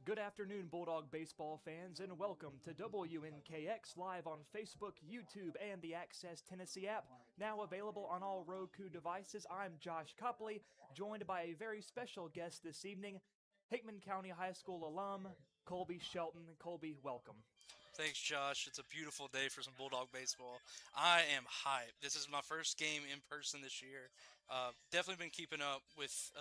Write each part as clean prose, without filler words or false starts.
Good afternoon, Bulldog baseball fans, and welcome to WNKX live on Facebook, YouTube, and the Access Tennessee app. Now available on all Roku devices. I'm Josh Copley, joined by a very special guest this evening, Hickman County High School alum, Colby Shelton. Colby, welcome. Thanks, Josh. It's a beautiful day for some Bulldog baseball. I am hyped. This is my first game in person this year. Definitely been keeping up with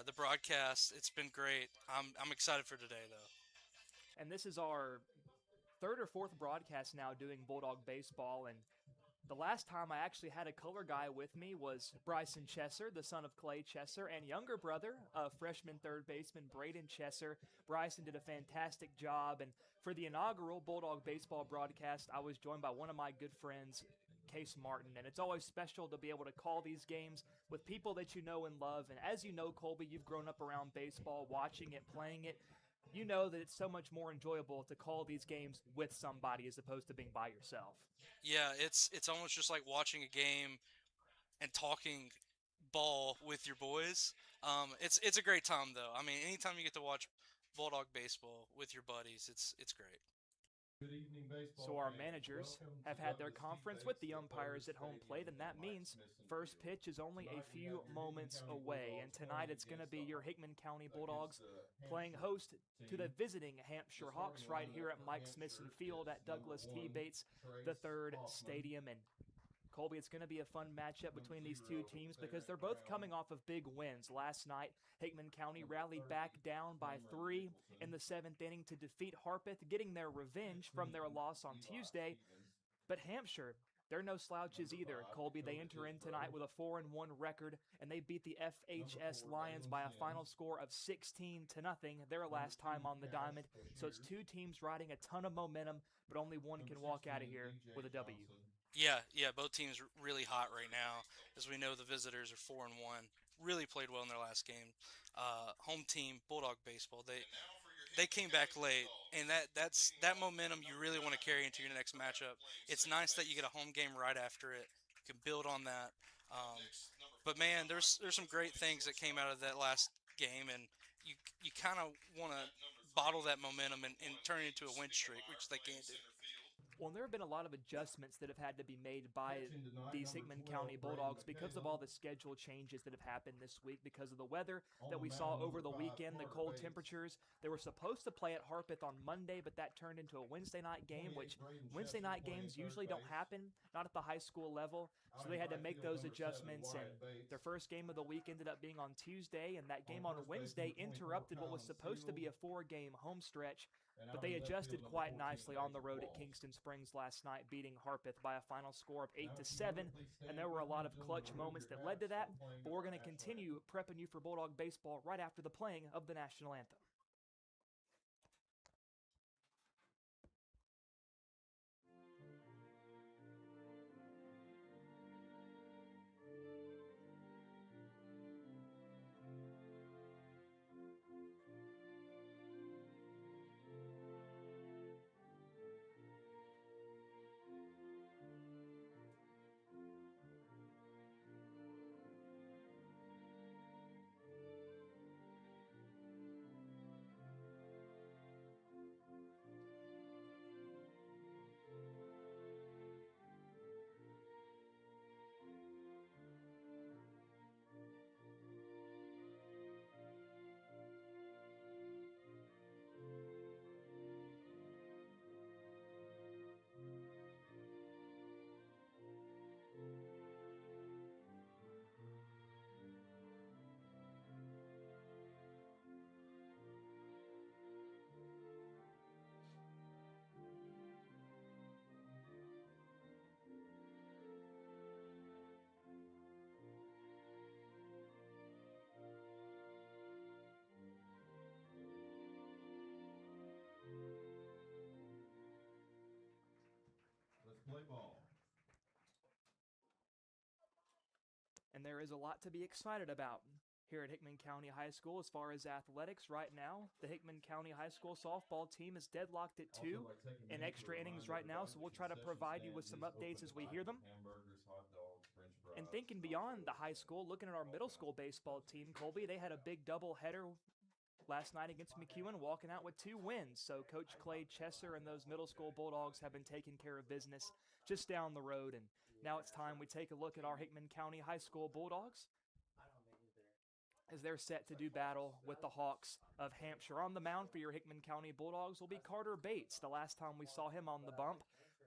the broadcast. It's been great. I'm excited for today, though. And this is our third or fourth broadcast now doing Bulldog baseball, and the last time I actually had a color guy with me was Bryson Chesser, the son of Clay Chesser, and younger brother, freshman third baseman Braden Chesser. Bryson did a fantastic job, and for the inaugural Bulldog baseball broadcast, I was joined by one of my good friends, Case Martin, and it's always special to be able to call these games with people that you know and love. And as you know, Colby, you've grown up around baseball, watching it, playing it. You know that it's so much more enjoyable to call these games with somebody as opposed to being by yourself. Yeah, it's almost just like watching a game and talking ball with your boys. It's a great time, though. I mean, anytime you get to watch Bulldog baseball with your buddies, it's great. Good evening, baseball. So our fans. managers Welcome have to had their Douglas conference T. with the Bates umpires at home plate, and that means first pitch is only a few moments away. And tonight it's going to be your Hickman County Bulldogs playing host to the visiting Hampshire Hawks right here at Mike Smithson Field at Douglas T. Bates III Stadium. And Colby, it's going to be a fun matchup between these two teams because they're both coming off of big wins. Last night, Hickman County rallied back down by 3 in the 7th inning to defeat Harpeth, getting their revenge from their loss on Tuesday. But Hampshire, they're no slouches either. Colby, they enter in tonight with a 4-1 record, and they beat the HCHS Lions by a final score of 16-0, their last time on the diamond. So it's two teams riding a ton of momentum, but only one can walk out of here with a W. Yeah, both teams are really hot right now. As we know, the visitors are 4-1. Really played well in their last game. Home team, Bulldog baseball. They came back late, and that's that momentum you really want to carry into your next matchup. It's nice that you get a home game right after it. You can build on that. But man, there's some great things that came out of that last game, and you kind of want to bottle that momentum and turn it into a win streak, which they can do. Well, there have been a lot of adjustments that have had to be made by these Hickman County Bulldogs because of all the schedule changes that have happened this week, because of the weather that we saw over the weekend, the cold temperatures. They were supposed to play at Harpeth on Monday, but that turned into a Wednesday night game, which Wednesday night games usually don't happen, not at the high school level. So they had to make those adjustments, and their first game of the week ended up being on Tuesday, and that game on Wednesday interrupted what was supposed to be a 4-game home stretch. But they adjusted quite nicely on the road at Kingston Springs last night, beating Harpeth by a final score of 8-7. And there were a lot of clutch moments that led to that. But we're going to continue prepping you for Bulldog baseball right after the playing of the national anthem. Play ball. And there is a lot to be excited about here at Hickman County High School as far as athletics right now. The Hickman County High School softball team is deadlocked at 2 in extra innings right now, so we'll try to provide you with some updates as we hear them. And thinking beyond the high school, looking at our middle school baseball team, Colby, they had a big doubleheader last night against McEwen, walking out with 2 wins. So Coach Clay Chesser and those middle school Bulldogs have been taking care of business just down the road. And now it's time we take a look at our Hickman County High School Bulldogs as they're set to do battle with the Hawks of Hampshire. On the mound for your Hickman County Bulldogs will be Carter Bates. The last time we saw him on the bump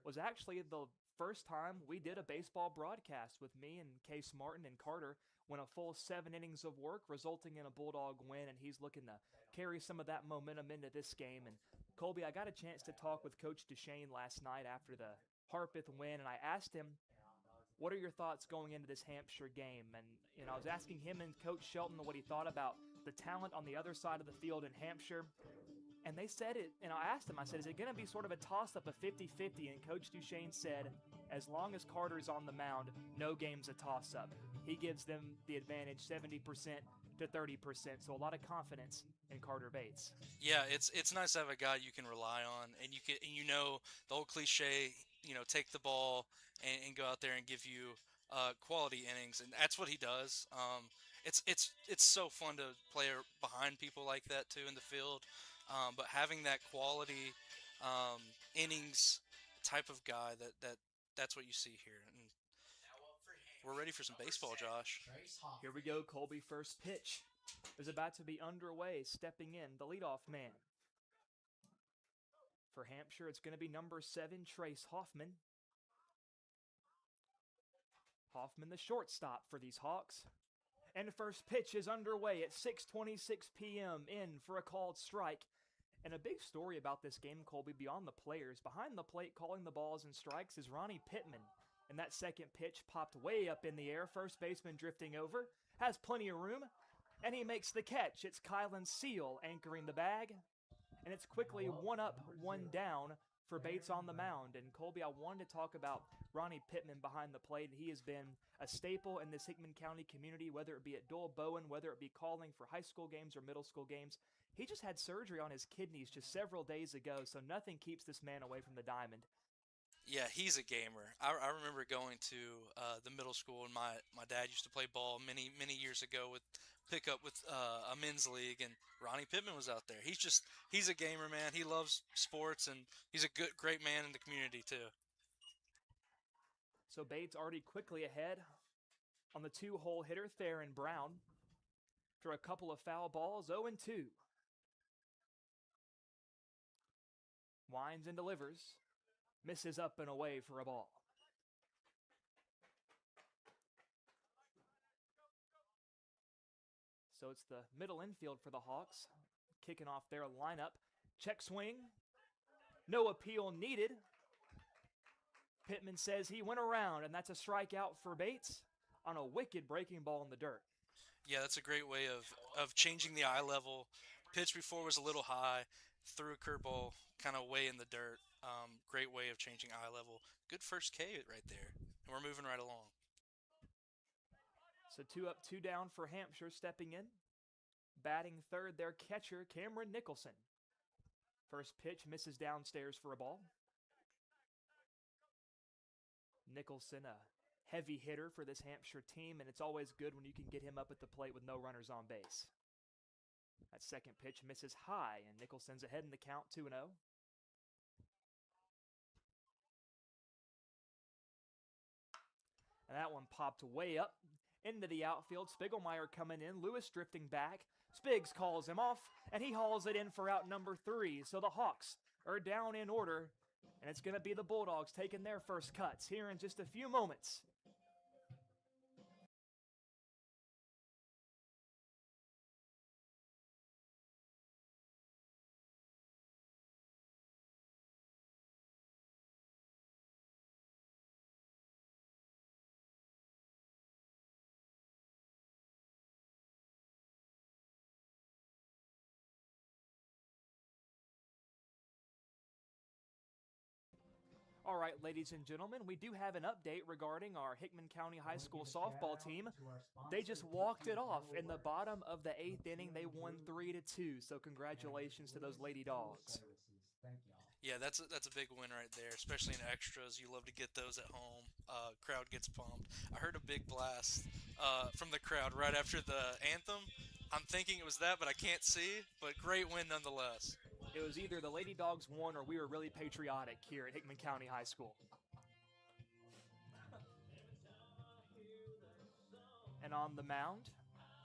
was actually the first time we did a baseball broadcast with me and Case Martin, and Carter went a full 7 innings of work, resulting in a Bulldog win, and he's looking to carry some of that momentum into this game. And Colby, I got a chance to talk with Coach DeShane last night after the Harpeth win, and I asked him, what are your thoughts going into this Hampshire game? And, I was asking him and Coach Shelton what he thought about the talent on the other side of the field in Hampshire. And they said it, and I asked him, I said, is it going to be sort of a toss-up, a 50-50? And Coach DeShane said, as long as Carter's on the mound, no game's a toss-up. He gives them the advantage 70% to 30%, so a lot of confidence in Carter Bates. Yeah, it's nice to have a guy you can rely on, and the old cliche, take the ball and go out there and give you quality innings, and that's what he does. It's so fun to play behind people like that too in the field, but having that quality innings type of guy that's what you see here. And we're ready for some baseball, Josh. Here we go, Colby. First pitch is about to be underway. Stepping in, the leadoff man. For Hampshire, it's going to be number 7, Trace Hoffman. Hoffman, the shortstop for these Hawks. And the first pitch is underway at 6:26 p.m. in for a called strike. And a big story about this game, Colby, beyond the players, behind the plate calling the balls and strikes is Ronnie Pittman. And that second pitch popped way up in the air. First baseman drifting over, has plenty of room, and he makes the catch. It's Kylan Seal anchoring the bag, and it's quickly 1 up, 1 down for Bates on the mound. And Colby, I wanted to talk about Ronnie Pittman behind the plate. He has been a staple in this Hickman County community, whether it be at Dole Bowen, whether it be calling for high school games or middle school games. He just had surgery on his kidneys just several days ago, so nothing keeps this man away from the diamond. Yeah, he's a gamer. I remember going to the middle school, and my dad used to play ball many years ago with pickup with a men's league, and Ronnie Pittman was out there. He's a gamer, man. He loves sports, and he's a great man in the community too. So Bates already quickly ahead on the 2-hole hitter, Theron Brown. After a couple of foul balls, 0-2. Winds and delivers. Misses up and away for a ball. So it's the middle infield for the Hawks, kicking off their lineup. Check swing. No appeal needed. Pittman says he went around, and that's a strikeout for Bates on a wicked breaking ball in the dirt. Yeah, that's a great way of changing the eye level. Pitch before was a little high, threw a curveball kind of way in the dirt. Great way of changing eye level. Good first K right there, and we're moving right along. So 2 up, 2 down for Hampshire. Stepping in, batting third, their catcher, Cameron Nicholson. First pitch misses downstairs for a ball. Nicholson, a heavy hitter for this Hampshire team, and it's always good when you can get him up at the plate with no runners on base. That second pitch misses high, and Nicholson's ahead in the count, 2-0. And that one popped way up into the outfield. Spiegelmeyer coming in, Lewis drifting back. Spigs calls him off, and he hauls it in for out number 3. So the Hawks are down in order, and it's going to be the Bulldogs taking their first cuts here in just a few moments. All right, ladies and gentlemen, we do have an update regarding our Hickman County High School softball team. They just walked it off in the bottom of the 8th inning. They won 3-2, so congratulations to those Lady Dogs. Yeah, that's a big win right there, especially in extras. You love to get those at home. Crowd gets pumped. I heard a big blast from the crowd right after the anthem. I'm thinking it was that, but I can't see. But great win nonetheless. It was either the Lady Dogs won or we were really patriotic here at Hickman County High School. And on the mound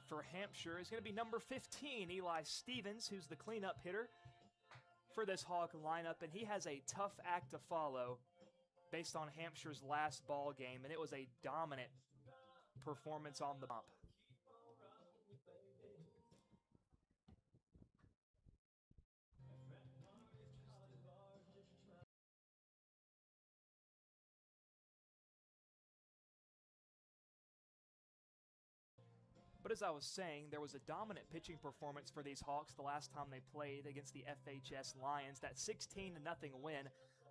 for Hampshire is going to be number 15, Eli Stevens, who's the cleanup hitter for this Hawk lineup. And he has a tough act to follow based on Hampshire's last ball game, and it was a dominant performance on the bump. But as I was saying, there was a dominant pitching performance for these Hawks the last time they played against the FHS Lions, that 16-0 win.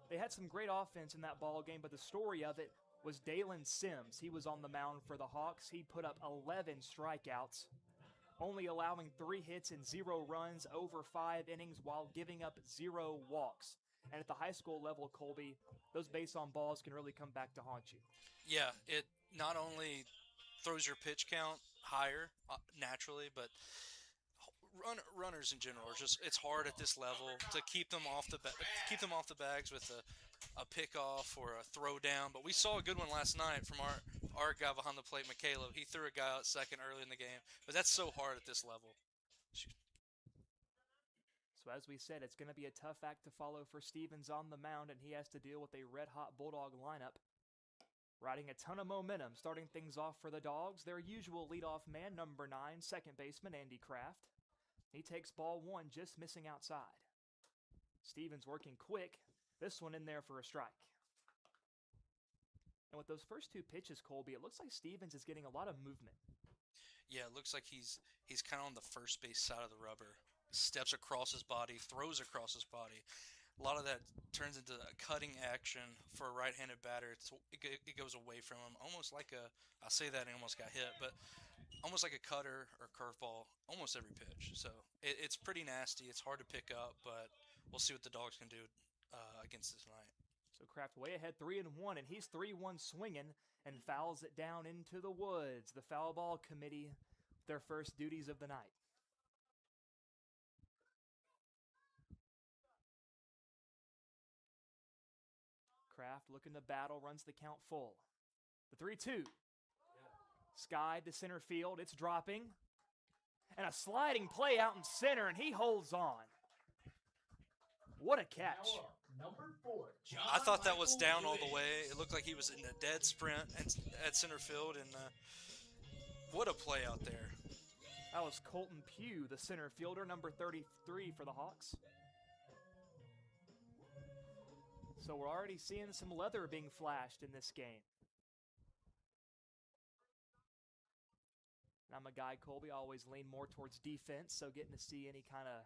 They had some great offense in that ball game, but the story of it was Dalen Sims. He was on the mound for the Hawks. He put up 11 strikeouts, only allowing 3 hits and 0 runs over 5 innings while giving up 0 walks. And at the high school level, Colby, those base on balls can really come back to haunt you. Yeah, it not only throws your pitch count higher naturally, but runners in general are just, it's hard at this level to keep them off the bags with a pickoff or a throw down. But we saw a good one last night from our guy behind the plate, Mikhailov. He threw a guy out second early in the game, but that's so hard at this level. So as we said, it's going to be a tough act to follow for Stevens on the mound, and he has to deal with a red-hot Bulldog lineup. Riding a ton of momentum, starting things off for the Dogs, their usual leadoff man, number 9, second baseman Andy Kraft. He takes ball 1, just missing outside. Stevens working quick, this one in there for a strike. And with those first 2 pitches, Colby, it looks like Stevens is getting a lot of movement. Yeah, it looks like he's kind of on the first base side of the rubber. Steps across his body, throws across his body. A lot of that turns into a cutting action for a right-handed batter. It goes away from him, almost like I say that and almost got hit, but almost like a cutter or curveball almost every pitch. So it's pretty nasty. It's hard to pick up, but we'll see what the Dogs can do against this tonight. So Kraft way ahead 3-1, and he's 3-1 swinging and fouls it down into the woods. The foul ball committee, their first duties of the night. Kraft looking to battle, runs the count full. The 3-2. Sky to center field, it's dropping. And a sliding play out in center, and he holds on. What a catch. Number 4, I thought that was down all the way. It looked like he was in a dead sprint at center field, and what a play out there. That was Colton Pugh, the center fielder, number 33 for the Hawks. So we're already seeing some leather being flashed in this game. And I'm a guy, Colby, I always lean more towards defense, so getting to see any kind of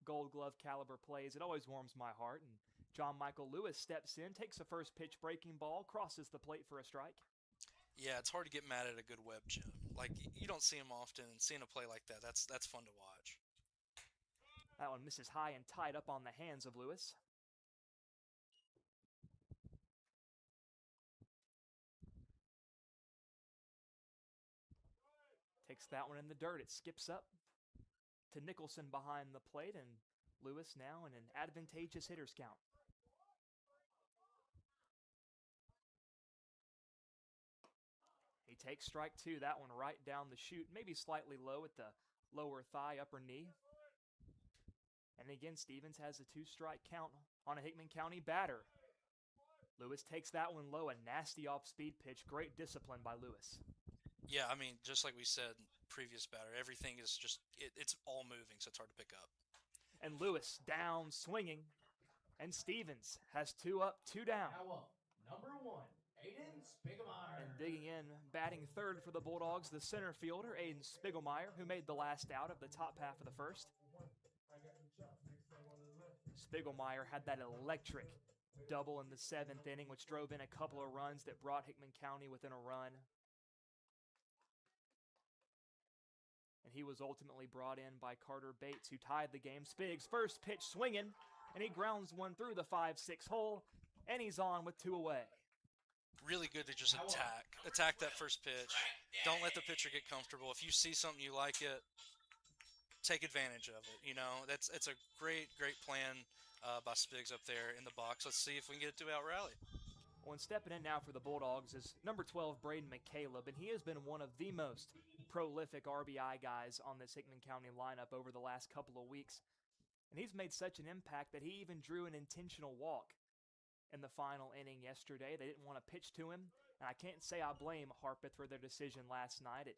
Gold Glove caliber plays, it always warms my heart. And John Michael Lewis steps in, takes a first pitch breaking ball, crosses the plate for a strike. Yeah, it's hard to get mad at a good web chip. Like, you don't see him often, and seeing a play like that, that's fun to watch. That one misses high and tied up on the hands of Lewis. Takes that one in the dirt. It skips up to Nicholson behind the plate, and Lewis now in an advantageous hitter's count. He takes strike 2, that one right down the chute, maybe slightly low at the lower thigh, upper knee. And again, Stevens has a 2-strike count on a Hickman County batter. Lewis takes that one low, a nasty off-speed pitch. Great discipline by Lewis. Yeah, I mean, just like we said, previous batter, everything is just, it's all moving, so it's hard to pick up. And Lewis down, swinging, and Stevens has 2 up, 2 down. Now up, number 1, Aiden Spiegelmeyer. And digging in, batting third for the Bulldogs, the center fielder, Aiden Spiegelmeyer, who made the last out of the top half of the first. Spiegelmeyer had that electric double in the 7th inning, which drove in a couple of runs that brought Hickman County within a run. And he was ultimately brought in by Carter Bates, who tied the game. Spiggs, first pitch swinging, and he grounds one through the 5-6 hole, and he's on with 2 away. Really good to just attack that first pitch. Don't let the pitcher get comfortable. If you see something you like it, take advantage of it. It's a great plan by Spiggs up there in the box. Let's see if we can get a two-out rally. Well, and stepping in now for the Bulldogs is number 12, Braden McCaleb, and he has been one of the most prolific RBI guys on this Hickman County lineup over the last couple of weeks. And he's made such an impact that he even drew an intentional walk in the final inning yesterday. They didn't want to pitch to him, and I can't say I blame Harpeth for their decision last night. It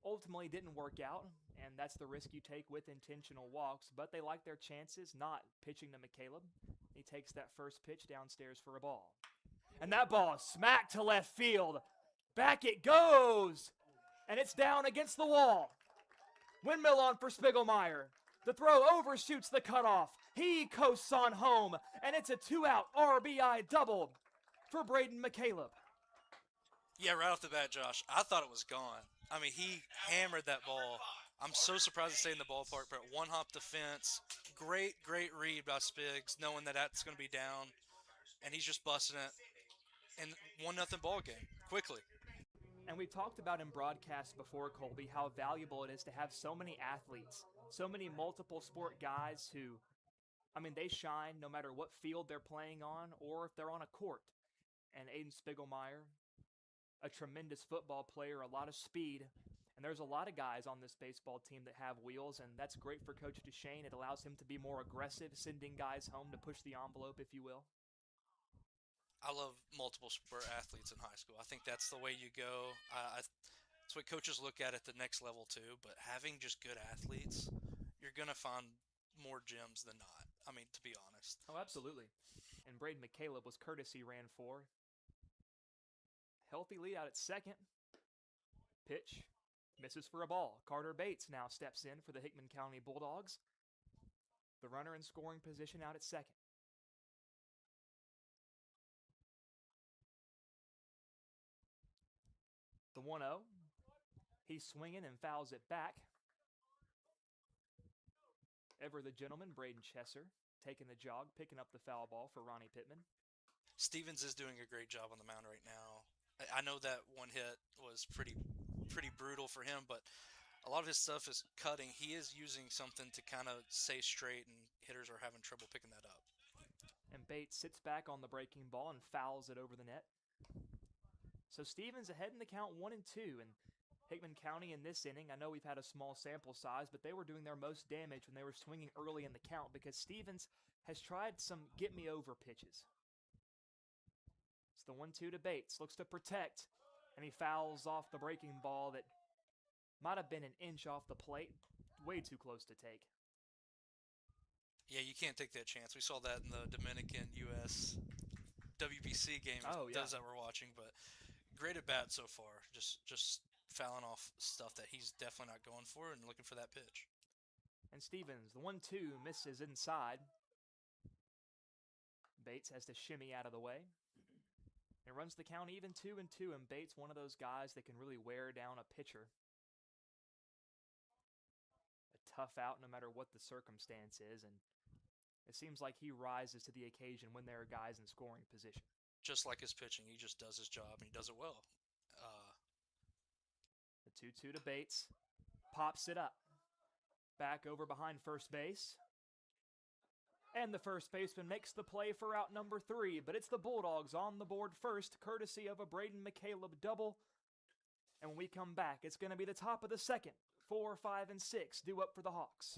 ultimately didn't work out, and that's the risk you take with intentional walks, but they like their chances not pitching to McCaleb. He takes that first pitch downstairs for a ball. And that ball is smacked to left field. Back it goes, and it's down against the wall. Windmill on for Spiegelmeyer. The throw overshoots the cutoff. He coasts on home, and it's a two-out RBI double for Braden McCaleb. Yeah, right off the bat, Josh, I thought it was gone. I mean, he hammered that ball. I'm so surprised to stay in the ballpark, but one hop defense. Great read by Spiggs, knowing that that's going to be down, and he's just busting it. And 1-0 ball game, quickly. And we've talked about in broadcasts before, Colby, how valuable it is to have so many athletes, so many multiple sport guys who, they shine no matter what field they're playing on or if they're on a court. And Aiden Spiegelmeyer, a tremendous football player, a lot of speed. And there's a lot of guys on this baseball team that have wheels, and that's great for Coach Duchesne. It allows him to be more aggressive, sending guys home to push the envelope, if you will. I love multiple sport athletes in high school. I think that's the way you go. That's what coaches look at the next level too. But having just good athletes, you're going to find more gems than not. To be honest. Oh, absolutely. And Braden McCaleb was courtesy ran for. Healthy lead out at second. Pitch. Misses for a ball. Carter Bates now steps in for the Hickman County Bulldogs. The runner in scoring position out at second. The 1-0. He's swinging and fouls it back. Ever the gentleman, Braden Chesser, taking the jog, picking up the foul ball for Ronnie Pittman. Stevens is doing a great job on the mound right now. I know that one hit was pretty brutal for him, but a lot of his stuff is cutting. He is using something to kind of stay straight, and hitters are having trouble picking that up. And Bates sits back on the breaking ball and fouls it over the net. So Stevens ahead in the count 1-2, and Hickman County in this inning, I know we've had a small sample size, but they were doing their most damage when they were swinging early in the count because Stevens has tried some get-me-over pitches. It's the 1-2 to Bates, looks to protect, and he fouls off the breaking ball that might have been an inch off the plate, way too close to take. Yeah, you can't take that chance. We saw that in the Dominican-U.S. WBC game, those that we're watching, but great at bat so far. Just fouling off stuff that he's definitely not going for and looking for that pitch. And Stevens, the 1-2 misses inside. Bates has to shimmy out of the way. It runs the count even 2-2, and Bates, one of those guys that can really wear down a pitcher. A tough out no matter what the circumstance is, and it seems like he rises to the occasion when there are guys in scoring position. Just like his pitching, he just does his job, and he does it well. The 2-2 to Bates. Pops it up. Back over behind first base. And the first baseman makes the play for out number 3, but it's the Bulldogs on the board first, courtesy of a Braden McCaleb double. And when we come back, it's going to be the top of the second. 4, 5, and 6 due up for the Hawks.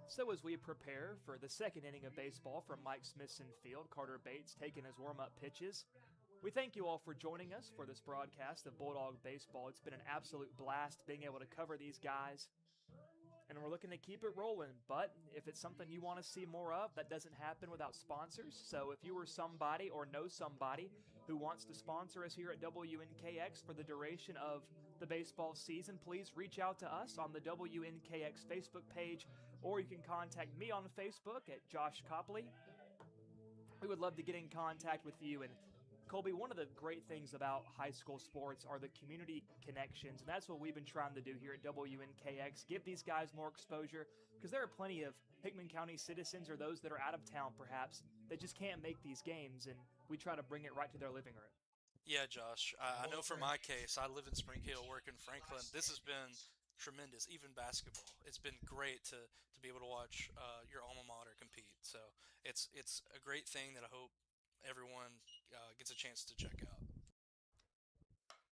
So as we prepare for the second inning of baseball from Mike Smithson Field, Carter Bates taking his warm-up pitches. We thank you all for joining us for this broadcast of Bulldog Baseball. It's been an absolute blast being able to cover these guys, and we're looking to keep it rolling. But if it's something you want to see more of, that doesn't happen without sponsors. So if you are somebody or know somebody who wants to sponsor us here at WNKX for the duration of the the baseball season, please reach out to us on the WNKX Facebook page, or you can contact me on Facebook at Josh Copley. We would love to get in contact with you. And Colby, one of the great things about high school sports are the community connections, and that's what we've been trying to do here at WNKX, give these guys more exposure, because there are plenty of Hickman County citizens or those that are out of town perhaps that just can't make these games, and we try to bring it right to their living room. Yeah, Josh. I know for my case, I live in Spring Hill, work in Franklin. This has been tremendous, even basketball. It's been great to be able to watch your alma mater compete. So it's a great thing that I hope everyone gets a chance to check out.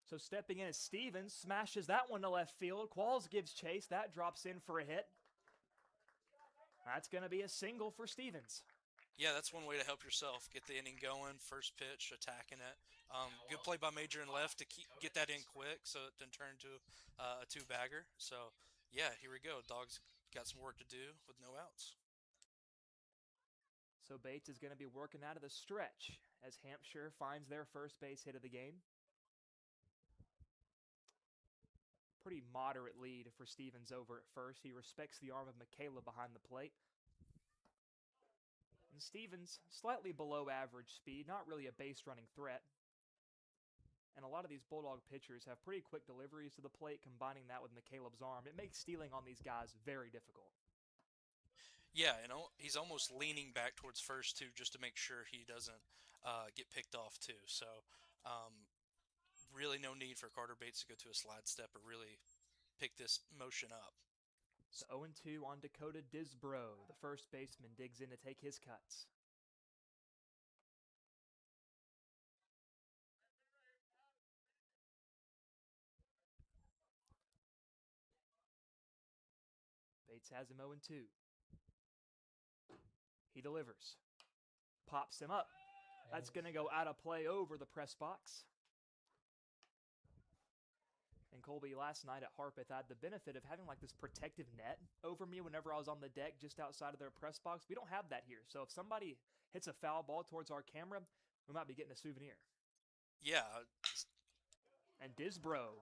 So stepping in is Stevens, smashes that one to left field. Qualls gives chase. That drops in for a hit. That's going to be a single for Stevens. Yeah, that's one way to help yourself. Get the inning going, first pitch, attacking it. Good play by Major and left to get that in quick so it didn't turn into a two-bagger. So, yeah, here we go. Dog's got some work to do with no outs. So Bates is going to be working out of the stretch as Hampshire finds their first base hit of the game. Pretty moderate lead for Stevens over at first. He respects the arm of Michaela behind the plate. And Stevens, slightly below average speed, not really a base running threat. And a lot of these Bulldog pitchers have pretty quick deliveries to the plate, combining that with McCaleb's arm. It makes stealing on these guys very difficult. Yeah, and he's almost leaning back towards first, too, just to make sure he doesn't get picked off, too. So, really no need for Carter Bates to go to a slide step or really pick this motion up. So 0-2 on Dakota Disbro. The first baseman digs in to take his cuts. Bates has him 0-2. He delivers. Pops him up. That's going to go out of play over the press box. And Colby, last night at Harpeth, I had the benefit of having like this protective net over me whenever I was on the deck just outside of their press box. We don't have that here. So if somebody hits a foul ball towards our camera, we might be getting a souvenir. Yeah. And Disbro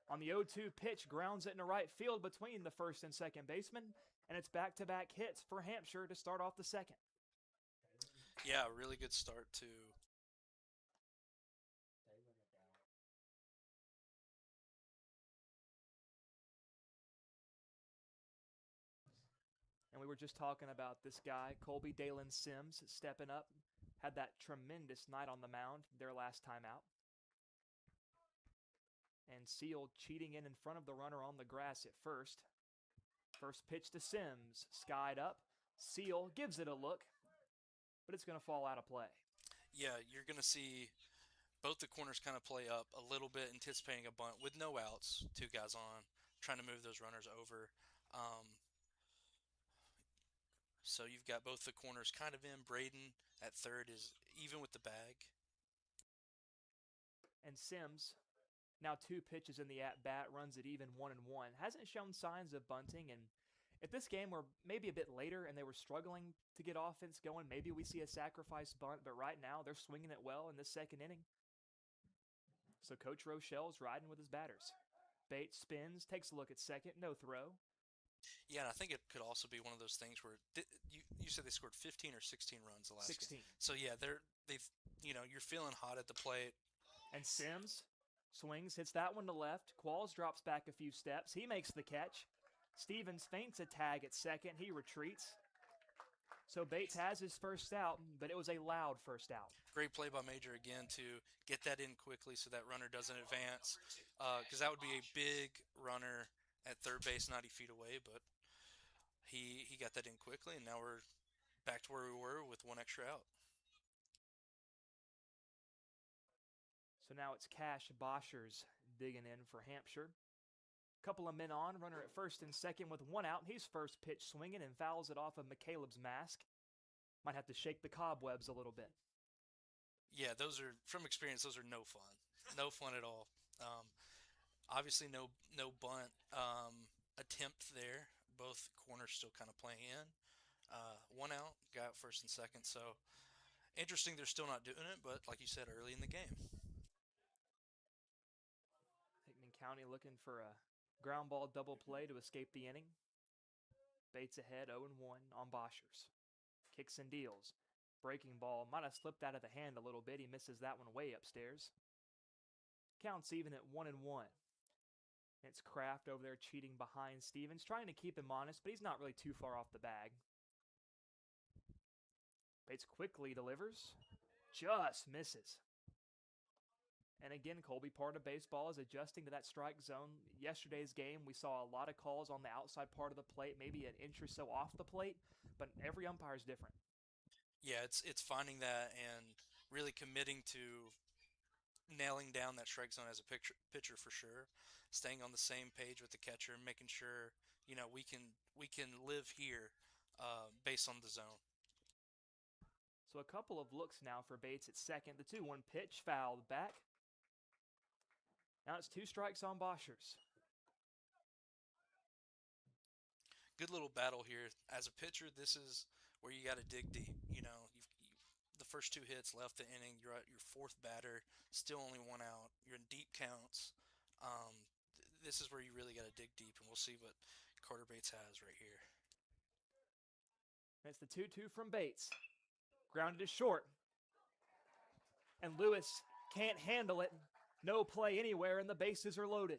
on the 0-2 pitch grounds it into right field between the first and second baseman. And it's back-to-back hits for Hampshire to start off the second. Yeah, really good start to And we were just talking about this guy, Colby Dalen Sims, stepping up. Had that tremendous night on the mound their last time out. And Seal cheating in front of the runner on the grass at first. First pitch to Sims, skied up. Seal gives it a look, but it's going to fall out of play. Yeah, you're going to see both the corners kind of play up a little bit, anticipating a bunt with no outs, two guys on, trying to move those runners over. So you've got both the corners kind of in. Braden at third is even with the bag. And Sims, now 2 pitches in the at-bat, runs it even 1-1. Hasn't shown signs of bunting, and if this game were maybe a bit later and they were struggling to get offense going, maybe we see a sacrifice bunt, but right now they're swinging it well in the second inning. So Coach Rochelle's riding with his batters. Bates spins, takes a look at second, no throw. Yeah, and I think it could also be one of those things where you said they scored 15 or 16 runs the last 16. game. So yeah, they've you're feeling hot at the plate. And Sims swings, hits that one to left. Qualls drops back a few steps. He makes the catch. Stevens feints a tag at second. He retreats. So Bates has his first out, but it was a loud first out. Great play by Major again to get that in quickly so that runner doesn't advance, because that would be a big runner at third base 90 feet away, but he got that in quickly, and now we're back to where we were with one extra out. So now it's Cash Boschers digging in for Hampshire. Couple of men on, runner at first and second with one out. He's first pitch swinging and fouls it off of McCaleb's mask. Might have to shake the cobwebs a little bit. Yeah, those are, from experience, those are no fun. No fun at all. Obviously no bunt attempt there. Both corners still kind of playing in. One out, got first and second. So interesting they're still not doing it, but like you said, early in the game. County looking for a ground ball double play to escape the inning. Bates ahead 0-1 on Boschers. Kicks and deals. Breaking ball might have slipped out of the hand a little bit. He misses that one way upstairs. Counts even at 1-1. It's Kraft over there cheating behind Stevens, trying to keep him honest, but he's not really too far off the bag. Bates quickly delivers. Just misses. And again, Colby, part of baseball is adjusting to that strike zone. Yesterday's game, we saw a lot of calls on the outside part of the plate, maybe an inch or so off the plate, but every umpire is different. Yeah, it's finding that and really committing to nailing down that strike zone as a pitcher for sure. Staying on the same page with the catcher and making sure, we can live here based on the zone. So a couple of looks now for Bates at second. The 2-1 pitch fouled back. Now it's 2 strikes on Boschers. Good little battle here. As a pitcher, this is where you got to dig deep. The first 2 hits left the inning. You're at your 4th batter, still only 1 out. You're in deep counts. This is where you really got to dig deep, and we'll see what Carter Bates has right here. And it's the 2-2 from Bates. Grounded to short. And Lewis can't handle it. No play anywhere, and the bases are loaded.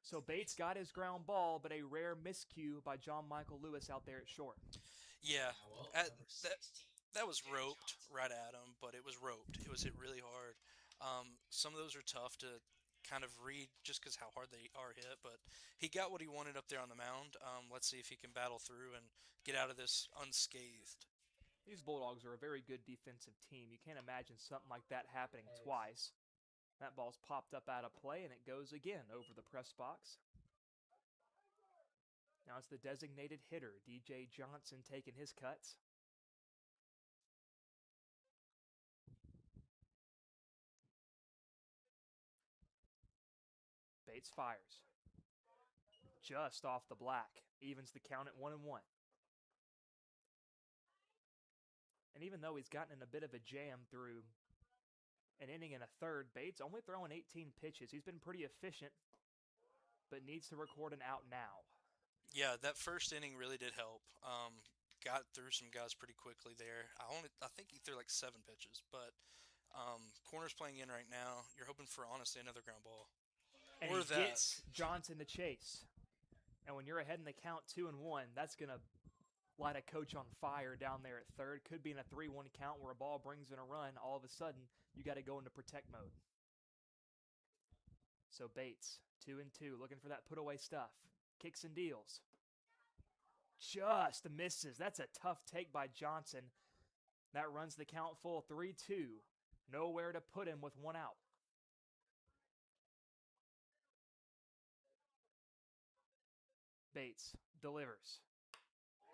So Bates got his ground ball, but a rare miscue by John Michael Lewis out there at short. Yeah, that was roped right at him, but it was roped. It was hit really hard. Some of those are tough to kind of read just because how hard they are hit, but he got what he wanted up there on the mound. Let's see if he can battle through and get out of this unscathed. These Bulldogs are a very good defensive team. You can't imagine something like that happening twice. That ball's popped up out of play, and it goes again over the press box. Now it's the designated hitter, DJ Johnson, taking his cuts. Bates fires. Just off the black. Evens the count at 1-1. And even though he's gotten in a bit of a jam through an inning and a third, Bates only throwing 18 pitches. He's been pretty efficient, but needs to record an out now. Yeah, that first inning really did help. Got through some guys pretty quickly there. I think he threw like 7 pitches, but corner's playing in right now. You're hoping for, honestly, another ground ball. And he gets Johnson to chase. And when you're ahead in the count 2-1, that's going to light a coach on fire down there at third. Could be in a 3-1 count where a ball brings in a run. All of a sudden, you got to go into protect mode. So Bates, 2-2, looking for that put-away stuff. Kicks and deals. Just misses. That's a tough take by Johnson. That runs the count full 3-2. Nowhere to put him with 1 out. Bates delivers.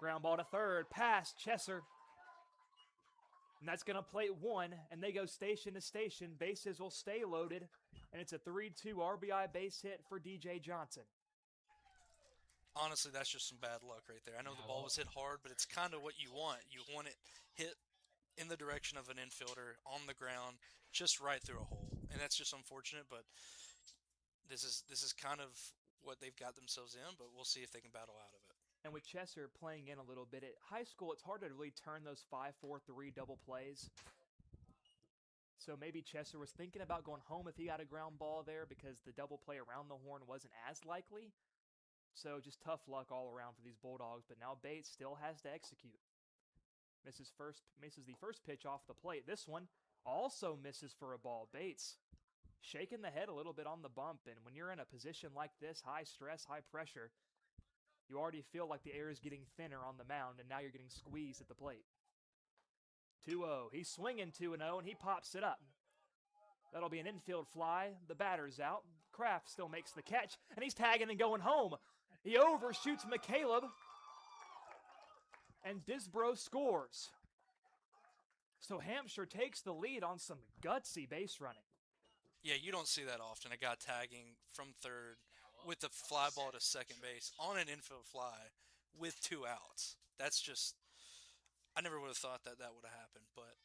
Ground ball to third, past Chesser. And that's going to plate 1, and they go station to station. Bases will stay loaded, and it's a 3-2 RBI base hit for DJ Johnson. Honestly, that's just some bad luck right there. I know the ball was hit hard, but it's kind of what you want. You want it hit in the direction of an infielder on the ground, just right through a hole. And that's just unfortunate, but this is kind of what they've got themselves in, but we'll see if they can battle out of it. And with Chesser playing in a little bit, at high school, it's hard to really turn those 5-4-3 double plays. So maybe Chesser was thinking about going home if he got a ground ball there because the double play around the horn wasn't as likely. So just tough luck all around for these Bulldogs, but now Bates still has to execute. Misses the first pitch off the plate. This one also misses for a ball. Bates shaking the head a little bit on the bump, and when you're in a position like this, high stress, high pressure, you already feel like the air is getting thinner on the mound, and now you're getting squeezed at the plate. 2-0. He's swinging 2-0, and he pops it up. That'll be an infield fly. The batter's out. Kraft still makes the catch, and he's tagging and going home. He overshoots McCaleb, and Disbro scores. So Hampshire takes the lead on some gutsy base running. Yeah, you don't see that often. A guy tagging from third with a fly ball to second base on an infield fly with 2 outs. That's just, I never would have thought that would have happened. But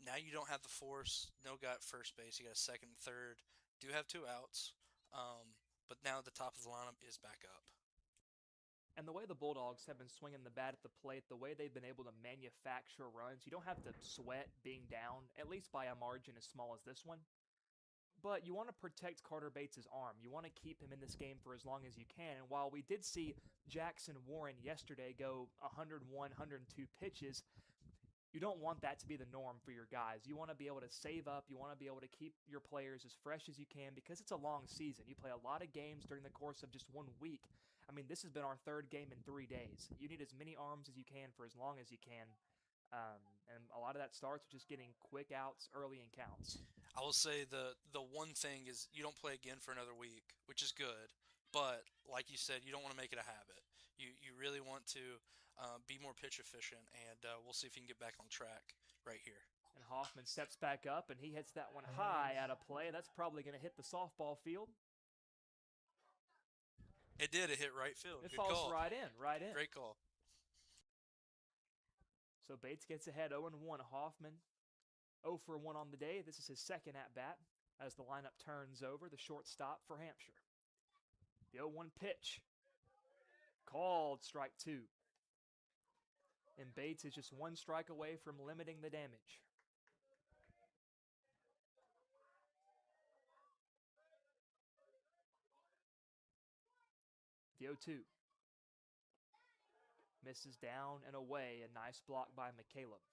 now you don't have the force. No guy at first base. You got a second and third. do have 2 outs, but now the top of the lineup is back up. And the way the Bulldogs have been swinging the bat at the plate, the way they've been able to manufacture runs, you don't have to sweat being down, at least by a margin as small as this one. But you want to protect Carter Bates' arm. You want to keep him in this game for as long as you can. And while we did see Jackson Warren yesterday go 101, 102 pitches, you don't want that to be the norm for your guys. You want to be able to save up. You want to be able to keep your players as fresh as you can because it's a long season. You play a lot of games during the course of just 1 week. I mean, this has been our 3rd game in 3 days. You need as many arms as you can for as long as you can. And a lot of that starts with just getting quick outs early in counts. I will say the one thing is you don't play again for another week, which is good. But like you said, you don't want to make it a habit. You really want to be more pitch efficient, and we'll see if he can get back on track right here. And Hoffman steps back up, and he hits that one high out of play. That's probably going to hit the softball field. It did. It hit right field. It Good falls call. right in. Great call. So Bates gets ahead 0-1. Hoffman 0 for 1 on the day. This is his 2nd at-bat as the lineup turns over, the shortstop for Hampshire. The 0-1 pitch. Called strike 2. And Bates is just 1 strike away from limiting the damage. The 0-2. Misses down and away. A nice block by McCaleb.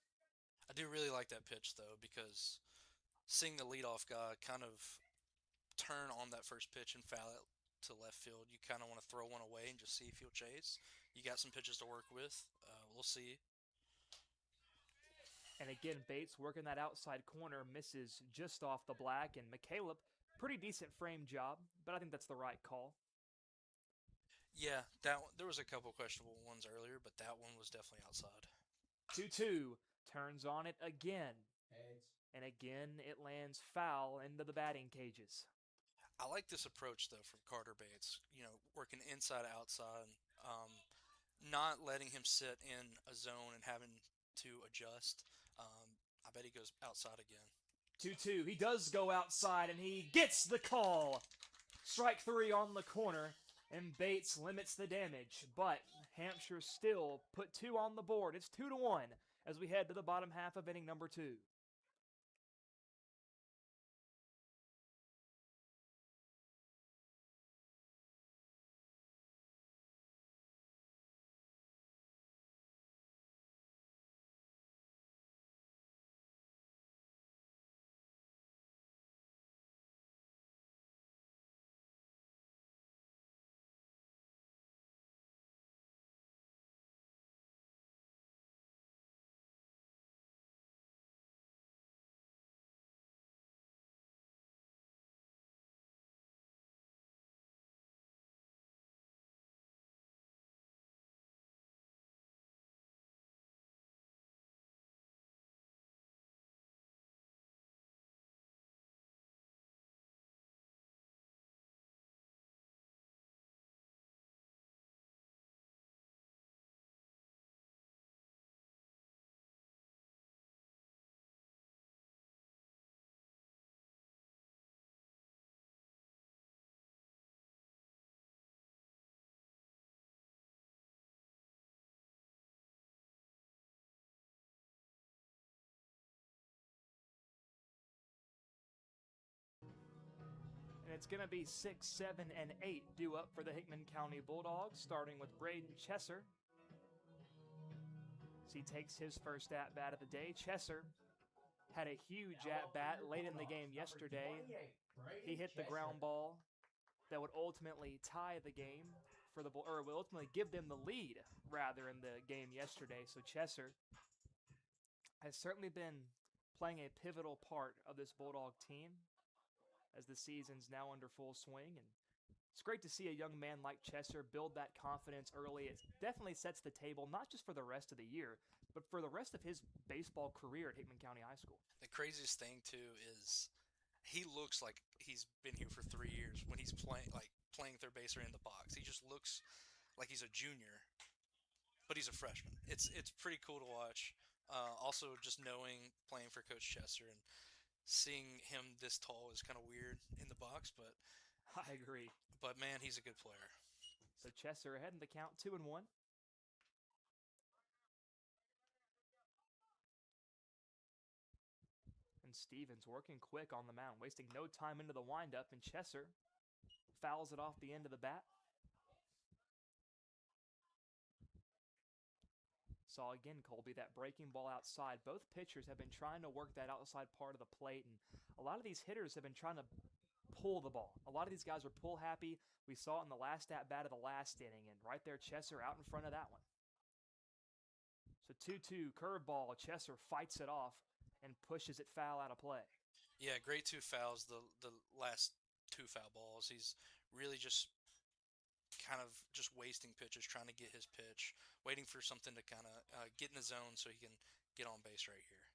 I do really like that pitch, though, because seeing the leadoff guy kind of turn on that first pitch and foul it to left field, you kind of want to throw one away and just see if he'll chase. You got some pitches to work with. We'll see. And again, Bates working that outside corner, misses just off the black. And McCaleb, pretty decent frame job, but I think that's the right call. Yeah, there was a couple questionable ones earlier, but that one was definitely outside. 2-2, turns on it again. Heads. And again, it lands foul into the batting cages. I like this approach, though, from Carter Bates. Working inside, outside, not letting him sit in a zone and having to adjust. I bet he goes outside again. 2-2, he does go outside, and he gets the call. Strike 3 on the corner, and Bates limits the damage. But Hampshire still put 2 on the board. It's 2-1 as we head to the bottom half of inning number 2. And it's going to be 6, 7, and 8 due up for the Hickman County Bulldogs, starting with Braden Chesser. As he takes his first at-bat of the day. Chesser had a huge at-bat late in the game yesterday. He hit the ground ball that would ultimately tie the game for the or would ultimately give them the lead rather in the game yesterday. So Chesser has certainly been playing a pivotal part of this Bulldog team as the season's now under full swing. And it's great to see a young man like Chesser build that confidence early. It definitely sets the table, not just for the rest of the year, but for the rest of his baseball career at Hickman County High School. The craziest thing, too, is he looks like he's been here for 3 years when he's playing third base or in the box. He just looks like he's a junior, but he's a freshman. It's pretty cool to watch. Also, just playing for Coach Chesser, and seeing him this tall is kind of weird in the box, but I agree. man, he's a good player. So Chesser ahead in the count, 2-1. And Stevens working quick on the mound, wasting no time into the windup, and Chesser fouls it off the end of the bat. Saw again, Colby, that breaking ball outside. Both pitchers have been trying to work that outside part of the plate, and a lot of these hitters have been trying to pull the ball. A lot of these guys are pull happy. We saw it in the last at-bat of the last inning, and right there, Chesser out in front of that one. So 2-2, curveball. Chesser fights it off and pushes it foul out of play. Yeah, great 2 fouls, the last 2 foul balls. He's really just kind of just wasting pitches, trying to get his pitch, waiting for something to kind of get in the zone so he can get on base right here.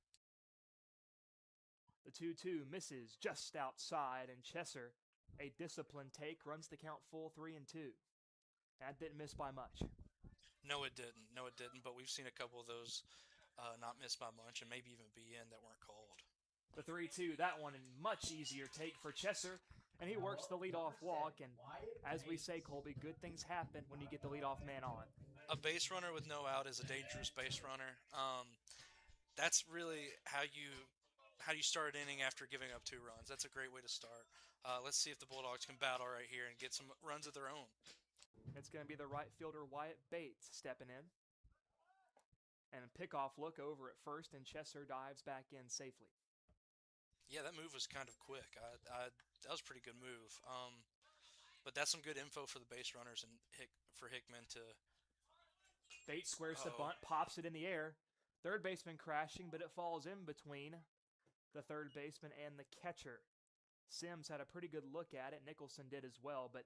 The 2-2 misses just outside, and Chesser, a disciplined take, runs the count full 3-2. That didn't miss by much. No, it didn't. But we've seen a couple of those not miss by much and maybe even be in that weren't called. The 3-2, that one, a much easier take for Chesser, and he works the leadoff walk. And as we say, Colby, good things happen when you get the leadoff man on. A base runner with no out is a dangerous base runner. That's really how you start an inning after giving up 2 runs. That's a great way to start. Let's see if the Bulldogs can battle right here and get some runs of their own. It's going to be the right fielder Wyatt Bates stepping in. And a pickoff look over at first, and Chesser dives back in safely. Yeah, that move was kind of quick. That was a pretty good move. But that's some good info for the base runners and for Hickman to. Bates squares the bunt, pops it in the air. Third baseman crashing, but it falls in between the third baseman and the catcher. Sims had a pretty good look at it. Nicholson did as well, but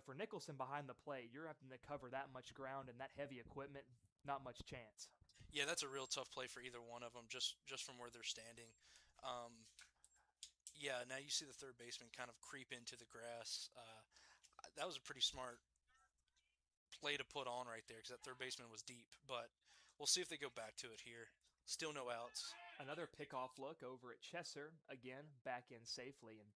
for Nicholson behind the plate, you're having to cover that much ground and that heavy equipment. Not much chance. Yeah, that's a real tough play for either one of them, just from where they're standing. Yeah, now you see the third baseman kind of creep into the grass. That was a pretty smart play to put on right there because that third baseman was deep. But we'll see if they go back to it here. Still no outs. Another pickoff look over at Chesser. Again, back in safely. And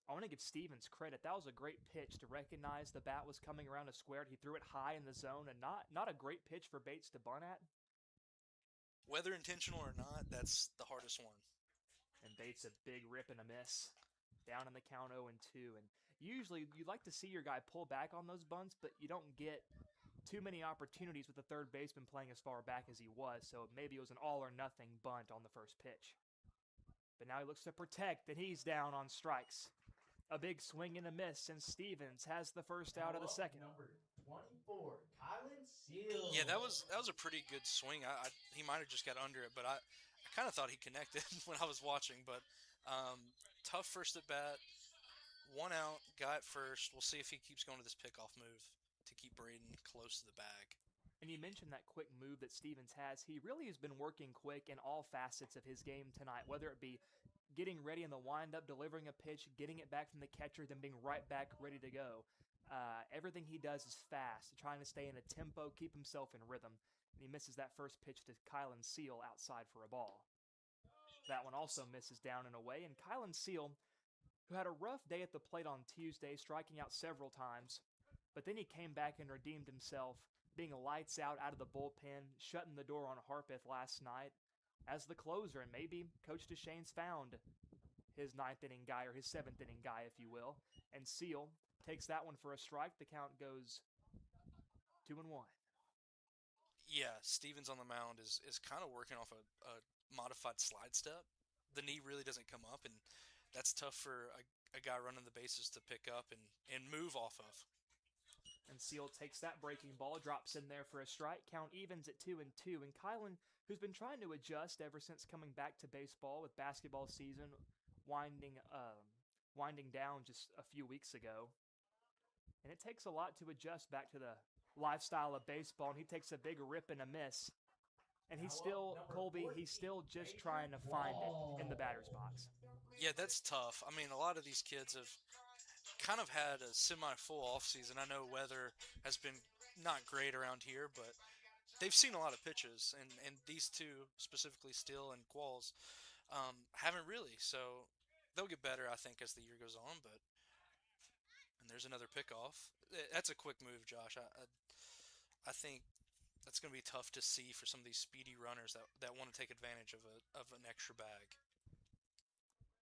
I want to give Stevens credit. That was a great pitch to recognize the bat was coming around a square. He threw it high in the zone, and not a great pitch for Bates to bunt at. Whether intentional or not, that's the hardest one. And Bates a big rip and a miss. Down in the count 0-2. And usually you'd like to see your guy pull back on those bunts, but you don't get too many opportunities with the third baseman playing as far back as he was, so maybe it was an all-or-nothing bunt on the first pitch. But now he looks to protect, and he's down on strikes. A big swing and a miss, and Stevens has the first out of the second. Number 24, Kylan Seal. Yeah, that was a pretty good swing. He might have just got under it, but I kind of thought he connected when I was watching. But tough first at bat, 1 out, got first. We'll see if he keeps going to this pickoff move to keep Braden close to the bag. And you mentioned that quick move that Stevens has. He really has been working quick in all facets of his game tonight, whether it be getting ready in the windup, delivering a pitch, getting it back from the catcher, then being right back ready to go. Everything he does is fast, trying to stay in a tempo, keep himself in rhythm. And he misses that first pitch to Kylan Seal outside for a ball. That one also misses down and away. And Kylan Seal, who had a rough day at the plate on Tuesday, striking out several times, but then he came back and redeemed himself, being lights out of the bullpen, shutting the door on Harpeth last night as the closer, and maybe Coach Deschain's found his 9th inning guy, or his 7th inning guy, if you will. And Seal takes that one for a strike. The count goes 2-1. Yeah, Stevens on the mound is kind of working off a modified slide step. The knee really doesn't come up, and that's tough for a guy running the bases to pick up and move off of. And Seal takes that breaking ball, drops in there for a strike. Count evens at 2-2. And Kylan, who's been trying to adjust ever since coming back to baseball with basketball season winding down just a few weeks ago. And it takes a lot to adjust back to the lifestyle of baseball. And he takes a big rip and a miss. And he's still, Colby, he's still just trying to find it in the batter's box. Yeah, that's tough. I mean, a lot of these kids have kind of had a semi-full offseason. I know weather has been not great around here, but they've seen a lot of pitches, and these two, specifically Steele and Qualls, haven't really. So they'll get better, I think, as the year goes on. And there's another pickoff. That's a quick move, Josh. I think that's going to be tough to see for some of these speedy runners that want to take advantage of an extra bag.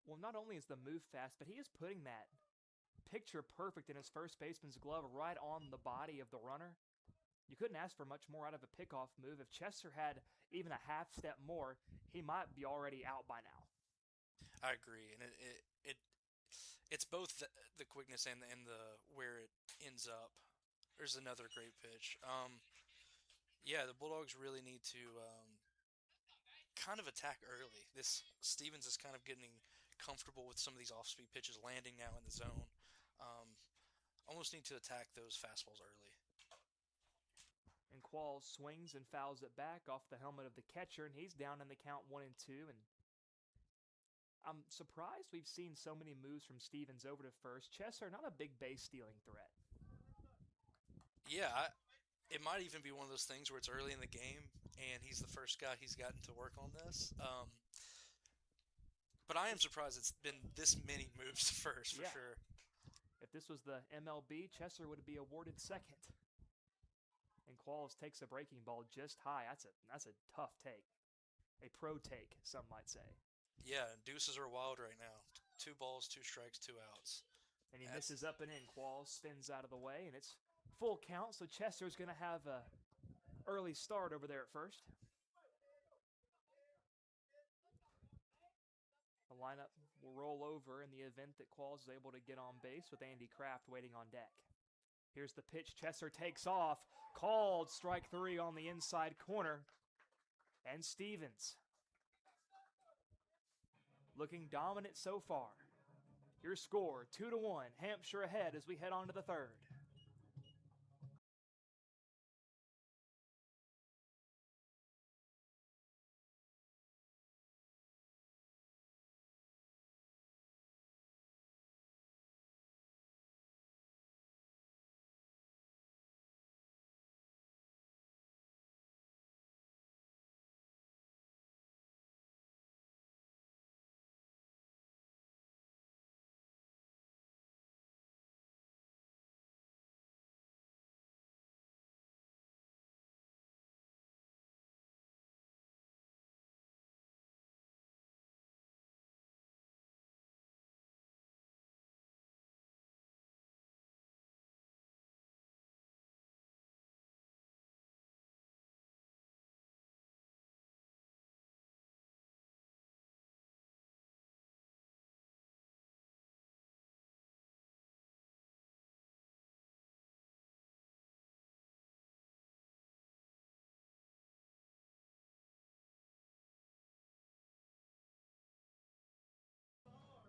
Well, not only is the move fast, but he is putting that picture perfect in his first baseman's glove right on the body of the runner. You couldn't ask for much more out of a pickoff move. If Chester had even a half step more, he might be already out by now. I agree, and it's both the quickness and the where it ends up. There's another great pitch. Yeah, the Bulldogs really need to kind of attack early. This Stevens is kind of getting comfortable with some of these off-speed pitches, landing now in the zone. Almost need to attack those fastballs early. And Qualls swings and fouls it back off the helmet of the catcher, and he's down in the count 1-2. And I'm surprised we've seen so many moves from Stevens over to first. Chester, not a big base stealing threat. Yeah, it might even be one of those things where it's early in the game and he's the first guy he's gotten to work on this. But I am surprised it's been this many moves to first, for sure. If this was the MLB, Chester would be awarded second. And Qualls takes a breaking ball just high. That's a tough take. A pro take, some might say. Yeah, and deuces are wild right now. 2 balls, 2 strikes, 2 outs. And he misses up and in. Qualls spins out of the way, and it's full count, so Chester's going to have a early start over there at first. The lineup will roll over in the event that Qualls is able to get on base with Andy Kraft waiting on deck. Here's the pitch. Chester takes off. Called strike 3 on the inside corner. And Stevens looking dominant so far. Your score, 2-1. Hampshire ahead as we head on to the third.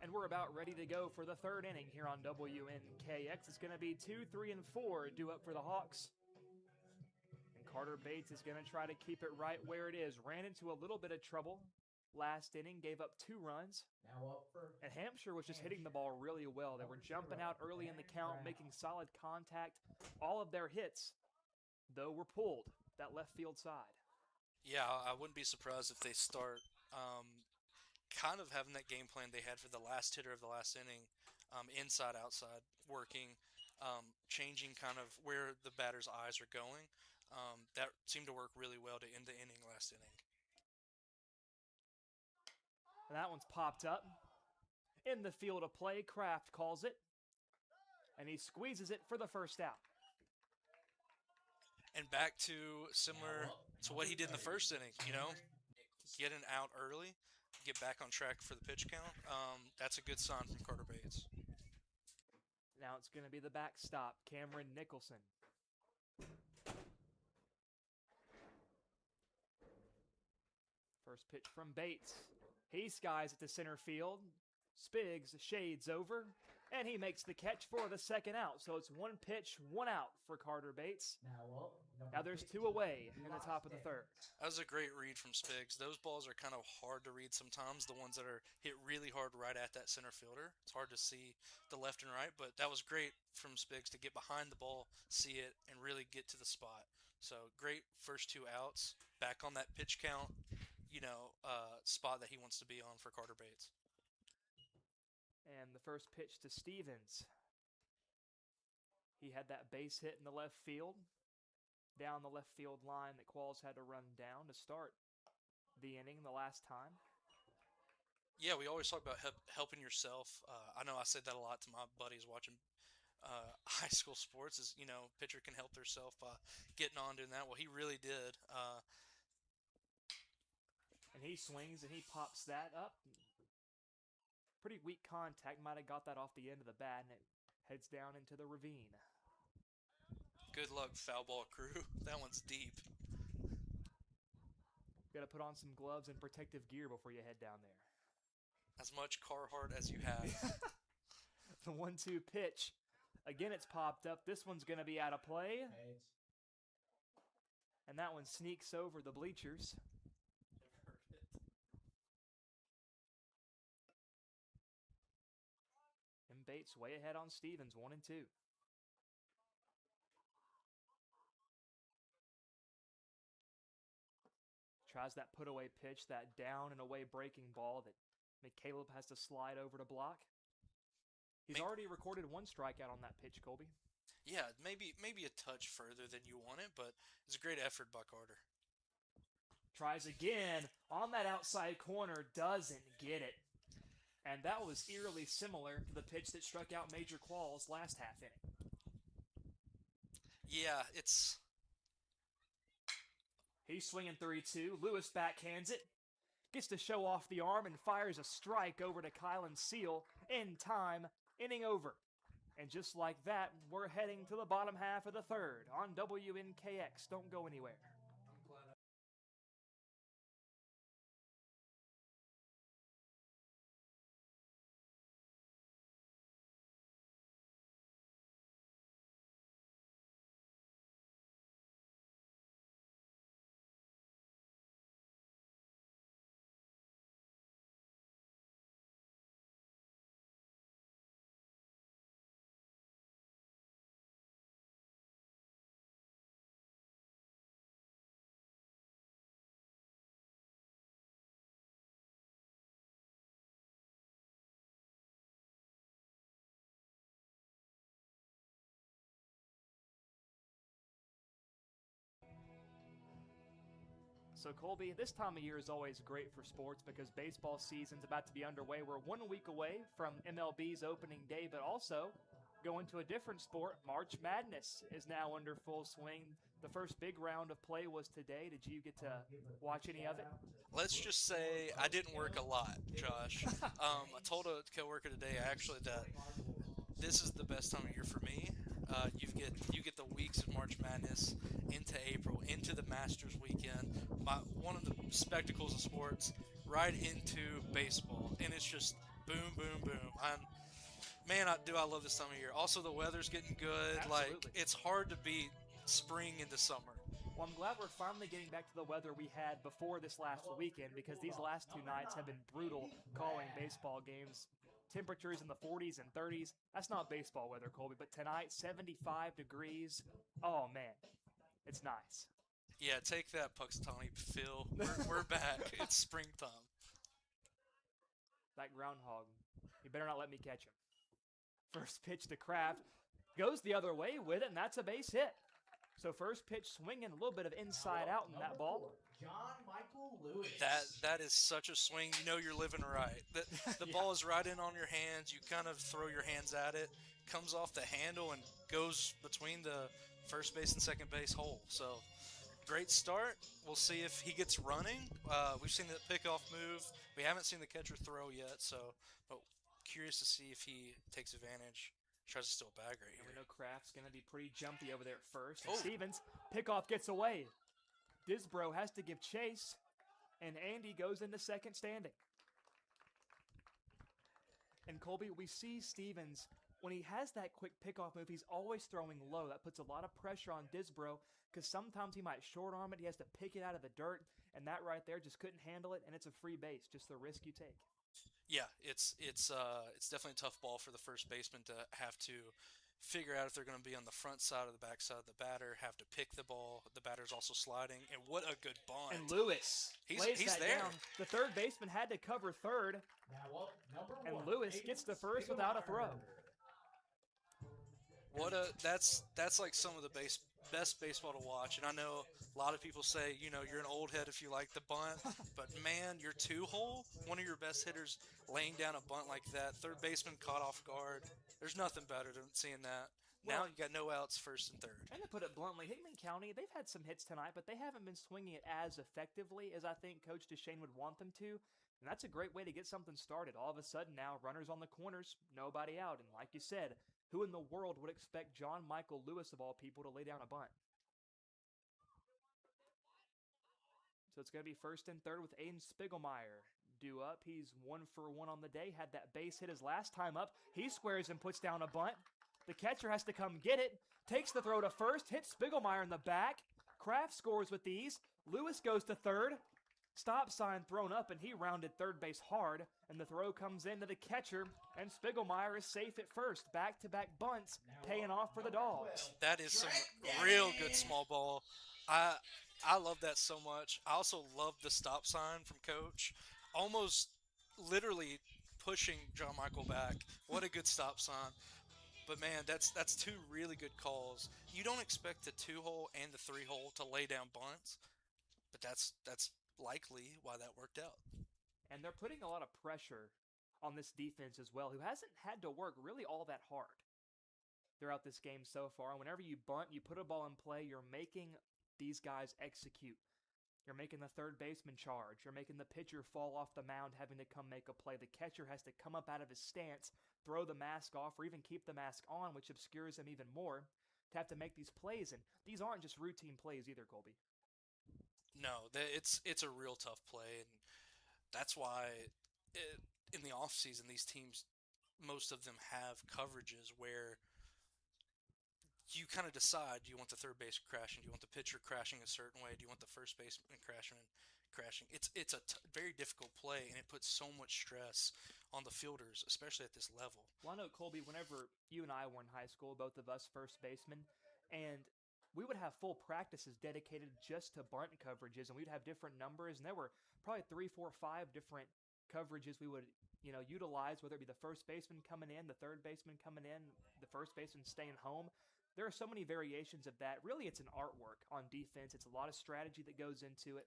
And we're about ready to go for the third inning here on WNKX. It's going to be 2, 3, and 4 due up for the Hawks. And Carter Bates is going to try to keep it right where it is. Ran into a little bit of trouble last inning, gave up 2 runs. Now up for And Hampshire was just hitting the ball really well. They were jumping out early in the count, making solid contact. All of their hits, though, were pulled that left field side. Yeah, I wouldn't be surprised if they start kind of having that game plan they had for the last hitter of the last inning, inside, outside, working, changing kind of where the batter's eyes are going. That seemed to work really well to end the inning last inning. And that one's popped up. In the field of play, Kraft calls it. And he squeezes it for the first out. And back to similar to what he did in the first inning, get an out early, get back on track for the pitch count. That's a good sign from Carter Bates. Now it's going to be the backstop, Cameron Nicholson. First pitch from Bates. He skies it to center field. Spiggs shades over, and he makes the catch for the second out. So it's 1 pitch, 1 out for Carter Bates. Now there's 2 away in the top of the third. That was a great read from Spiggs. Those balls are kind of hard to read sometimes, the ones that are hit really hard right at that center fielder. It's hard to see the left and right, but that was great from Spiggs to get behind the ball, see it, and really get to the spot. So great first 2 outs. Back on that pitch count. spot that he wants to be on for Carter Bates. And the first pitch to Stevens. He had that base hit in the left field, down the left field line that Qualls had to run down to start the inning the last time. Yeah, we always talk about helping yourself. I know I said that a lot to my buddies watching high school sports is, pitcher can help themselves by getting on doing that. Well, he really did. And he swings and he pops that up. Pretty weak contact. Might have got that off the end of the bat, and it heads down into the ravine. Good luck, foul ball crew. That one's deep. Got to put on some gloves and protective gear before you head down there. As much Carhartt as you have. The 1-2 pitch. Again, it's popped up. This one's going to be out of play. And that one sneaks over the bleachers. And Bates way ahead on Stevens, 1-2. Tries that put-away pitch, that down and away breaking ball that McCaleb has to slide over to block. He's already recorded one strikeout on that pitch, Colby. Yeah, maybe a touch further than you want it, but it's a great effort by Carter. Tries again on that outside corner, doesn't get it. And that was eerily similar to the pitch that struck out Major Qualls last half inning. Yeah, it's... He's swinging 3-2. Lewis backhands it. Gets to show off the arm and fires a strike over to Kylan Seal. In time, inning over. And just like that, we're heading to the bottom half of the third on WNKX. Don't go anywhere. So, Colby, this time of year is always great for sports because baseball season's about to be underway. We're 1 week away from MLB's opening day, but also going to a different sport. March Madness is now under full swing. The first big round of play was today. Did you get to watch any of it? Let's just say I didn't work a lot, Josh. I told a coworker today actually that this is the best time of year for me. You get the weeks of March Madness into April, into the Masters weekend, one of the spectacles of sports, right into baseball, and it's just boom, boom, boom. I love this time of year. Also, the weather's getting good. Absolutely. Like, it's hard to beat spring into summer. Well, I'm glad we're finally getting back to the weather we had before this last weekend because these last 2 nights have been brutal calling baseball games. Temperatures in the 40s and 30s. That's not baseball weather, Colby, but tonight, 75 degrees. Oh, man. It's nice. Yeah, take that, Puxatawny Phil. We're back. It's springtime. That groundhog. You better not let me catch him. First pitch to Kraft. Goes the other way with it, and that's a base hit. So first pitch swinging, a little bit of inside out in that ball. John Michael Lewis. That is such a swing. You know you're living right. The ball is right in on your hands. You kind of throw your hands at it. Comes off the handle and goes between the first base and second base hole. So great start. We'll see if he gets running. We've seen the pickoff move. We haven't seen the catcher throw yet. But curious to see if he takes advantage. Tries to steal a bag right And here. we know Kraft's going to be pretty jumpy over there at first. And Oh. Stevens, pickoff gets away. Disbro has to give chase, and Andy goes into second standing. And Colby, we see Stevens, when he has that quick pickoff move, he's always throwing low. That puts a lot of pressure on Disbro because sometimes he might short arm it. He has to pick it out of the dirt, and that right there just couldn't handle it, and it's a free base, just the risk you take. Yeah, it's definitely a tough ball for the first baseman to have to figure out if they're going to be on the front side or the back side of the batter, have to pick the ball. The batter's also sliding, and what a good bunt. And Lewis lays he's that there. down. The third baseman had to cover third, Now up, number and one, Lewis gets the first without a throw. That's like some of the best baseball to watch. And I know a lot of people say, you're an old head if you like the bunt, but man, your two-hole, one of your best hitters laying down a bunt like that, third baseman caught off guard. There's nothing better than seeing that. Now you got no outs, first and third. And to put it bluntly, Hickman County, they've had some hits tonight, but they haven't been swinging it as effectively as I think Coach DeShane would want them to. And that's a great way to get something started. All of a sudden now, runners on the corners, nobody out. And like you said, who in the world would expect John Michael Lewis, of all people, to lay down a bunt? So it's going to be first and third with Aiden Spiegelmeyer. Due up, he's 1 for 1 on the day. Had that base hit his last time up. He squares and puts down a bunt. The catcher has to come get it. Takes the throw to first. Hits Spiegelmeyer in the back. Kraft scores with these. Lewis goes to third. Stop sign thrown up, and he rounded third base hard. And the throw comes into the catcher, and Spiegelmeyer is safe at first. Back-to-back bunts, paying off for the Dogs. That is some real good small ball. I love that so much. I also love the stop sign from Coach. Almost literally pushing John Michael back. What a good stop sign. But man, that's two really good calls. You don't expect the 2-hole and the 3-hole to lay down bunts, but that's likely why that worked out. And they're putting a lot of pressure on this defense as well, who hasn't had to work really all that hard throughout this game so far. And whenever you bunt, you put a ball in play, you're making these guys execute. You're making the third baseman charge. You're making the pitcher fall off the mound, having to come make a play. The catcher has to come up out of his stance, throw the mask off, or even keep the mask on, which obscures him even more, to have to make these plays. And these aren't just routine plays either, Colby. No, it's a real tough play, and that's why in the offseason, these teams, most of them have coverages where you kind of decide, do you want the third base crashing? Do you want the pitcher crashing a certain way? Do you want the first baseman crashing? It's a very difficult play, and it puts so much stress on the fielders, especially at this level. Well, I know, Colby, whenever you and I were in high school, both of us first basemen, and we would have full practices dedicated just to bunt coverages, and we'd have different numbers, and there were probably 3, 4, 5 different coverages we would utilize, whether it be the first baseman coming in, the third baseman coming in, the first baseman staying home. There are so many variations of that. Really, it's an artwork on defense. It's a lot of strategy that goes into it.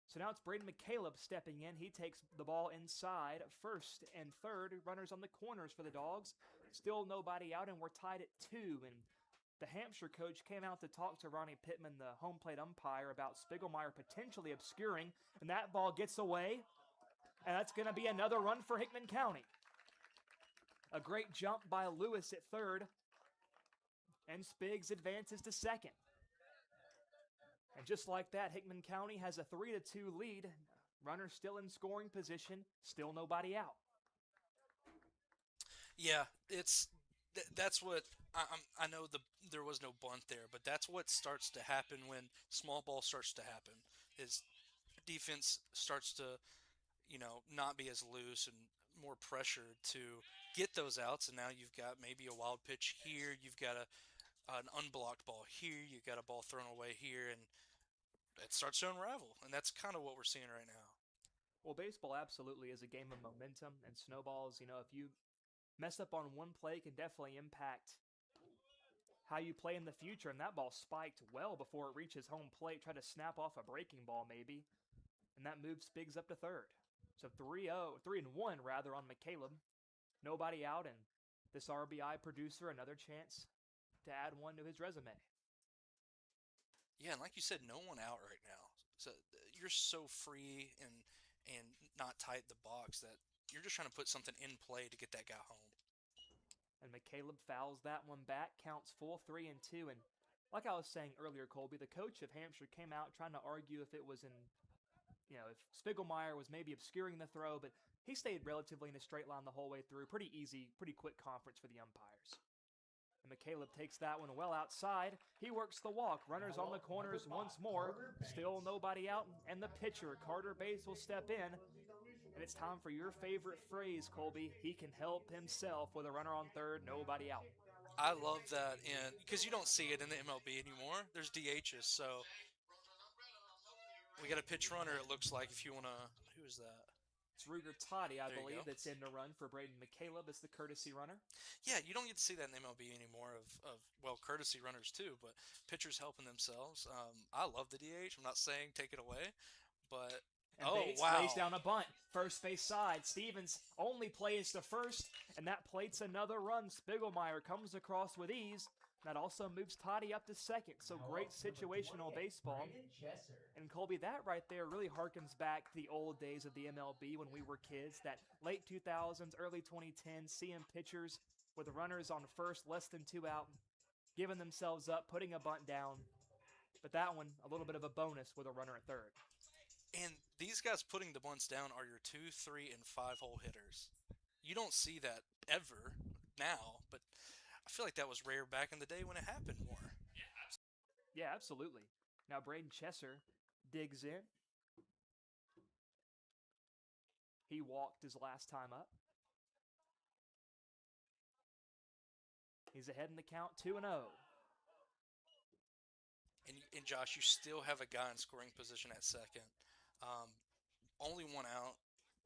So now it's Braden McCaleb stepping in. He takes the ball inside, first and third. Runners on the corners for the Dogs. Still nobody out, and we're tied at 2. And the Hampshire coach came out to talk to Ronnie Pittman, the home plate umpire, about Spiegelmeyer potentially obscuring. And that ball gets away. And that's going to be another run for Hickman County. A great jump by Lewis at third. And Spiggs advances to second. And just like that, Hickman County has a 3-2 lead. Runners still in scoring position. Still nobody out. Yeah, that's what I know. There was no bunt there, but that's what starts to happen when small ball starts to happen. Is defense starts to not be as loose and more pressured to get those outs, and now you've got maybe a wild pitch here. You've got an unblocked ball here. You've got a ball thrown away here, and it starts to unravel, and that's kind of what we're seeing right now. Well, baseball absolutely is a game of momentum, and snowballs, if you mess up on one play, can definitely impact how you play in the future, and that ball spiked well before it reaches home plate, tried to snap off a breaking ball maybe, and that moves Spiggs up to third. So 3-1 on McCaleb. Nobody out, and this RBI producer, another chance to add one to his resume. Yeah, and like you said, no one out right now. So you're so free and not tight the box that you're just trying to put something in play to get that guy home. And McCaleb fouls that one back, counts full 3-2. And like I was saying earlier, Colby, the coach of Hampshire came out trying to argue if it was if Spiegelmeyer was maybe obscuring the throw, but he stayed relatively in a straight line the whole way through. Pretty easy, pretty quick conference for the umpires. And McCaleb takes that one well outside. He works the walk. Runners on the corners once more. Still nobody out. And the pitcher, Carter Bates, will step in. And it's time for your favorite phrase, Colby. He can help himself with a runner on third, nobody out. I love that, and because you don't see it in the MLB anymore. There's DHs, so we got a pitch runner. It looks like if you wanna, who is that? It's Ruger Toddy, I There you believe, go. that's in the run for Braden McCaleb as the courtesy runner. Yeah, you don't get to see that in the MLB anymore. Of well, courtesy runners too, but pitchers helping themselves. I love the DH. I'm not saying take it away, but And oh Bates wow, lays down a bunt. First base side. Stevens only plays to first, and that plates another run. Spiegelmeyer comes across with ease. That also moves Toddy up to second. So Now great up, number situational 28, baseball. Braden Chesser. And Colby, that right there really harkens back to the old days of the MLB when we were kids. That late 2000s, early 2010s, seeing pitchers with runners on first, less than 2 out, giving themselves up, putting a bunt down. But that one, a little bit of a bonus with a runner at third. and these guys putting the bunts down are your 2, 3, and 5 hole hitters. You don't see that ever now, but I feel like that was rare back in the day when it happened more. Yeah, absolutely. Now Braden Chesser digs in. He walked his last time up. He's ahead in the count 2-0. And Josh, you still have a guy in scoring position at second. Only 1 out.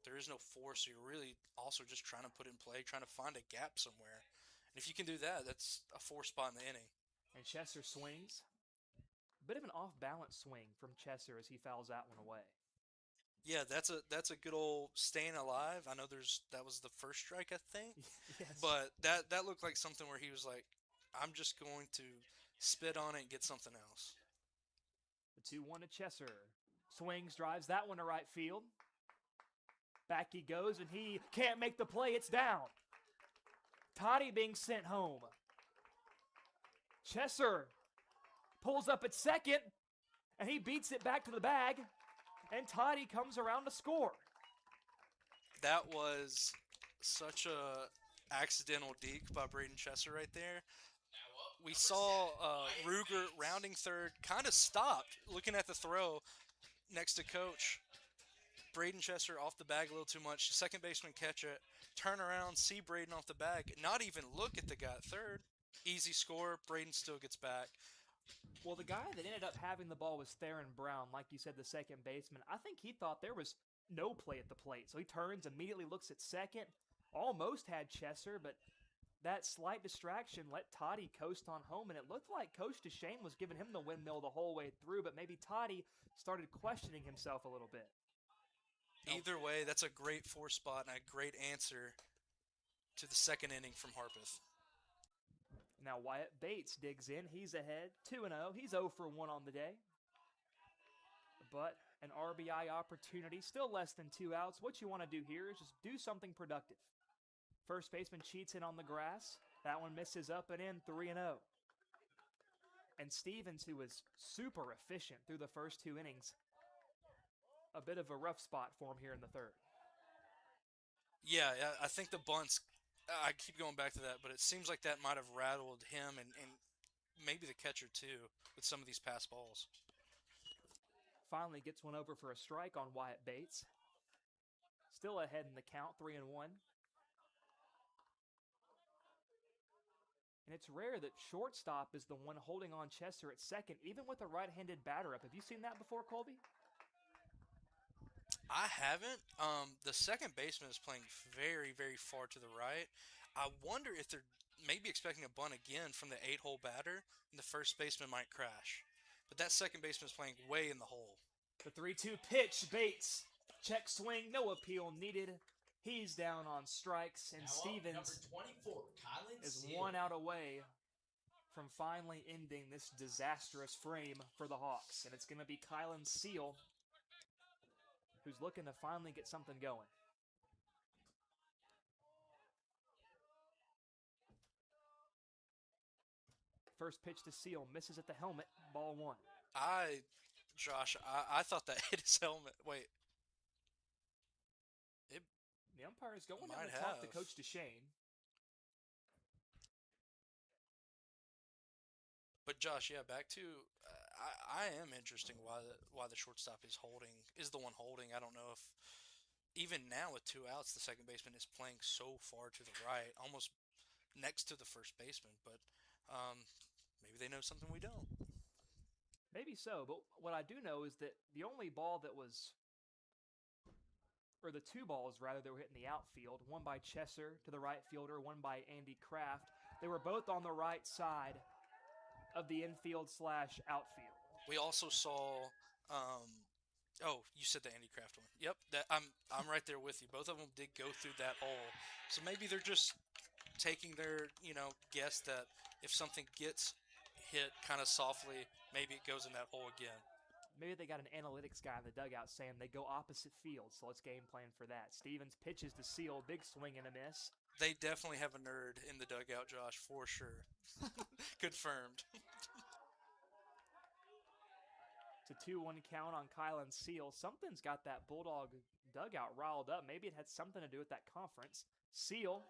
There is no force, so you're really also just trying to put in play, trying to find a gap somewhere. And if you can do that, that's a 4 spot in the inning. And Chesser swings. A bit of an off-balance swing from Chesser as he fouls that one away. Yeah, that's a good old staying alive. I know that was the first strike, I think. Yes. But that looked like something where he was like, I'm just going to spit on it and get something else. The 2-1 to Chesser. Swings, drives that one to right field. Back he goes, and he can't make the play. It's down. Toddy being sent home. Chesser pulls up at second, and he beats it back to the bag, and Toddy comes around to score. That was such a accidental deke by Braden Chesser right there. We saw Ruger rounding third, kind of stopped, looking at the throw next to coach. Braden Chesser off the bag a little too much. Second baseman catch it, turn around, see Braden off the bag, not even look at the guy at third. Easy score. Braden still gets back. Well, the guy that ended up having the ball was Theron Brown, like you said, the second baseman. I think he thought there was no play at the plate, so he turns, immediately looks at second, almost had Chesser, but that slight distraction let Toddy coast on home, and it looked like Coach DeShane was giving him the windmill the whole way through, but maybe Toddy started questioning himself a little bit. Either way, that's a great 4 spot and a great answer to the second inning from Harpeth. Now Wyatt Bates digs in. He's ahead 2-0. He's 0 for 1 on the day. But an RBI opportunity, still less than 2 outs. What you want to do here is just do something productive. First baseman cheats in on the grass. That one misses up and in, 3-0. And Stevens, who was super efficient through the first 2 innings, a bit of a rough spot for him here in the third. Yeah, I think the bunts, I keep going back to that, but it seems like that might have rattled him and maybe the catcher too with some of these pass balls. Finally gets one over for a strike on Wyatt Bates. Still ahead in the count, 3-1. And it's rare that shortstop is the one holding on Chesser at second, even with a right-handed batter up. Have you seen that before, Colby? I haven't. The second baseman is playing very, very far to the right. I wonder if they're maybe expecting a bunt again from the 8-hole batter, and the first baseman might crash. But that second baseman is playing way in the hole. The 3-2 pitch, Bates. Check swing, no appeal needed. He's down on strikes, and Now Stevens up, number 24, Kylan is Seal. 1 out away from finally ending this disastrous frame for the Hawks. And it's going to be Kylan Seal who's looking to finally get something going. First pitch to Seal, misses at the helmet, ball 1. Josh, I thought that hit his helmet. Wait. The umpire is going down Might to talk to have. Coach DeShane. But Josh, yeah, back to I am interesting why the shortstop is the one holding. I don't know if even now with 2 outs, the second baseman is playing so far to the right, almost next to the first baseman, but maybe they know something we don't. Maybe so, but what I do know is that the only ball that was, or the two balls rather, that were hit in the outfield, one by Chesser to the right fielder, one by Andy Kraft, they were both on the right side of the infield/outfield. We also saw. Oh, you said the Andy Kraft one. Yep, I'm right there with you. Both of them did go through that hole, so maybe they're just taking their guess that if something gets hit kind of softly, maybe it goes in that hole again. Maybe they got an analytics guy in the dugout saying they go opposite field, so let's game plan for that. Stevens pitches to Seal, big swing and a miss. They definitely have a nerd in the dugout, Josh, for sure. Confirmed. It's a 2-1 count on Kylan Seal. Something's got that Bulldog dugout riled up. Maybe it had something to do with that conference. Seal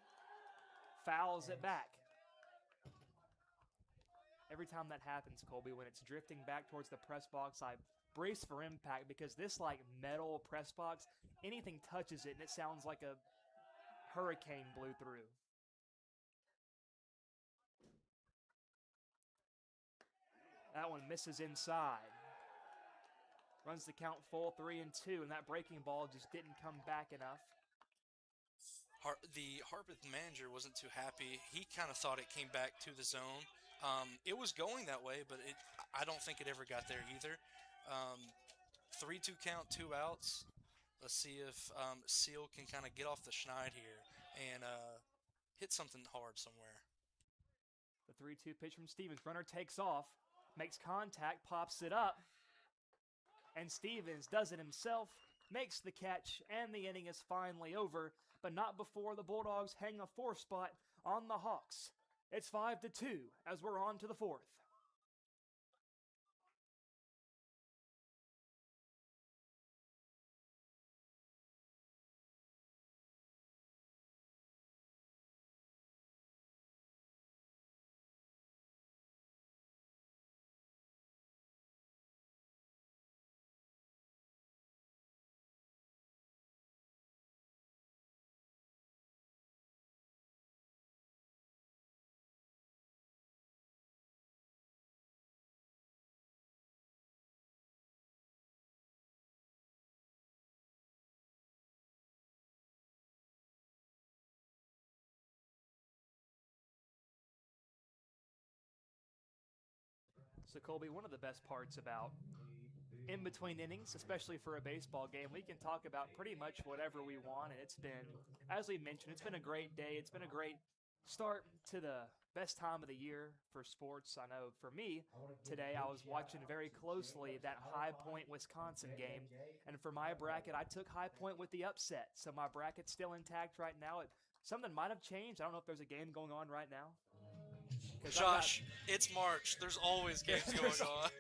fouls it back. Every time that happens, Colby, when it's drifting back towards the press box, I brace for impact because this metal press box, anything touches it and it sounds like a hurricane blew through. That one misses inside. Runs the count full 3-2, and that breaking ball just didn't come back enough. The Harpeth manager wasn't too happy. He kind of thought it came back to the zone. It was going that way, but I don't think it ever got there either. 3-2 count, 2 outs. Let's see if Seal can kind of get off the schneid here and hit something hard somewhere. The 3-2 pitch from Stevens. Runner takes off, makes contact, pops it up, and Stevens does it himself, makes the catch, and the inning is finally over, but not before the Bulldogs hang a 4 spot on the Hawks. It's 5-2 as we're on to the 4th. So, Colby, one of the best parts about in between innings, especially for a baseball game, we can talk about pretty much whatever we want. And it's been, as we mentioned, it's been a great day. It's been a great start to the best time of the year for sports. I know for me, today I was watching very closely that High Point, Wisconsin game. And for my bracket, I took High Point with the upset. So my bracket's still intact right now. Something might have changed. I don't know if there's a game going on right now. Josh, it's March. There's always games going on.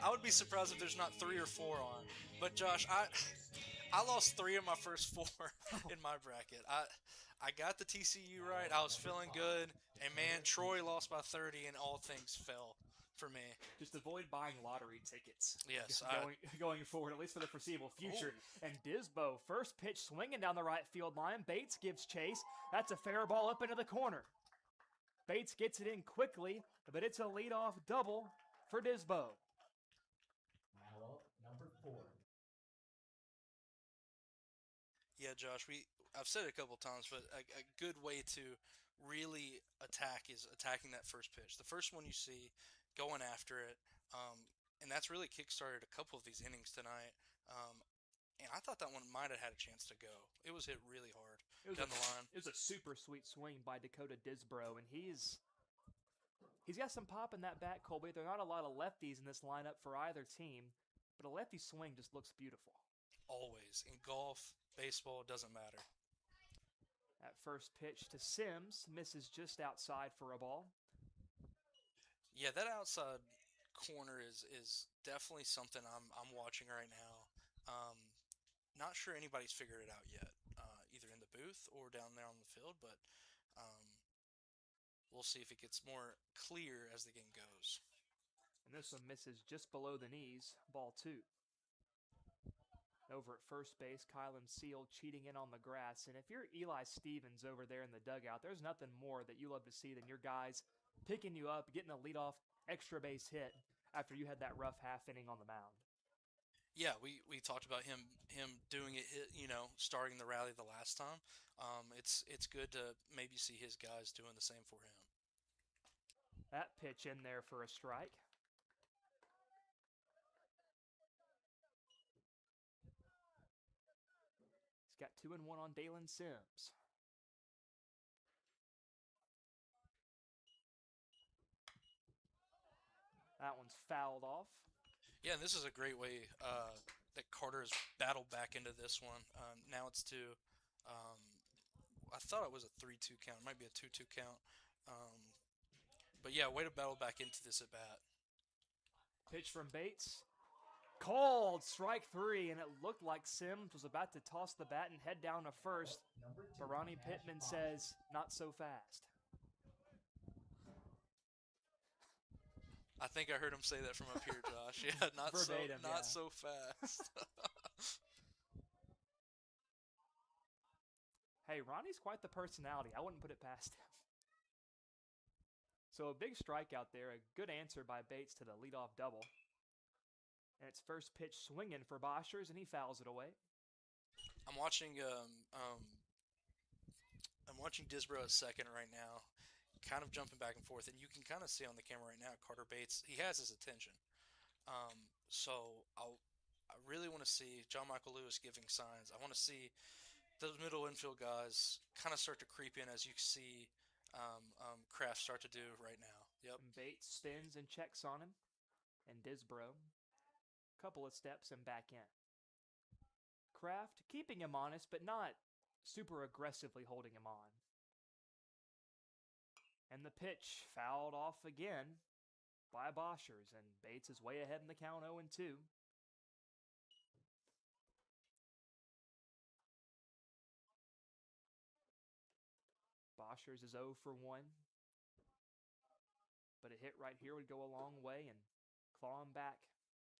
I would be surprised if there's not 3 or 4 on. But Josh, I lost 3 of my first 4 in my bracket. I got the TCU right. I was feeling good. And man, Troy lost by 30 and all things fell for me. Just avoid buying lottery tickets. Yes. Going forward, at least for the foreseeable future. And Disbo, first pitch swinging down the right field line. Bates gives chase. That's a fair ball up into the corner. Bates gets it in quickly, but it's a leadoff double for Disbo. Now up, number 4. Yeah, Josh, I've said it a couple times, but a good way to really attack is attacking that first pitch. The first one you see, going after it, and that's really kickstarted a couple of these innings tonight. And I thought that one might have had a chance to go. It was hit really hard down the line. It was a super sweet swing by Dakota Disbro, and he's got some pop in that bat, Colby. There are not a lot of lefties in this lineup for either team, but a lefty swing just looks beautiful. Always. In golf, baseball, it doesn't matter. That first pitch to Sims misses just outside for a ball. Yeah, that outside corner is definitely something I'm watching right now. Not sure anybody's figured it out yet, either in the booth or down there on the field, but we'll see if it gets more clear as the game goes. And this one misses just below the knees, ball 2. over at first base, Kylan Seal cheating in on the grass. And if you're Eli Stevens over there in the dugout, there's nothing more that you love to see than your guys picking you up, getting a leadoff extra base hit after you had that rough half inning on the mound. Yeah, we talked about him doing it, starting the rally the last time. It's good to maybe see his guys doing the same for him. That pitch in there for a strike. He's got 2-1 on Dalen Sims. That one's fouled off. Yeah, this is a great way that Carter has battled back into this one. Now it's two. I thought it was a 3-2 count. It might be a 2-2 count. But yeah, way to battle back into this at bat. Pitch from Bates. Called strike 3, and it looked like Sims was about to toss the bat and head down to first. But Ronnie Pittman says, not so fast. I think I heard him say that from up here, Josh. Yeah, Verbatim, not yeah. so fast. Hey, Ronnie's quite the personality. I wouldn't put it past him. So a big strikeout there, a good answer by Bates to the leadoff double. And it's first pitch swinging for Boschers, and he fouls it away. I'm watching Disbro at second right now, kind of jumping back and forth, and you can kind of see on the camera right now, Carter Bates, he has his attention. So I really want to see John Michael Lewis giving signs. I want to see those middle infield guys kind of start to creep in, as you see Kraft start to do right now. Yep. And Bates spins and checks on him, and Disbro, couple of steps and back in. Kraft keeping him honest, but not super aggressively holding him on. And the pitch fouled off again by Boschers, and Bates is way ahead in the count 0-2. Boschers is 0 for 1. But a hit right here would go a long way and claw him back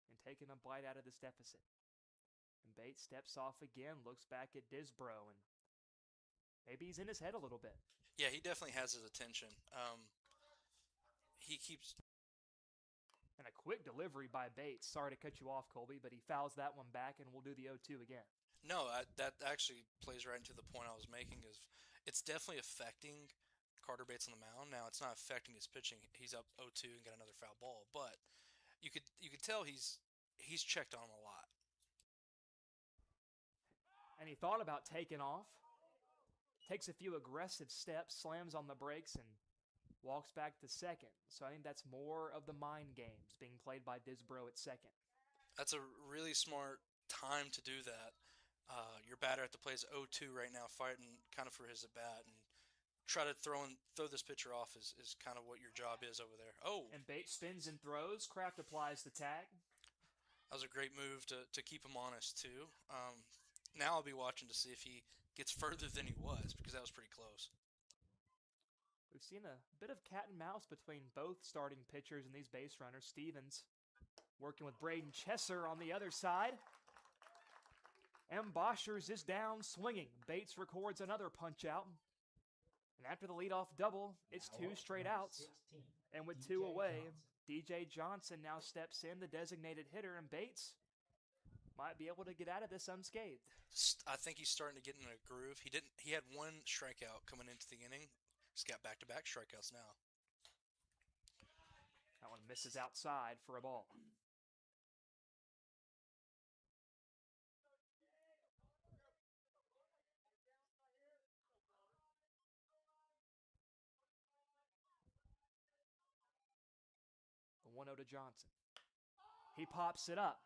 and taking a bite out of this deficit. And Bates steps off again, looks back at Disbro, and maybe he's in his head a little bit. Yeah, he definitely has his attention. He keeps... And a quick delivery by Bates. Sorry to cut you off, Colby, but he fouls that one back, and we'll do the 0-2 again. No, that actually plays right into the point I was making. Is it's definitely affecting Carter Bates on the mound. Now, it's not affecting his pitching. He's up 0-2 and got another foul ball, but you could tell he's checked on him a lot. And he thought about taking off, takes a few aggressive steps, slams on the brakes, and walks back to second. So I think that's more of the mind games being played by Disbro at second. That's a really smart time to do that. Your batter at the plate is 0-2 right now, fighting kind of for his at bat, and try to throw this pitcher off is kind of what your job is over there. Oh! And Bates spins and throws. Kraft applies the tag. That was a great move to keep him honest, too. Now I'll be watching to see if he gets further than he was, because that was pretty close. We've seen a bit of cat and mouse between both starting pitchers and these base runners. Stevens working with Braden Chesser on the other side. And Boschers is down swinging. Bates records another punch out. And after the leadoff double, it's 2 straight outs. And with 2 away, DJ Johnson now steps in, the designated hitter, and Bates might be able to get out of this unscathed. I think he's starting to get in a groove. He had 1 strikeout coming into the inning. He's got back-to-back strikeouts now. That one misses outside for a ball. The 1-0 to Johnson. He pops it up.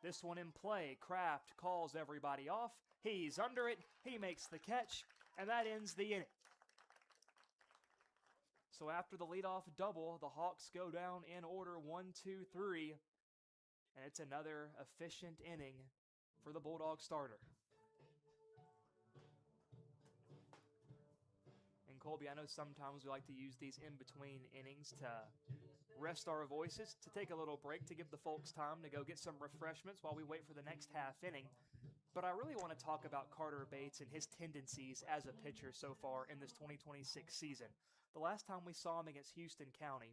This one in play. Kraft calls everybody off. He's under it. He makes the catch, and that ends the inning. So after the leadoff double, the Hawks go down in order 1-2-3, and it's another efficient inning for the Bulldog starter. And Colby, I know sometimes we like to use these in-between innings to rest our voices, to take a little break, to give the folks time to go get some refreshments while we wait for the next half inning. But I really want to talk about Carter Bates and his tendencies as a pitcher so far in this 2026 season. The last time we saw him against Houston County,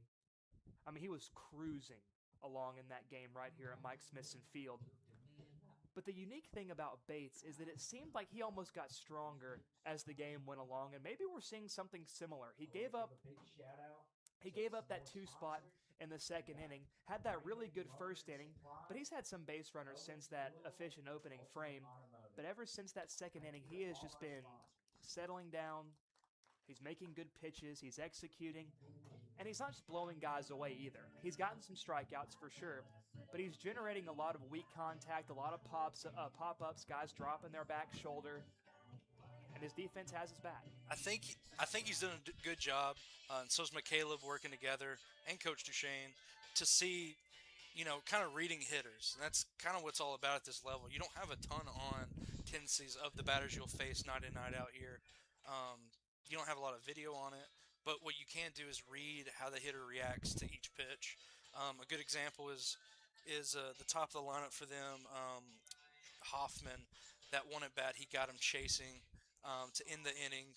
I mean, he was cruising along in that game right here at Mike Smithson Field. But the unique thing about Bates is that it seemed like he almost got stronger as the game went along, and maybe we're seeing something similar. He gave up that 2 spot in the second inning, had that really good first inning, but he's had some base runners since that efficient opening frame. But ever since that second inning, he has just been settling down. He's making good pitches. He's executing. And he's not just blowing guys away either. He's gotten some strikeouts for sure, but he's generating a lot of weak contact, a lot of pop-ups, guys dropping their back shoulder, and his defense has his back. I think he's done a good job, and so's McCaleb working together and Coach Duchesne to see, kind of reading hitters. And that's kind of what's all about at this level. You don't have a ton on tendencies of the batters you'll face night in, night out here. You don't have a lot of video on it, but what you can do is read how the hitter reacts to each pitch. A good example is the top of the lineup for them, Hoffman. That one at bat, he got him chasing to end the inning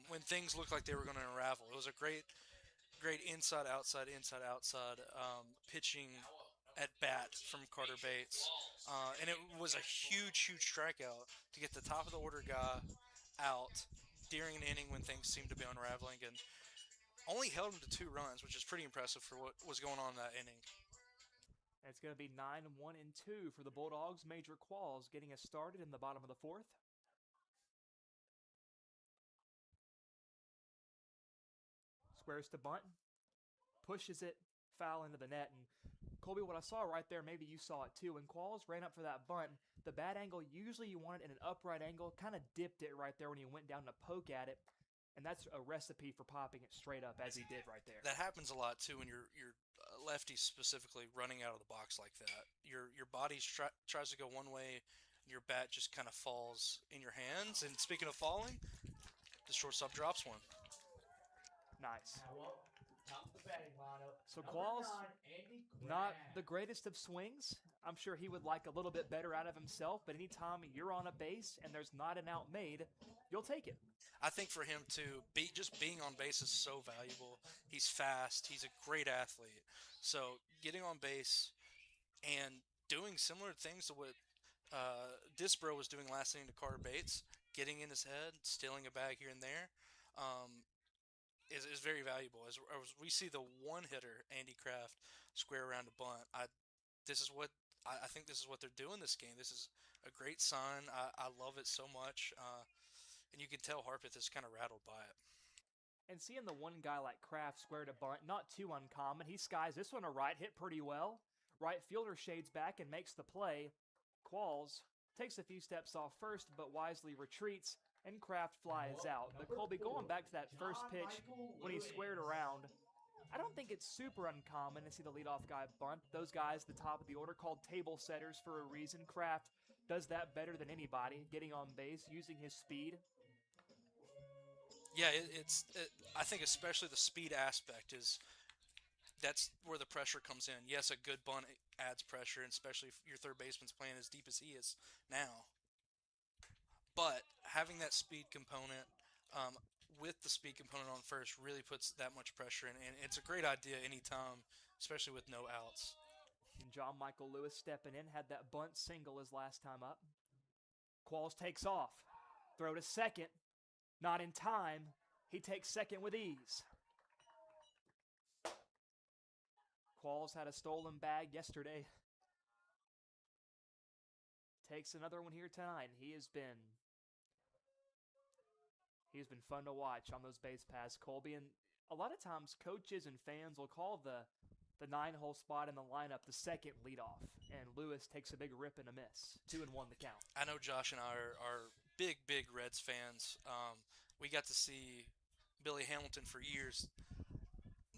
when things looked like they were going to unravel. It was a great inside outside pitching at bat from Carter Bates, and it was a huge strikeout to get the top of the order guy out during an inning when things seemed to be unraveling, and only held him to 2 runs, which is pretty impressive for what was going on in that inning. And it's going to be 9-1-2 for the Bulldogs. Major Qualls getting us started in the bottom of the 4th. Squares to bunt, pushes it foul into the net, and Colby, what I saw right there, maybe you saw it too. When Qualls ran up for that bunt, the bat angle, usually you want it in an upright angle, kind of dipped it right there when he went down to poke at it, and that's a recipe for popping it straight up as he did right there. That happens a lot too when you're lefties specifically running out of the box like that. Your body tries to go one way, and your bat just kind of falls in your hands. And speaking of falling, the shortstop drops one. Nice. Top of the batting lineup. So Qualls, not the greatest of swings. I'm sure he would like a little bit better out of himself, but anytime you're on a base and there's not an out made, you'll take it. I think for him to just being on base is so valuable. He's fast. He's a great athlete. So getting on base and doing similar things to what Disbro was doing last inning to Carter Bates, getting in his head, stealing a bag here and there, is very valuable. As we see the one hitter, Andy Kraft, square around a bunt, I think this is what they're doing this game. This is a great sign. I love it so much. And you can tell Harpeth is kind of rattled by it. And seeing the one guy like Kraft square to bunt, not too uncommon. He skies this one a right hit pretty well. Right fielder shades back and makes the play. Qualls takes a few steps off first, but wisely retreats, and Kraft flies out. But Colby, going back to that first pitch when he squared around, I don't think it's super uncommon to see the leadoff guy bunt. Those guys, the top of the order, called table setters for a reason. Kraft does that better than anybody, getting on base, using his speed. Yeah, I think especially the speed aspect that's where the pressure comes in. Yes, a good bunt adds pressure, and especially if your third baseman's playing as deep as he is now. But having that speed component with the speed component on first really puts that much pressure in, and it's a great idea anytime, especially with no outs. And John Michael Lewis stepping in, had that bunt single his last time up. Qualls takes off. Throw to second. Not in time. He takes second with ease. Qualls had a stolen bag yesterday. Takes another one here tonight. He has been fun to watch on those base paths, Colby. And a lot of times coaches and fans will call the 9-hole spot in the lineup the second leadoff. And Lewis takes a big rip and a miss. 2-1 the count. I know Josh and I are big Reds fans. We got to see Billy Hamilton for years.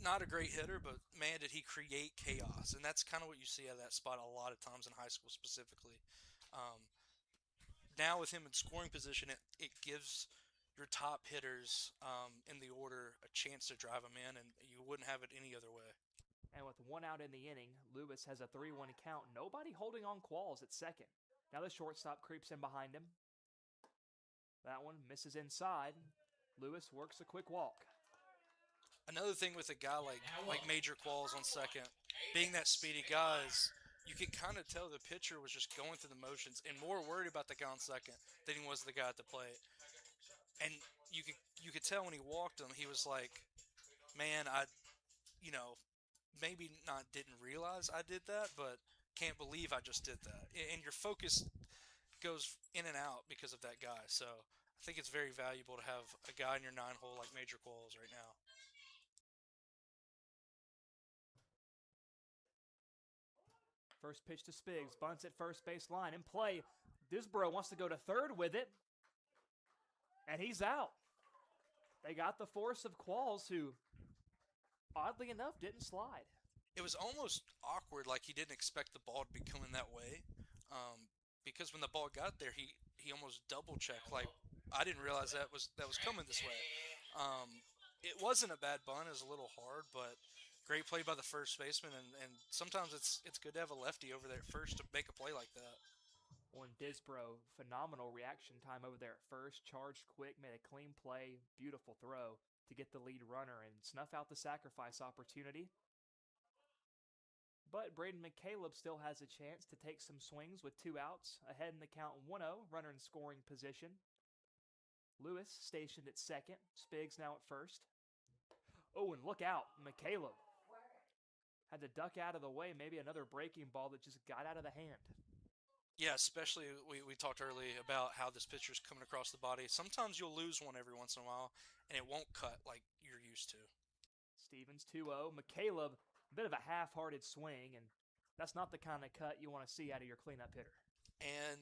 Not a great hitter, but man, did he create chaos. And that's kind of what you see out of that spot a lot of times in high school specifically. Now with him in scoring position, it gives your top hitters in the order a chance to drive them in, and you wouldn't have it any other way. And with 1 out in the inning, Lewis has a 3-1 count. Nobody holding on Qualls at second. Now the shortstop creeps in behind him. That one misses inside. Lewis works a quick walk. Another thing with a guy like Major Qualls on second, being that speedy guy, is you can kind of tell the pitcher was just going through the motions and more worried about the guy on second than he was the guy at the plate. And you could tell when he walked him, he was like, man, maybe not didn't realize I did that, but can't believe I just did that. And your focus goes in and out because of that guy. So I think it's very valuable to have a guy in your 9-hole like Major Qualls right now. First pitch to Spiggs, bunts at first base line. In play, Disbro wants to go to third with it, and he's out. They got the force of Qualls, who, oddly enough, didn't slide. It was almost awkward, like he didn't expect the ball to be coming that way, because when the ball got there, he almost double-checked, like, I didn't realize that was coming this way. It wasn't a bad bunt. It was a little hard, but great play by the first baseman, and sometimes it's good to have a lefty over there at first to make a play like that. On Disbro, phenomenal reaction time over there at first. Charged quick, made a clean play, beautiful throw to get the lead runner and snuff out the sacrifice opportunity. But Braden McCaleb still has a chance to take some swings with 2 outs, ahead in the count 1-0, runner in scoring position. Lewis stationed at second, Spiggs now at first. Oh, and look out, McCaleb had to duck out of the way, maybe another breaking ball that just got out of the hand. Yeah, especially we talked earlier about how this pitcher's coming across the body. Sometimes you'll lose one every once in a while, and it won't cut like you're used to. Stevens 2-0. McCaleb, a bit of a half-hearted swing, and that's not the kind of cut you want to see out of your cleanup hitter. And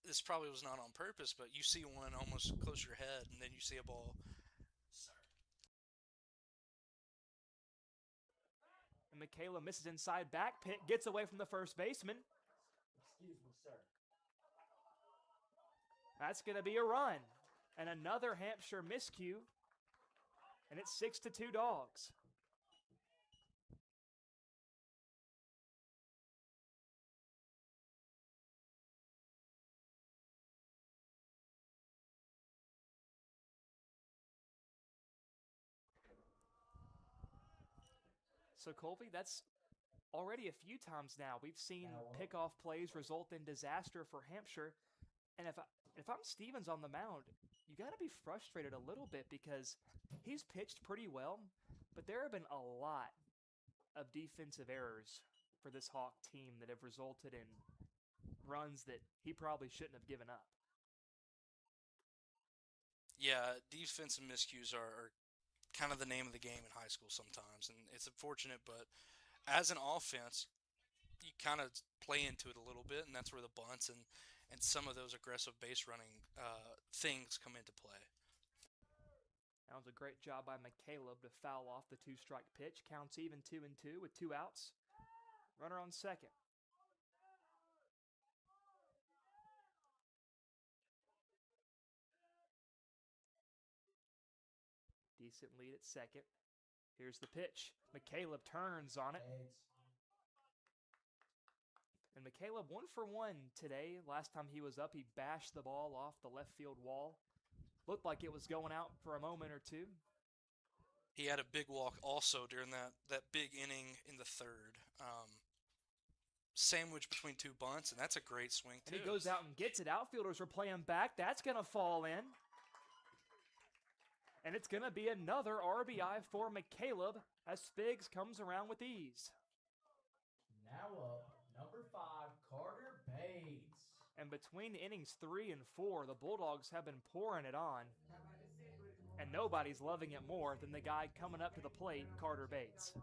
this probably was not on purpose, but you see one almost close to your head, and then you see a ball. And McCaleb misses inside back pit, gets away from the first baseman. Excuse me, sir. That's going to be a run. And another Hampshire miscue. And it's 6-2 Dogs. So, Colby, that's already a few times now we've seen pickoff plays result in disaster for Hampshire. And if I'm Stevens on the mound, you got to be frustrated a little bit because he's pitched pretty well, but there have been a lot of defensive errors for this Hawk team that have resulted in runs that he probably shouldn't have given up. Yeah, defensive miscues are kind of the name of the game in high school sometimes, and it's unfortunate, but as an offense, you kind of play into it a little bit, and that's where the bunts and some of those aggressive base running things come into play. That was a great job by McCaleb to foul off the 2-strike pitch. Counts even 2-2 with 2 outs. Runner on second. Decent lead at second. Here's the pitch. McCaleb turns on it. And McCaleb 1 for 1 today. Last time he was up, he bashed the ball off the left field wall. Looked like it was going out for a moment or two. He had a big walk also during that big inning in the third. Sandwich between 2 bunts, and that's a great swing, too. And he goes out and gets it. Outfielders are playing back. That's going to fall in. And it's going to be another RBI for McCaleb as Spiggs comes around with ease. Now up, number 5, Carter Bates. And between innings 3 and 4, the Bulldogs have been pouring it on. And nobody's loving it more than the guy coming up to the plate, Carter Bates.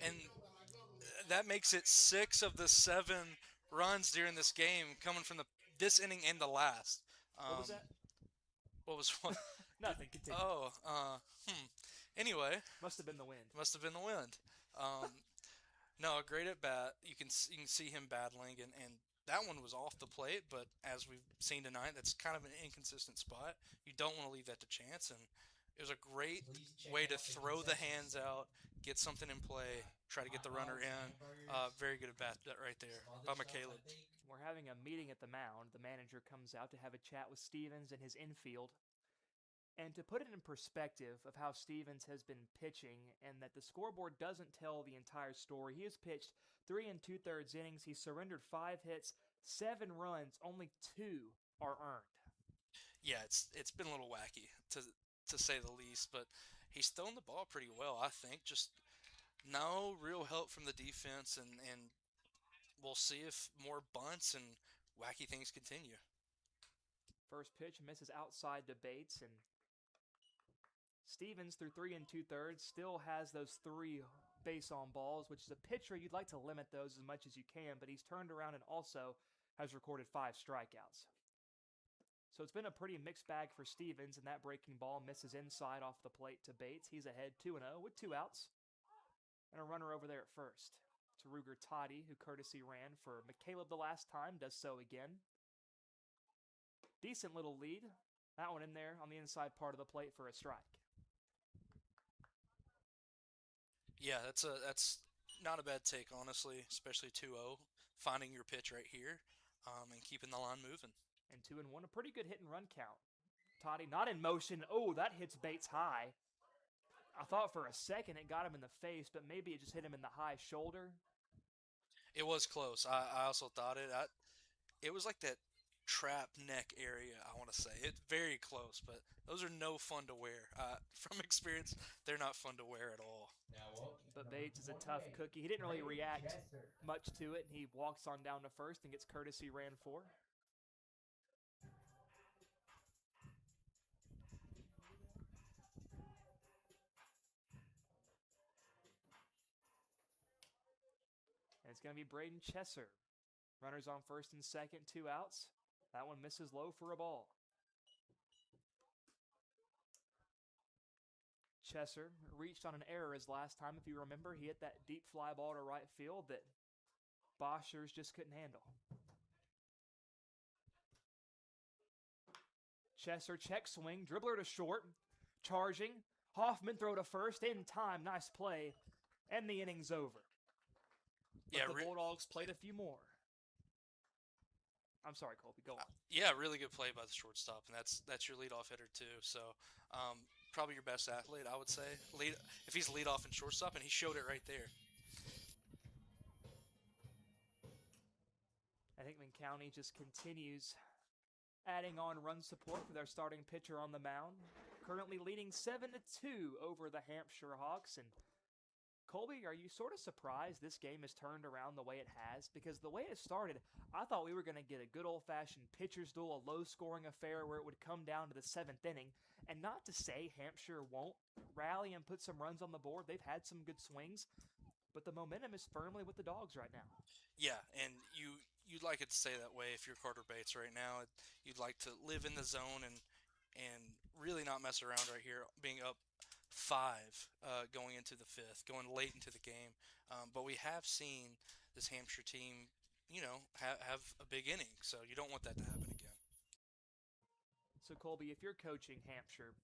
And that makes it 6 of the 7 runs during this game coming from this inning and the last. What was that? What was what? Nothing. Continue. Anyway. Must have been the wind. Must have been the wind. No, great at bat. You can see him battling, and that one was off the plate, but as we've seen tonight, that's kind of an inconsistent spot. You don't want to leave that to chance, and It was a great Please check way to out the throw the concession hands stand. out, get something in play, try to get the runner in. Very good at bat right there by McCaleb. We're having a meeting at the mound. The manager comes out to have a chat with Stevens and his infield. And to put it in perspective of how Stevens has been pitching and that the scoreboard doesn't tell the entire story, he has pitched 3 2/3 innings. He surrendered 5 hits, 7 runs, only 2 are earned. Yeah, it's been a little wacky to say the least, but he's thrown the ball pretty well, I think. Just no real help from the defense, and we'll see if more bunts and wacky things continue. First pitch misses outside to Bates, and Stevens, through 3 2/3, still has those 3 base on balls, which is a pitcher you'd like to limit those as much as you can, but he's turned around and also has recorded 5 strikeouts. So it's been a pretty mixed bag for Stevens, and that breaking ball misses inside off the plate to Bates. He's ahead 2-0 with 2 outs and a runner over there at first. To Ruger Toddy, who courtesy ran for McCaleb the last time, does so again. Decent little lead. That one in there on the inside part of the plate for a strike. Yeah, that's not a bad take, honestly, especially 2-0, finding your pitch right here, and keeping the line moving. And 2-1, a pretty good hit and run count. Toddy not in motion. Oh, that hits Bates high. I thought for a second it got him in the face, but maybe it just hit him in the high shoulder. It was close. I also thought it was like that trap neck area, I want to say. It's very close, but those are no fun to wear. From experience, they're not fun to wear at all. Now up, But number Bates is a tough 28, cookie. He didn't really Brady react Chester. much to it, and he walks on down to first and gets courtesy ran for. And it's going to be Braden Chesser. Runners on first and second, 2 outs. That one misses low for a ball. Chesser reached on an error his last time. If you remember, he hit that deep fly ball to right field that Boschers just couldn't handle. Chesser check swing, dribbler to short, charging. Hoffman throw to first in time. Nice play. And the inning's over. But Yeah, the Bulldogs played a few more. I'm sorry, Colby, go on. yeah, really good play by the shortstop, and that's your leadoff hitter too. So probably your best athlete, I would say. If he's leadoff and shortstop, and he showed it right there. I think Hickman County just continues adding on run support for their starting pitcher on the mound. Currently leading 7-2 over the Hampshire Hawks. And Colby, are you sort of surprised this game has turned around the way it has? Because the way it started, I thought we were going to get a good old-fashioned pitcher's duel, a low-scoring affair where it would come down to the 7th inning. And not to say Hampshire won't rally and put some runs on the board. They've had some good swings. But the momentum is firmly with the Dogs right now. Yeah, and you'd like it to stay that way if you're Carter Bates right now. You'd like to live in the zone and really not mess around right here, being up 5 going into the 5th, going late into the game. But we have seen this Hampshire team, have a big inning, so you don't want that to happen again. So, Colby, if you're coaching Hampshire,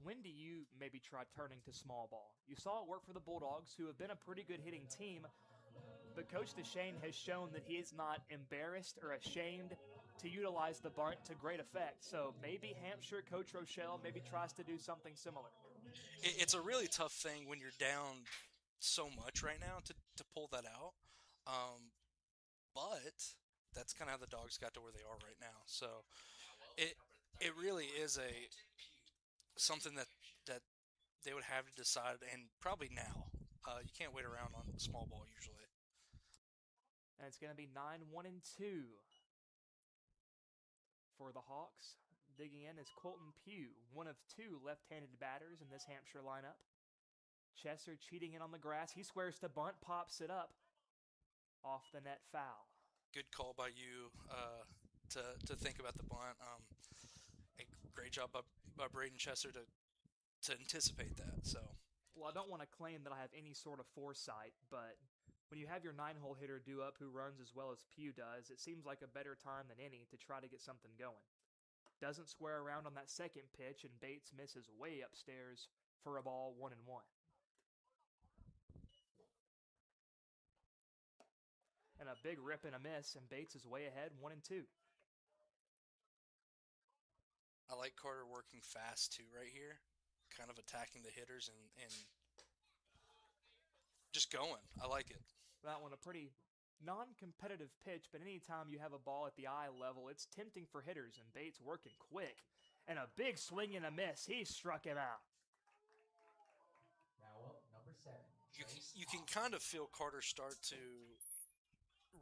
when do you maybe try turning to small ball? You saw it work for the Bulldogs, who have been a pretty good hitting team, but Coach DeShane has shown that he is not embarrassed or ashamed to utilize the bunt to great effect. So maybe Hampshire, Coach Rochelle, maybe tries to do something similar. It's a really tough thing when you're down so much right now to pull that out. But that's kind of how the Dogs got to where they are right now. So it really is something that they would have to decide, and probably now. You can't wait around on small ball usually. And it's going to be 9-1-2 for the Hawks. Digging in is Colton Pugh, one of 2 left-handed batters in this Hampshire lineup. Chesser cheating in on the grass. He squares to bunt, pops it up. Off the net foul. Good call by you to think about the bunt. A great job by Braden Chesser to anticipate that. So. Well, I don't want to claim that I have any sort of foresight, but when you have your 9-hole hitter due up who runs as well as Pugh does, it seems like a better time than any to try to get something going. Doesn't square around on that second pitch, and Bates misses way upstairs for a ball 1-1. And a big rip and a miss, and Bates is way ahead 1-2. I like Carter working fast too right here, kind of attacking the hitters and just going. I like it. That one a pretty non-competitive pitch, but anytime you have a ball at the eye level, it's tempting for hitters, and Bates working quick. And a big swing and a miss. He struck him out. Now up, number 7. You can kind of feel Carter start to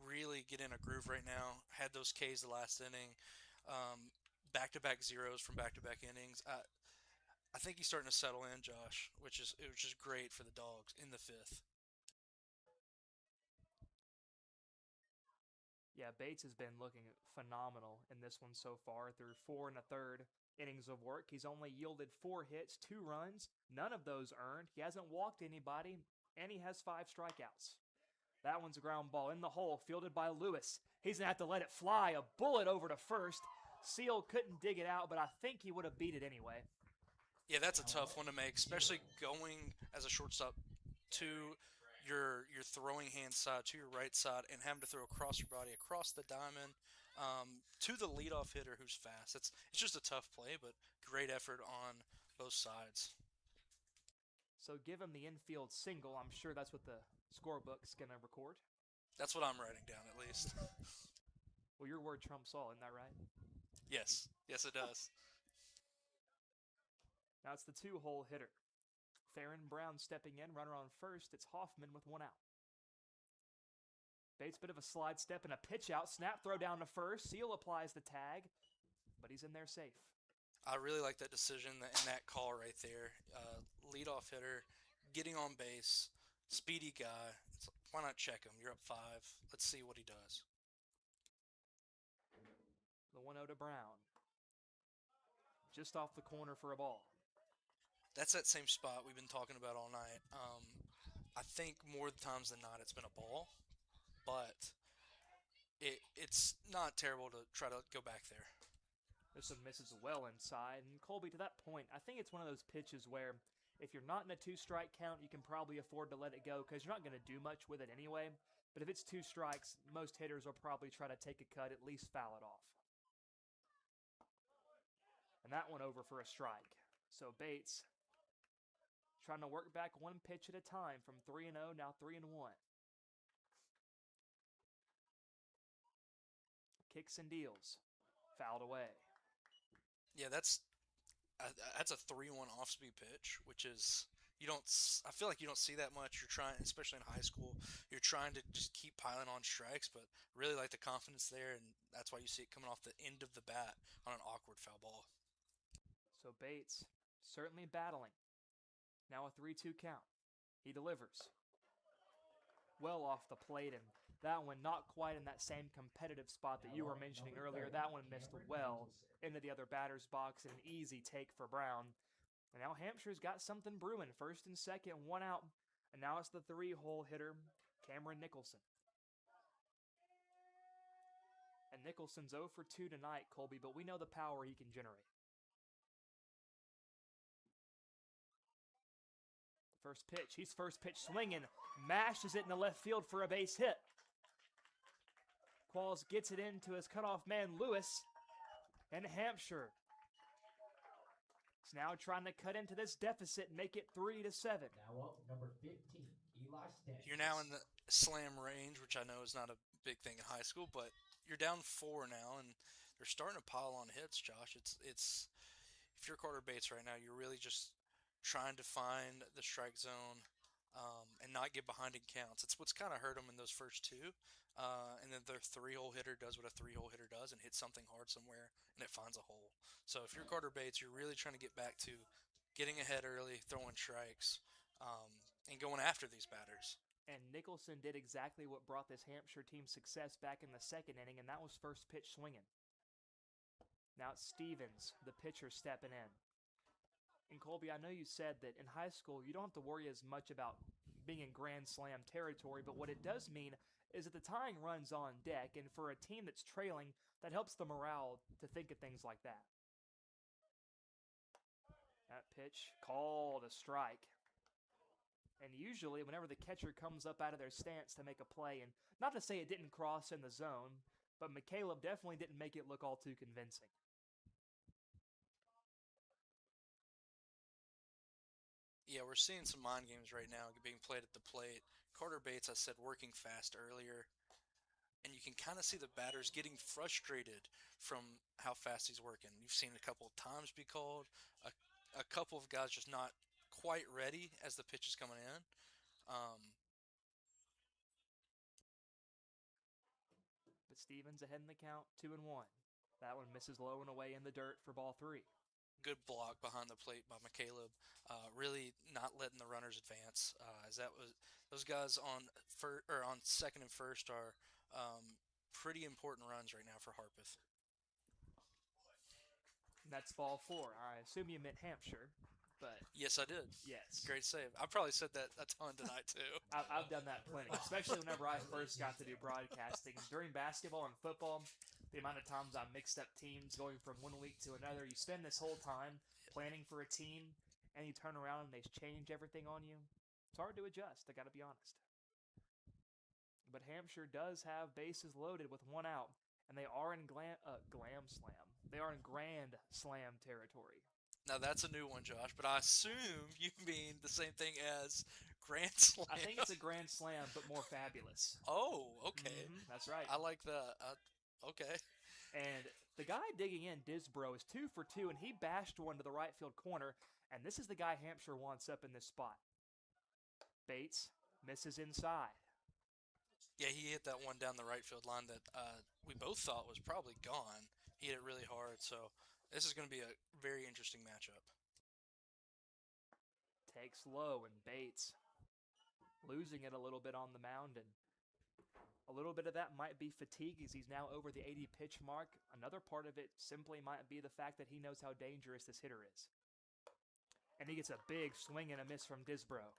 really get in a groove right now. Had those Ks the last inning. Back-to-back zeros from back-to-back innings. I think he's starting to settle in, Josh, which is great for the Dogs in the 5th. Yeah, Bates has been looking phenomenal in this one so far. Through 4 1/3 innings of work, he's only yielded 4 hits, 2 runs, none of those earned. He hasn't walked anybody, and he has 5 strikeouts. That one's a ground ball in the hole, fielded by Lewis. He's going to have to let it fly. A bullet over to first. Seal couldn't dig it out, but I think he would have beat it anyway. Yeah, that's a tough one to make, especially going as a shortstop to your throwing hand side, to your right side, and having to throw across your body, across the diamond, to the leadoff hitter who's fast. It's just a tough play, but great effort on both sides. So give him the infield single. I'm sure that's what the scorebook's going to record. That's what I'm writing down, at least. Well, your word trumps all, isn't that right? Yes, it does. Now it's the 2-hole hitter. Theron Brown stepping in, runner on first. It's Hoffman with 1 out. Bates, bit of a slide step and a pitch out. Snap throw down to first. Seal applies the tag, but he's in there safe. I really like that decision and that call right there. Leadoff hitter, getting on base, speedy guy. Why not check him? You're up 5. Let's see what he does. The 1-0 to Brown. Just off the corner for a ball. That's that same spot we've been talking about all night. I think more times than not it's been a ball, but it's not terrible to try to go back there. This one misses well inside. And Colby, to that point, I think it's one of those pitches where if you're not in a 2-strike count, you can probably afford to let it go because you're not going to do much with it anyway. But if it's 2 strikes, most hitters will probably try to take a cut, at least foul it off. And that one over for a strike. So Bates trying to work back 1 pitch at a time from 3-0, now 3-1. Kicks and deals. Fouled away. Yeah, that's a 3-1 off-speed pitch, which is I feel like you don't see that much. You're trying, especially in high school, you're trying to just keep piling on strikes, but really like the confidence there, and that's why you see it coming off the end of the bat on an awkward foul ball. So Bates certainly battling. Now a 3-2 count. He delivers. Well off the plate, and that one not quite in that same competitive spot that you were mentioning earlier. That one missed well into the other batter's box, and an easy take for Brown. And now Hampshire's got something brewing. First and second, 1 out. And now it's the 3-hole hitter, Cameron Nicholson. And Nicholson's 0 for 2 tonight, Colby, but we know the power he can generate. First pitch. He's first pitch swinging. Mashes it in the left field for a base hit. Qualls gets it into his cutoff man, Lewis. And Hampshire is now trying to cut into this deficit and make it 3-7. Now up, number 15, Eli Stennis. You're now in the slam range, which I know is not a big thing in high school, but you're down 4 now, and they're starting to pile on hits, Josh. It's if you're Carter Bates right now, you're really just trying to find the strike zone and not get behind in counts. It's what's kind of hurt them in those first 2. And then their 3-hole hitter does what a 3-hole hitter does and hits something hard somewhere, and it finds a hole. So if you're Carter Bates, you're really trying to get back to getting ahead early, throwing strikes, and going after these batters. And Nicholson did exactly what brought this Hampshire team success back in the second inning, and that was first pitch swinging. Now it's Stevens, the pitcher, stepping in. And Colby, I know you said that in high school you don't have to worry as much about being in Grand Slam territory, but what it does mean is that the tying run's on deck, and for a team that's trailing, that helps the morale to think of things like that. That pitch called a strike. And usually whenever the catcher comes up out of their stance to make a play, and not to say it didn't cross in the zone, but McCaleb definitely didn't make it look all too convincing. Yeah, we're seeing some mind games right now being played at the plate. Carter Bates, I said, working fast earlier. And you can kind of see the batters getting frustrated from how fast he's working. You've seen a couple of times be called, a couple of guys just not quite ready as the pitch is coming in. But Stevens ahead in the count, 2-1. That one misses low and away in the dirt for ball 3. Good block behind the plate by McCaleb, really not letting the runners advance. As that was those guys on second and first are pretty important runs right now for Harpeth. That's ball 4. I assume you meant Hampshire, but yes, I did. yes, Great save. I probably said that a ton tonight too. I've done that plenty, especially whenever I first got to do broadcasting. During basketball and football, the amount of times I mixed up teams going from one week to another, you spend this whole time planning for a team, and you turn around and they change everything on you. It's hard to adjust, I got to be honest. But Hampshire does have bases loaded with 1 out, and they are in They are in Grand Slam territory. Now that's a new one, Josh, but I assume you mean the same thing as Grand Slam. I think it's a Grand Slam, but more fabulous. Oh, okay. That's right. I like that. Okay. And the guy digging in, Disbro, is 2 for 2, and he bashed one to the right field corner, and this is the guy Hampshire wants up in this spot. Bates misses inside. Yeah, he hit that one down the right field line that we both thought was probably gone. He hit it really hard, so this is going to be a very interesting matchup. Takes low, and Bates losing it a little bit on the mound, and a little bit of that might be fatigue as he's now over the 80 pitch mark. Another part of it simply might be the fact that he knows how dangerous this hitter is. And he gets a big swing and a miss from Disbro.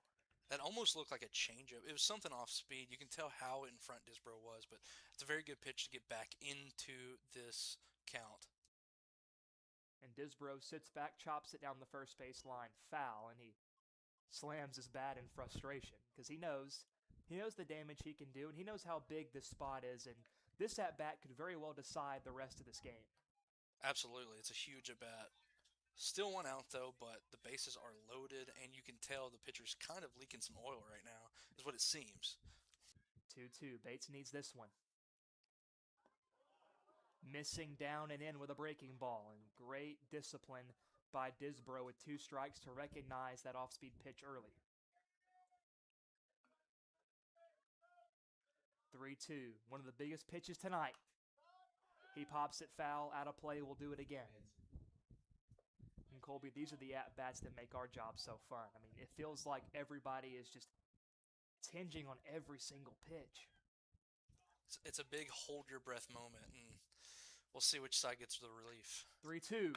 That almost looked like a changeup. It was something off speed. You can tell how in front Disbro was, but it's a very good pitch to get back into this count. And Disbro sits back, chops it down the first base line, foul, and he slams his bat in frustration because he knows the damage he can do, and he knows how big this spot is, and this at-bat could very well decide the rest of this game. Absolutely. It's a huge at-bat. Still 1 out, though, but the bases are loaded, and you can tell the pitcher's kind of leaking some oil right now, is what it seems. 2-2. Bates needs this one. Missing down and in with a breaking ball, and great discipline by Disbro with 2 strikes to recognize that off-speed pitch early. 3-2. One of the biggest pitches tonight. He pops it foul, out of play, will do it again. And Colby, these are the at-bats that make our job so fun. I mean, it feels like everybody is just hinging on every single pitch. It's a big hold-your-breath moment, and we'll see which side gets the relief. 3-2.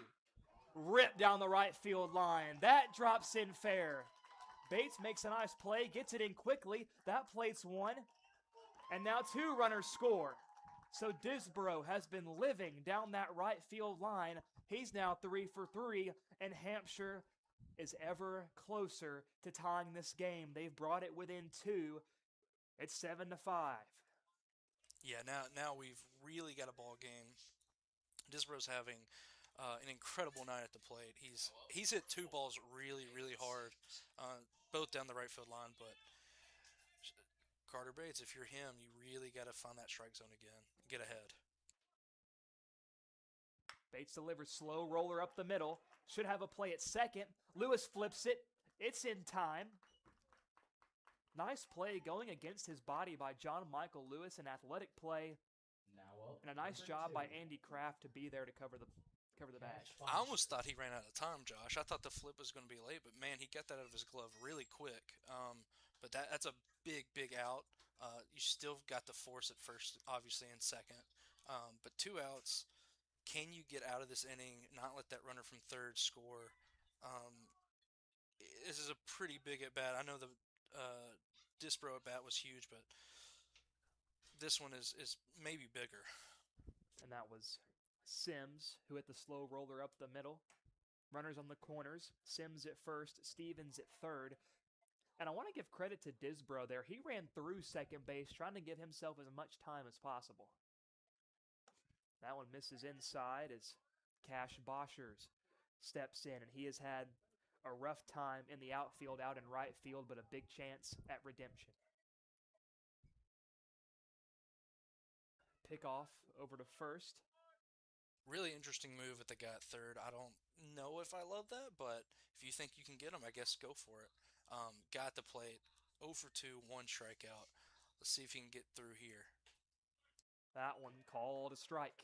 Rip down the right field line. That drops in fair. Bates makes a nice play, gets it in quickly. That plates 1. And now 2 runners score. So Disbro has been living down that right field line. He's now 3 for 3, and Hampshire is ever closer to tying this game. They've brought it within 2. It's 7-5. Yeah, now we've really got a ball game. Disbro's having an incredible night at the plate. He's hit 2 balls really, really hard, both down the right field line, but Carter Bates, if you're him, you really got to find that strike zone again. Get ahead. Bates delivers slow roller up the middle. Should have a play at second. Lewis flips it. It's in time. Nice play going against his body by John Michael Lewis, an athletic play. And a nice job by Andy Kraft to be there to cover the bag. I almost thought he ran out of time, Josh. I thought the flip was going to be late, but man, he got that out of his glove really quick. But that's a big, big out. You still got to force it first, obviously, and second. But 2 outs. Can you get out of this inning, not let that runner from third score? This is a pretty big at-bat. I know the Disbro at-bat was huge, but this one is maybe bigger. And that was Sims, who hit the slow roller up the middle. Runners on the corners, Sims at first, Stevens at third. And I want to give credit to Disbro there. He ran through second base, trying to give himself as much time as possible. That one misses inside as Cash Boschers steps in, and he has had a rough time in the outfield, out in right field, but a big chance at redemption. Pickoff over to first. Really interesting move at the guy at third. I don't know if I love that, but if you think you can get him, I guess go for it. Guy at the plate, 0 for 2, 1 strikeout. Let's see if he can get through here. That one called a strike.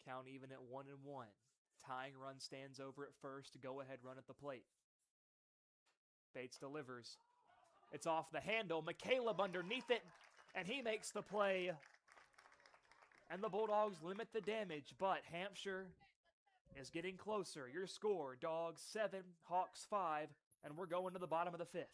Count even at 1-1. Tying run stands over at first. Go ahead run at the plate. Bates delivers. It's off the handle. McCaleb underneath it, and he makes the play. And the Bulldogs limit the damage, but Hampshire is getting closer. Your score, Dogs 7, Hawks 5, and we're going to the bottom of the 5th.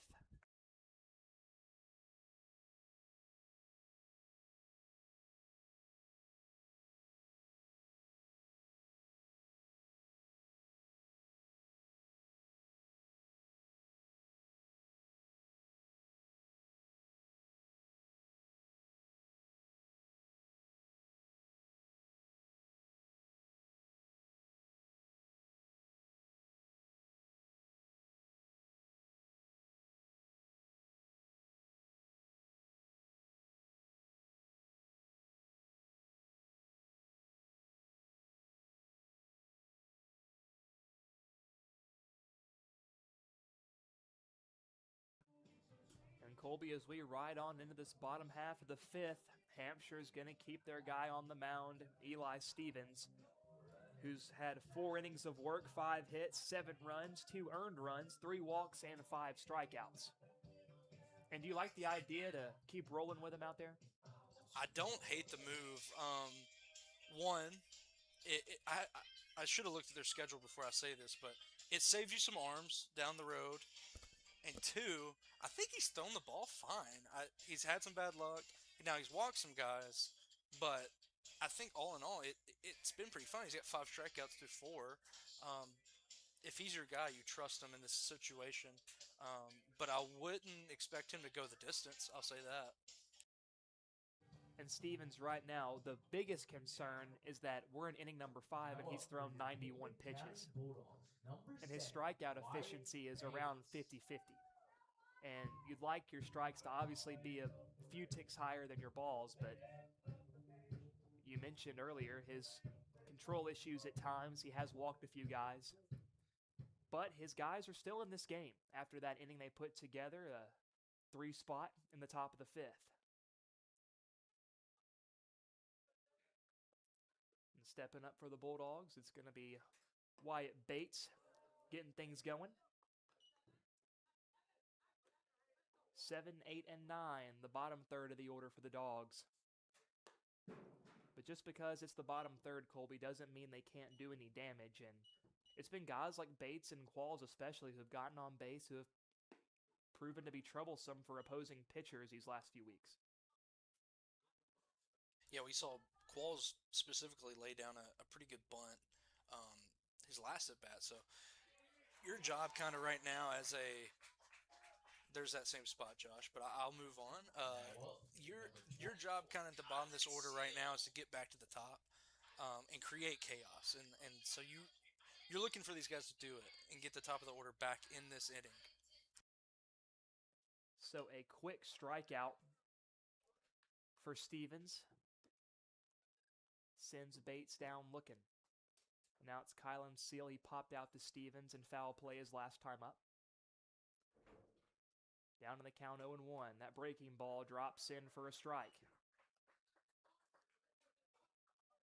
Colby, as we ride on into this bottom half of the 5th, Hampshire's going to keep their guy on the mound, Eli Stevens, who's had 4 innings of work, 5 hits, 7 runs, 2 earned runs, 3 walks, and 5 strikeouts. And do you like the idea to keep rolling with him out there? I don't hate the move. One, I should have looked at their schedule before I say this, but it saves you some arms down the road. And 2, I think he's thrown the ball fine. He's had some bad luck. Now he's walked some guys, but I think all in all, it's been pretty fun. He's got 5 strikeouts through 4. If he's your guy, you trust him in this situation. But I wouldn't expect him to go the distance. I'll say that. And Stevens right now, the biggest concern is that we're in inning number 5 and he's thrown 91 pitches. And his strikeout efficiency is around 50-50. And you'd like your strikes to obviously be a few ticks higher than your balls, but you mentioned earlier his control issues at times. He has walked a few guys. But his guys are still in this game after that inning they put together, a 3 spot in the top of the 5th. And stepping up for the Bulldogs, it's going to be Wyatt Bates getting things going. 7, 8, and 9, the bottom third of the order for the Dogs. But just because it's the bottom third, Colby, doesn't mean they can't do any damage. And it's been guys like Bates and Qualls especially who have gotten on base who have proven to be troublesome for opposing pitchers these last few weeks. Yeah, we saw Qualls specifically lay down a pretty good bunt his last at-bat. So your job kind of right now as there's that same spot, Josh, but I'll move on. Your job kind of at the bottom of this order right now is to get back to the top and create chaos. And so you're looking for these guys to do it and get the top of the order back in this inning. So a quick strikeout for Stevens. Sends Bates down looking. Now it's Kylan Seal. He popped out to Stevens and foul play his last time up. Down to the count 0-1. That breaking ball drops in for a strike.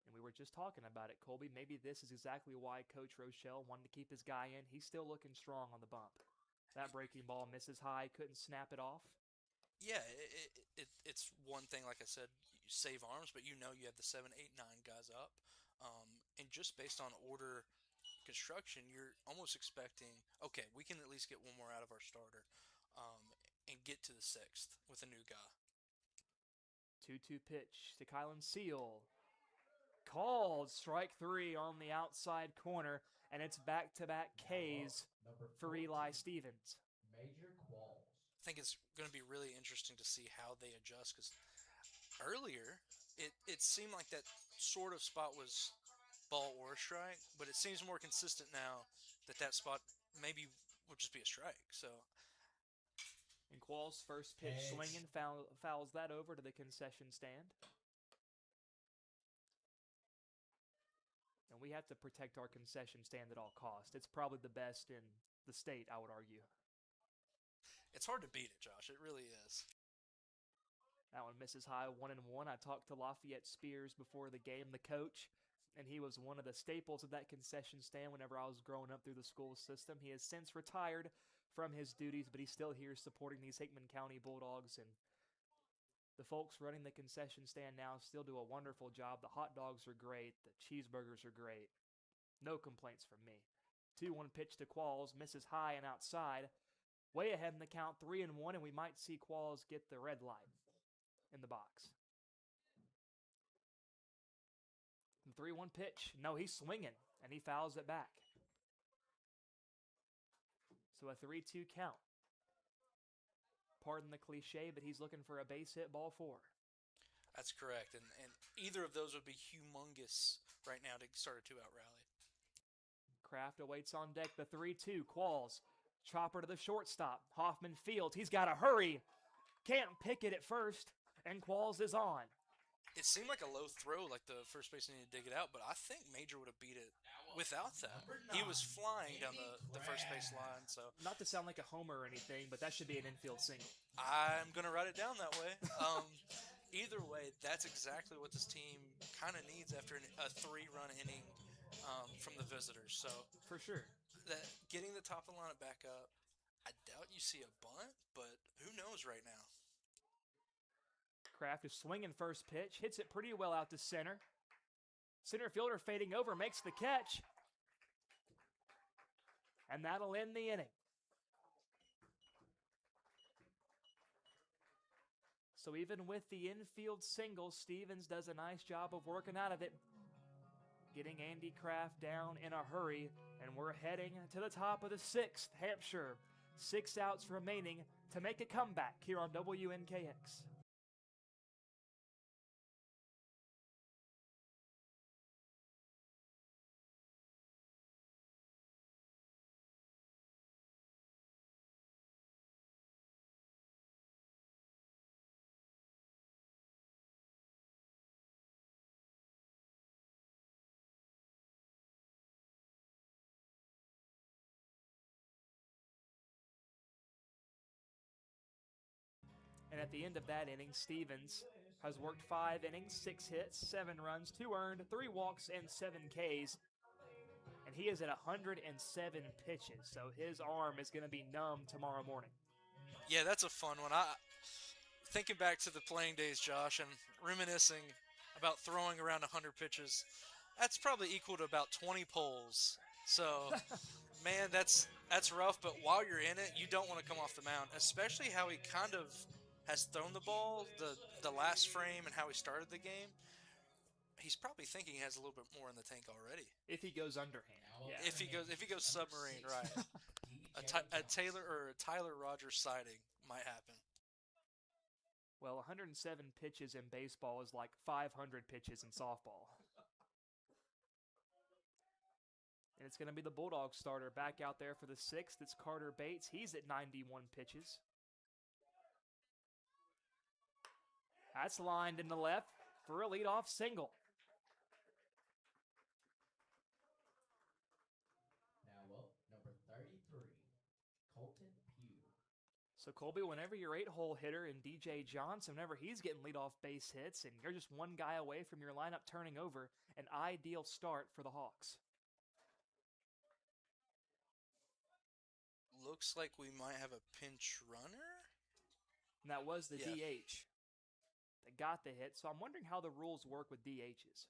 And we were just talking about it, Colby. Maybe this is exactly why Coach Rochelle wanted to keep his guy in. He's still looking strong on the bump. That breaking ball misses high, couldn't snap it off. Yeah, it's one thing, like I said, you save arms, but you know you have the 7, 8, 9 guys up. And just based on order construction, you're almost expecting, okay, we can at least get one more out of our starter and get to the 6th with a new guy. 2-2 pitch to Kylan Seal. Called strike 3 on the outside corner, and it's back-to-back Ks Number for 14, Eli Stevens. Major Qualls. I think it's going to be really interesting to see how they adjust because earlier it seemed like that sort of spot was ball or strike, but it seems more consistent now that spot maybe would just be a strike. So And Qualls' first pitch Pitch. swinging fouls that over to the concession stand. And we have to protect our concession stand at all costs. It's probably the best in the state, I would argue. it's hard to beat it, Josh. It really is. That one misses high, 1-1. I talked to Lafayette Spears before the game, the coach, and he was one of the staples of that concession stand whenever I was growing up through the school system. He has since retired from his duties, but he's still here supporting these Hickman County Bulldogs, and the folks running the concession stand now still do a wonderful job. The hot dogs are great. The cheeseburgers are great. No complaints from me. 2-1 pitch to Qualls, misses high and outside. Way ahead in the count, 3-1, and we might see Qualls get the red light in the box. The 3-1 pitch. No, he's swinging, and he fouls it back. So a 3-2 count. Pardon the cliche, but he's looking for a base hit, ball 4. That's correct. And either of those would be humongous right now to start a two-out rally. Kraft awaits on deck. The 3-2. Qualls. Chopper to the shortstop. Hoffman fields. He's got to hurry. Can't pick it at first. And Qualls is on. It seemed like a low throw, like the first baseman needed to dig it out, but I think Major would have beat it without that. He was flying down the first base line, so Not to sound like a homer or anything, but that should be an infield single. I'm going to write it down that way. Either way, that's exactly what this team kind of needs after a 3-run inning from the visitors. So For sure. that getting the top of the lineup back up, I doubt you see a bunt, but who knows right now. Kraft is swinging first pitch. Hits it pretty well out to center. Center fielder fading over, makes the catch. And that'll end the inning. So even with the infield single, Stevens does a nice job of working out of it, getting Andy Kraft down in a hurry, and we're heading to the top of the 6th. Hampshire, 6 outs remaining to make a comeback here on WNKX. And at the end of that inning, Stevens has worked 5 innings, 6 hits, 7 runs, 2 earned, 3 walks, and 7 Ks. And he is at 107 pitches, so his arm is going to be numb tomorrow morning. Yeah, that's a fun one. Thinking back to the playing days, Josh, and reminiscing about throwing around 100 pitches, that's probably equal to about 20 poles. So, man, that's rough. But while you're in it, you don't want to come off the mound, especially how he kind of has thrown the ball, the last frame, and how he started the game. He's probably thinking he has a little bit more in the tank already. If he goes underhand. Yeah. If he goes submarine, right? a Tyler Rogers sighting might happen. Well, 107 pitches in baseball is like 500 pitches in softball. And it's going to be the Bulldog starter back out there for the 6th. It's Carter Bates. He's at 91 pitches. That's lined in the left for a leadoff single. Now up, number 33, Colton Pugh. So, Colby, whenever your 8-hole hitter and DJ Johnson, whenever he's getting leadoff base hits and you're just one guy away from your lineup turning over, an ideal start for the Hawks. Looks like we might have a pinch runner. And that was the Yeah. DH that got the hit. So I'm wondering how the rules work with DHs.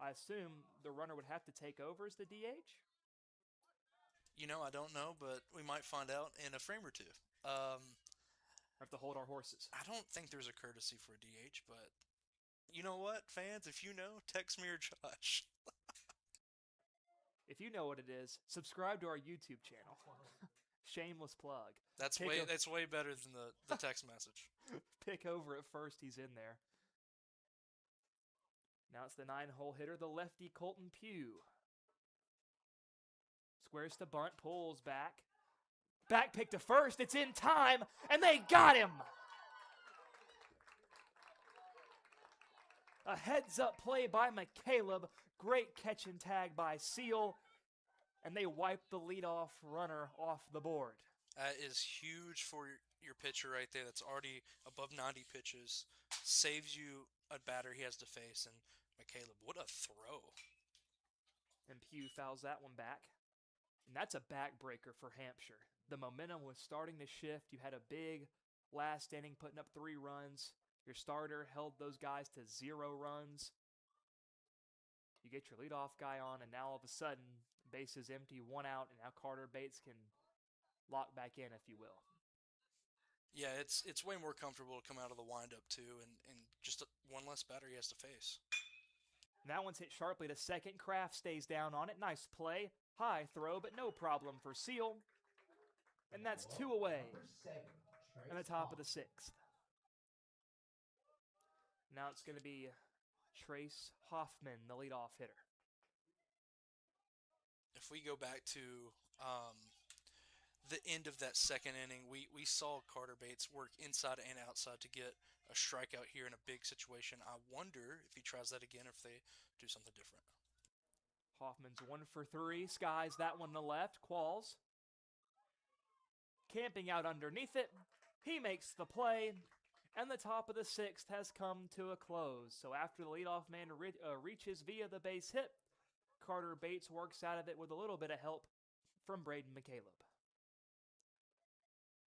I assume the runner would have to take over as the DH? I don't know, but we might find out in a frame or two. Have to hold our horses. I don't think there's a courtesy for a DH, but, you know what, fans? If you know, text me or Josh. If you know what it is, subscribe to our YouTube channel. Shameless plug. That's Pick way better than the text message. Pick over at first. He's in there. Now it's the 9-hole hitter, the lefty Colton Pugh. Squares to bunt, pulls back. Back pick to first. It's in time, and they got him. A heads-up play by McCaleb. Great catch and tag by Seal. And they wipe the leadoff runner off the board. That is huge for your pitcher right there that's already above 90 pitches. Saves you a batter he has to face. And McCaleb, what a throw. And Pugh fouls that one back. And that's a backbreaker for Hampshire. The momentum was starting to shift. You had a big last inning putting up 3 runs. Your starter held those guys to 0 runs. You get your leadoff guy on, and now all of a sudden, base is empty, 1 out, and now Carter Bates can lock back in, if you will. Yeah, it's way more comfortable to come out of the windup, too, and just one less batter he has to face. And that one's hit sharply to second. Kraft stays down on it. Nice play. High throw, but no problem for Seal. And that's 2 away in the top of the 6th. Now it's going to be Trace Hoffman, the leadoff hitter. If we go back to the end of that second inning, we saw Carter Bates work inside and outside to get a strikeout here in a big situation. I wonder if he tries that again or if they do something different. Hoffman's 1 for 3. Skies that one to left. Qualls camping out underneath it. He makes the play. And the top of the 6th has come to a close. So after the leadoff man reaches via the base hit, Carter Bates works out of it with a little bit of help from Braden McCaleb.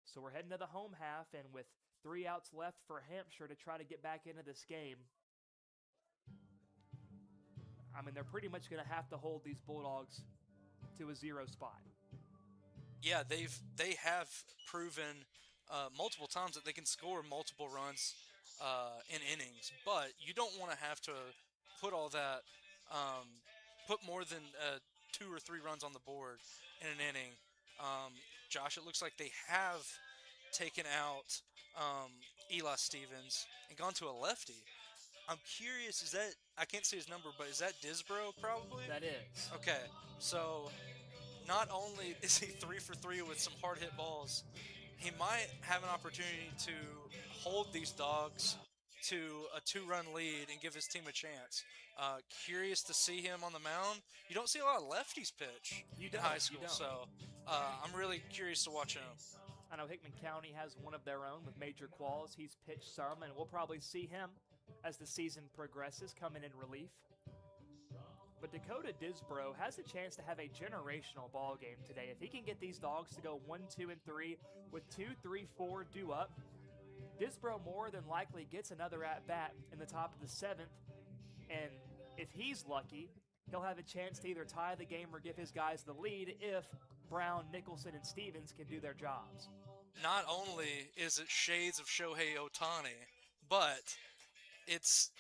So we're heading to the home half, and with 3 outs left for Hampshire to try to get back into this game, I mean, they're pretty much going to have to hold these Bulldogs to a 0 spot. Yeah, they have proven multiple times that they can score multiple runs in innings, but you don't want to have to put all that, put more than 2 or 3 runs on the board in an inning. Josh, it looks like they have taken out Eli Stevens and gone to a lefty. I'm curious, is that, I can't see his number, but is that Disbro probably? That is. Okay, so not only is he 3 for 3 with some hard hit balls, he might have an opportunity to hold these Dogs to a 2-run lead and give his team a chance. Curious to see him on the mound. You don't see a lot of lefties pitch in high school, so I'm really curious to watch him. I know Hickman County has one of their own with Major Qualls. He's pitched some, and we'll probably see him as the season progresses coming in relief. But Dakota Disbro has a chance to have a generational ball game today. If he can get these Dogs to go 1, 2, and 3 with 2, 3, 4 due up, Disbro more than likely gets another at-bat in the top of the 7th. And if he's lucky, he'll have a chance to either tie the game or give his guys the lead if Brown, Nicholson, and Stevens can do their jobs. Not only is it shades of Shohei Ohtani, but it's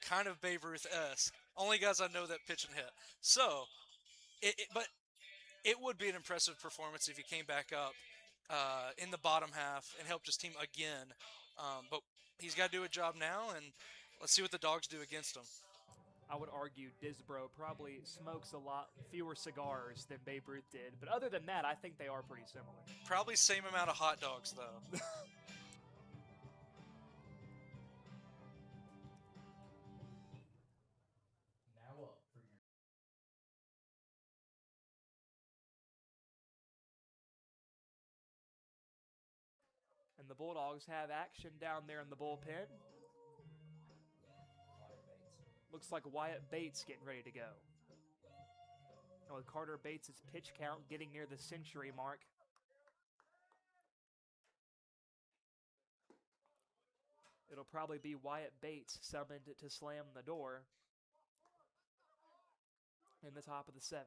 kind of Babe Ruth-esque. Only guys I know that pitch and hit. So, but it would be an impressive performance if he came back up in the bottom half and helped his team again. But he's got to do a job now, and let's see what the Dogs do against him. I would argue Disbro probably smokes a lot fewer cigars than Babe Ruth did. But other than that, I think they are pretty similar. Probably same amount of hot dogs, though. Now up for your And the Bulldogs have action down there in the bullpen. Looks like Wyatt Bates getting ready to go. And with Carter Bates' pitch count getting near the century mark, it'll probably be Wyatt Bates summoned to slam the door in the top of the 7th.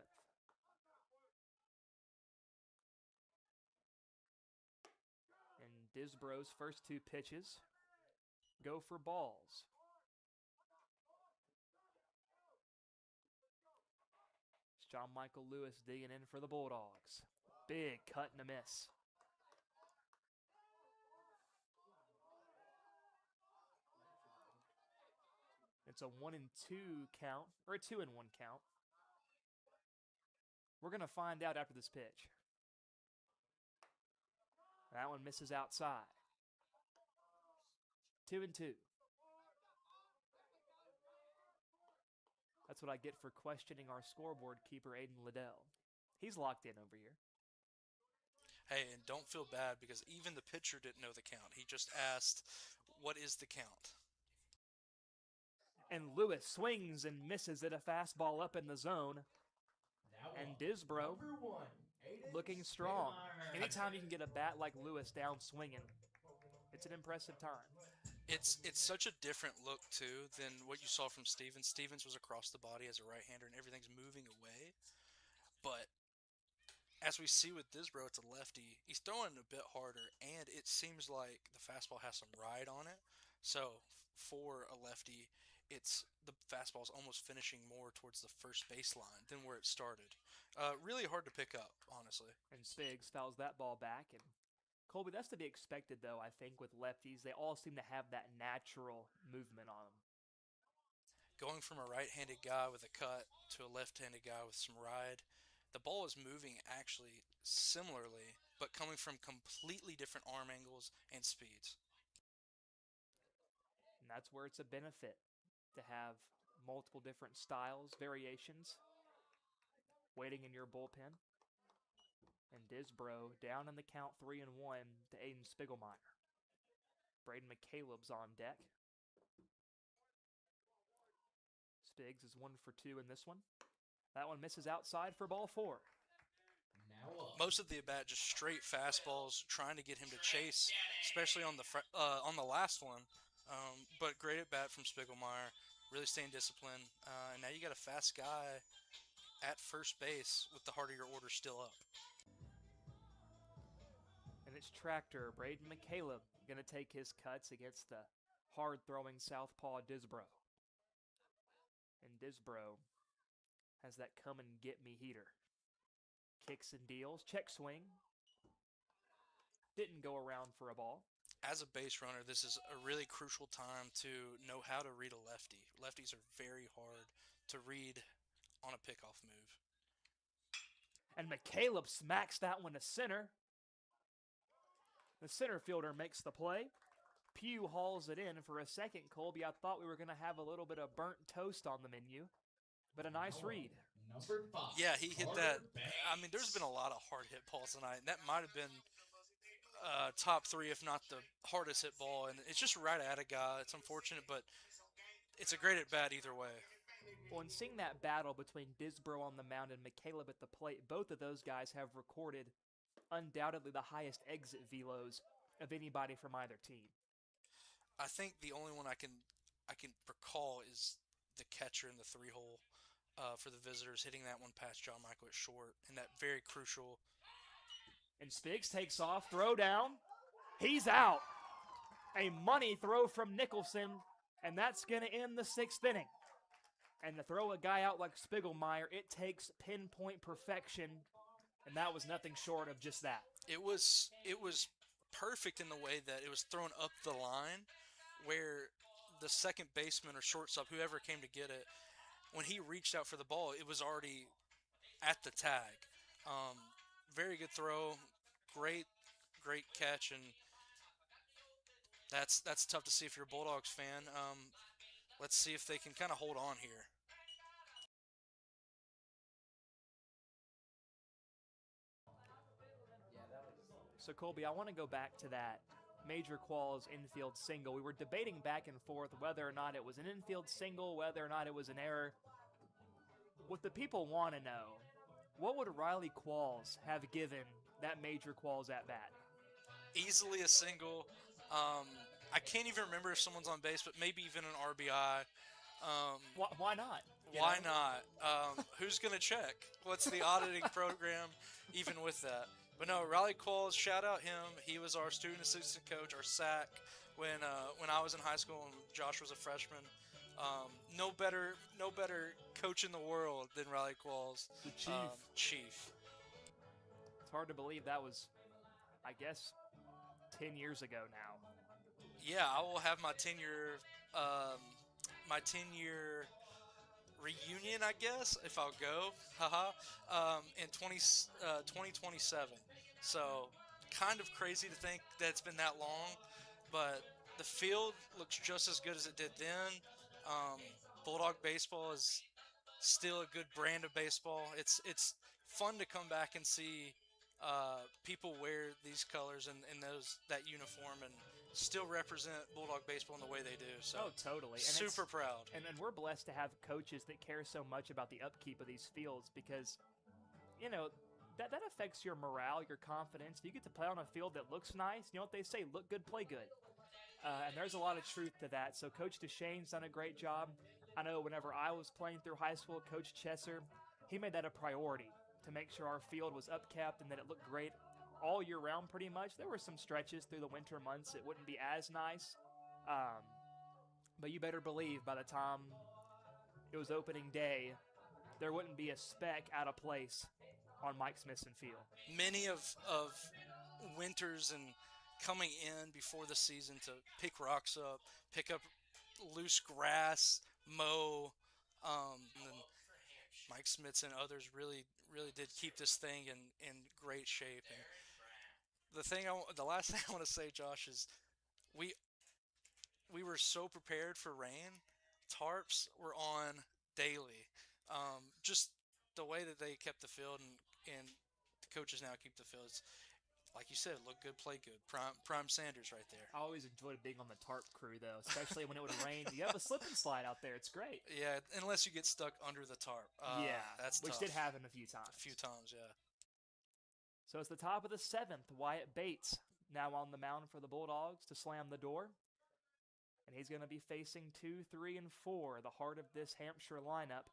And Disbro's first 2 pitches go for balls. John Michael Lewis digging in for the Bulldogs. Big cut and a miss. It's a 1-2 count, or a 2-1 count. We're going to find out after this pitch. That one misses outside. 2-2. That's what I get for questioning our scoreboard keeper, Aiden Liddell. He's locked in over here. Hey, and don't feel bad because even the pitcher didn't know the count. He just asked, what is the count? And Lewis swings and misses at a fastball up in the zone. And Disbro looking strong. Anytime you can get a bat like Lewis down swinging, it's an impressive time. It's such a different look, too, than what you saw from Stevens. Stevens was across the body as a right-hander, and everything's moving away. But as we see with Disbro, it's a lefty. He's throwing a bit harder, and it seems like the fastball has some ride on it. So for a lefty, the fastball's almost finishing more towards the first baseline than where it started. Really hard to pick up, honestly. And Spiggs fouls that ball back. And Colby, that's to be expected, though, I think, with lefties. They all seem to have that natural movement on them. Going from a right-handed guy with a cut to a left-handed guy with some ride, the ball is moving actually similarly, but coming from completely different arm angles and speeds. And that's where it's a benefit to have multiple different styles, variations, waiting in your bullpen. And Disbro down in the count 3-1 to Aiden Spiegelmeyer. Braden McCaleb's on deck. Spiggs is 1 for 2 in this one. That one misses outside for ball 4. Most of the at-bat just straight fastballs, trying to get him to chase, especially on the last one. But great at-bat from Spiegelmeyer, really staying disciplined. And now you got a fast guy at first base with the heart of your order still up. And it's Tractor, Braden McCaleb, going to take his cuts against the hard-throwing southpaw Disbro. And Disbro has that come-and-get-me heater. Kicks and deals, check swing. Didn't go around for a ball. As a base runner, this is a really crucial time to know how to read a lefty. Lefties are very hard to read on a pickoff move. And McCaleb smacks that one to center. The center fielder makes the play. Pugh hauls it in for a second, Colby. I thought we were going to have a little bit of burnt toast on the menu, but a nice read. Number 5. Yeah, he hit that. I mean, there's been a lot of hard hit balls tonight, and that might have been top 3, if not the hardest hit ball. And it's just right at a guy. It's unfortunate, but it's a great at bat either way. Well, and seeing that battle between Disbro on the mound and McCaleb at the plate, both of those guys have recorded undoubtedly the highest exit velos of anybody from either team. I think the only one I can recall is the catcher in the 3-hole for the visitors, hitting that one past John Michael at short, and that very crucial. And Spiggs takes off, throw down. He's out. A money throw from Nicholson, and that's going to end the 6th inning. And to throw a guy out like Spiegelmeyer, it takes pinpoint perfection, and that was nothing short of just that. It was perfect in the way that it was thrown up the line, where the second baseman or shortstop, whoever came to get it, when he reached out for the ball, it was already at the tag. Very good throw, great catch, and that's tough to see if you're a Bulldogs fan. Let's see if they can kind of hold on here. So, Colby, I want to go back to that Major Qualls infield single. We were debating back and forth whether or not it was an infield single, whether or not it was an error. What the people want to know, what would Riley Qualls have given that Major Qualls at bat? Easily a single. I can't even remember if someone's on base, but maybe even an RBI. Why not? Why not? Who's going to check? What's the auditing program even with that? But no, Riley Qualls, shout out him. He was our student assistant coach, our SAC, when I was in high school and Josh was a freshman. No better coach in the world than Riley Qualls. The Chief. Chief. It's hard to believe that was, I guess, 10 years ago now. Yeah, I will have my 10-year reunion, I guess, if I'll go, in 2027. So, kind of crazy to think that it's been that long, but the field looks just as good as it did then. Bulldog baseball is still a good brand of baseball. It's fun to come back and see people wear these colors and that uniform and still represent Bulldog baseball in the way they do. So Oh, totally. And super proud. And we're blessed to have coaches that care so much about the upkeep of these fields because, that affects your morale, your confidence. If you get to play on a field that looks nice, you know what they say, look good, play good. And there's a lot of truth to that. So Coach Deshane's done a great job. I know whenever I was playing through high school, Coach Chesser, he made that a priority to make sure our field was upkept and that it looked great all year round pretty much. There were some stretches through the winter months it wouldn't be as nice. But you better believe by the time it was opening day, there wouldn't be a speck out of place on Mike Smithson Field. Many of winters and coming in before the season to pick rocks up, pick up loose grass, mow, and then Mike Smithson and others really did keep this thing in great shape. And the last thing I want to say, Josh, is we were so prepared for rain. Tarps were on daily. Just the way that they kept the field and the coaches now keep the fields. Like you said, look good, play good. Prime Sanders right there. I always enjoyed being on the tarp crew, though, especially when it would rain. You have a slip and slide out there. It's great. Yeah, unless you get stuck under the tarp. That's which tough. did happen a few times. A few times, yeah. So it's the top of the 7th. Wyatt Bates now on the mound for the Bulldogs to slam the door. And he's going to be facing 2, 3, and 4, the heart of this Hampshire lineup.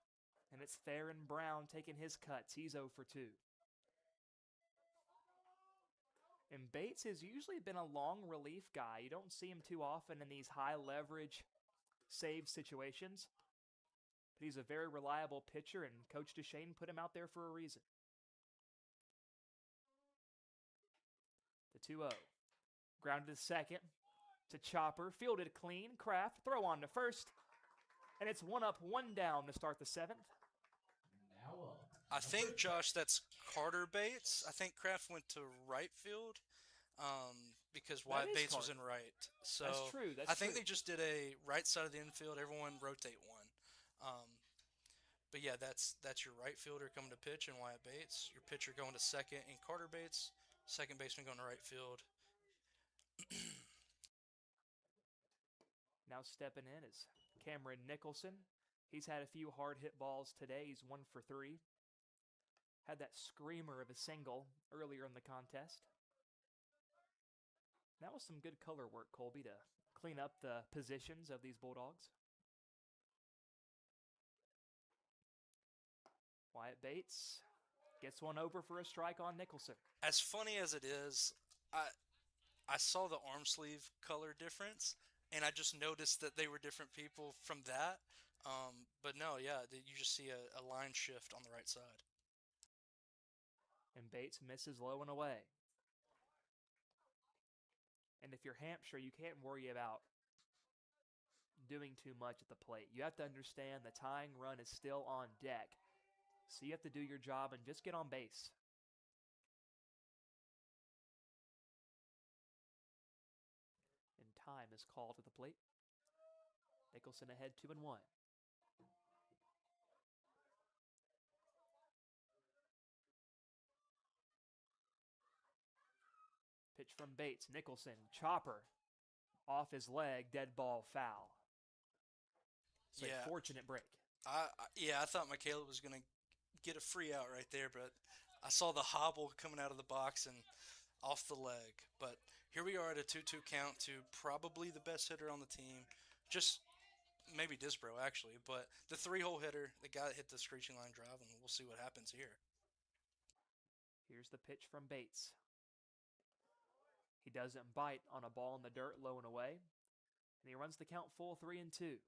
And it's Theron Brown taking his cuts. He's 0 for 2. And Bates has usually been a long relief guy. You don't see him too often in these high leverage save situations. But he's a very reliable pitcher, and Coach Deshane put him out there for a reason. The 2-0. Grounded to second. To Chopper. Fielded clean. Kraft. Throw on to first. And it's 1 up, 1 down to start the 7th. Now up. I think, Josh, that's Carter Bates. I think Kraft went to right field because Wyatt Bates was in right. So that's true. I think they just did a right side of the infield. Everyone rotate one. But yeah, that's your right fielder coming to pitch and Wyatt Bates. Your pitcher going to second and Carter Bates. Second baseman going to right field. Now stepping in is Cameron Nicholson. He's had a few hard hit balls today. He's 1 for 3. Had that screamer of a single earlier in the contest. That was some good color work, Colby, to clean up the positions of these Bulldogs. Wyatt Bates gets one over for a strike on Nicholson. As funny as it is, I saw the arm sleeve color difference, and I just noticed that they were different people from that. But no, yeah, you just see a line shift on the right side. And Bates misses low and away. And if you're Hampshire, you can't worry about doing too much at the plate. You have to understand the tying run is still on deck. So you have to do your job and just get on base. And time is called to the plate. Nicholson ahead 2-1. Pitch from Bates. Nicholson. Chopper. Off his leg. Dead ball foul. It's a fortunate break. I thought Michaela was going to get a free out right there, but I saw the hobble coming out of the box and off the leg. But here we are at a 2-2 count to probably the best hitter on the team. Just maybe Disbro, actually. But the 3-hole hitter, the guy that hit the screeching line drive, and we'll see what happens here. Here's the pitch from Bates. He doesn't bite on a ball in the dirt low and away. And he runs the count full 3-2.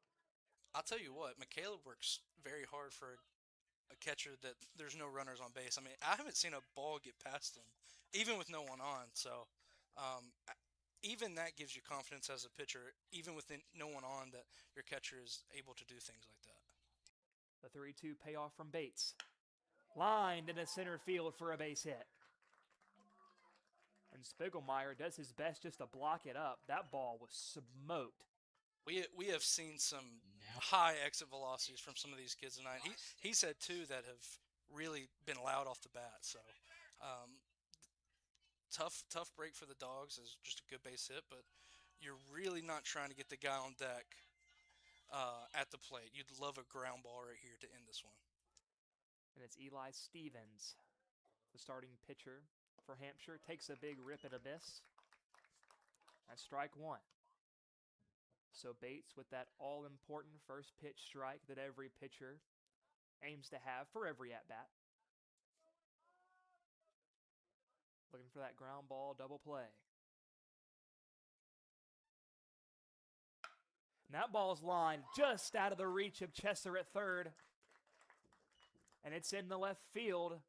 I'll tell you what, McCaleb works very hard for a catcher that there's no runners on base. I mean, I haven't seen a ball get past him, even with no one on. So, even that gives you confidence as a pitcher, even with no one on, that your catcher is able to do things like that. The 3-2 payoff from Bates. Lined into center field for a base hit. And Spiegelmeyer does his best just to block it up. That ball was smoked. We have seen some high exit velocities from some of these kids tonight. He said two that have really been loud off the bat. So tough break for the Dogs is just a good base hit, but you're really not trying to get the guy on deck at the plate. You'd love a ground ball right here to end this one. And it's Eli Stevens, the starting pitcher for Hampshire, takes a big rip and a miss. That's strike one. So Bates with that all-important first pitch strike that every pitcher aims to have for every at-bat. Looking for that ground ball double play. And that ball's lined just out of the reach of Chesser at third. And it's in the left field.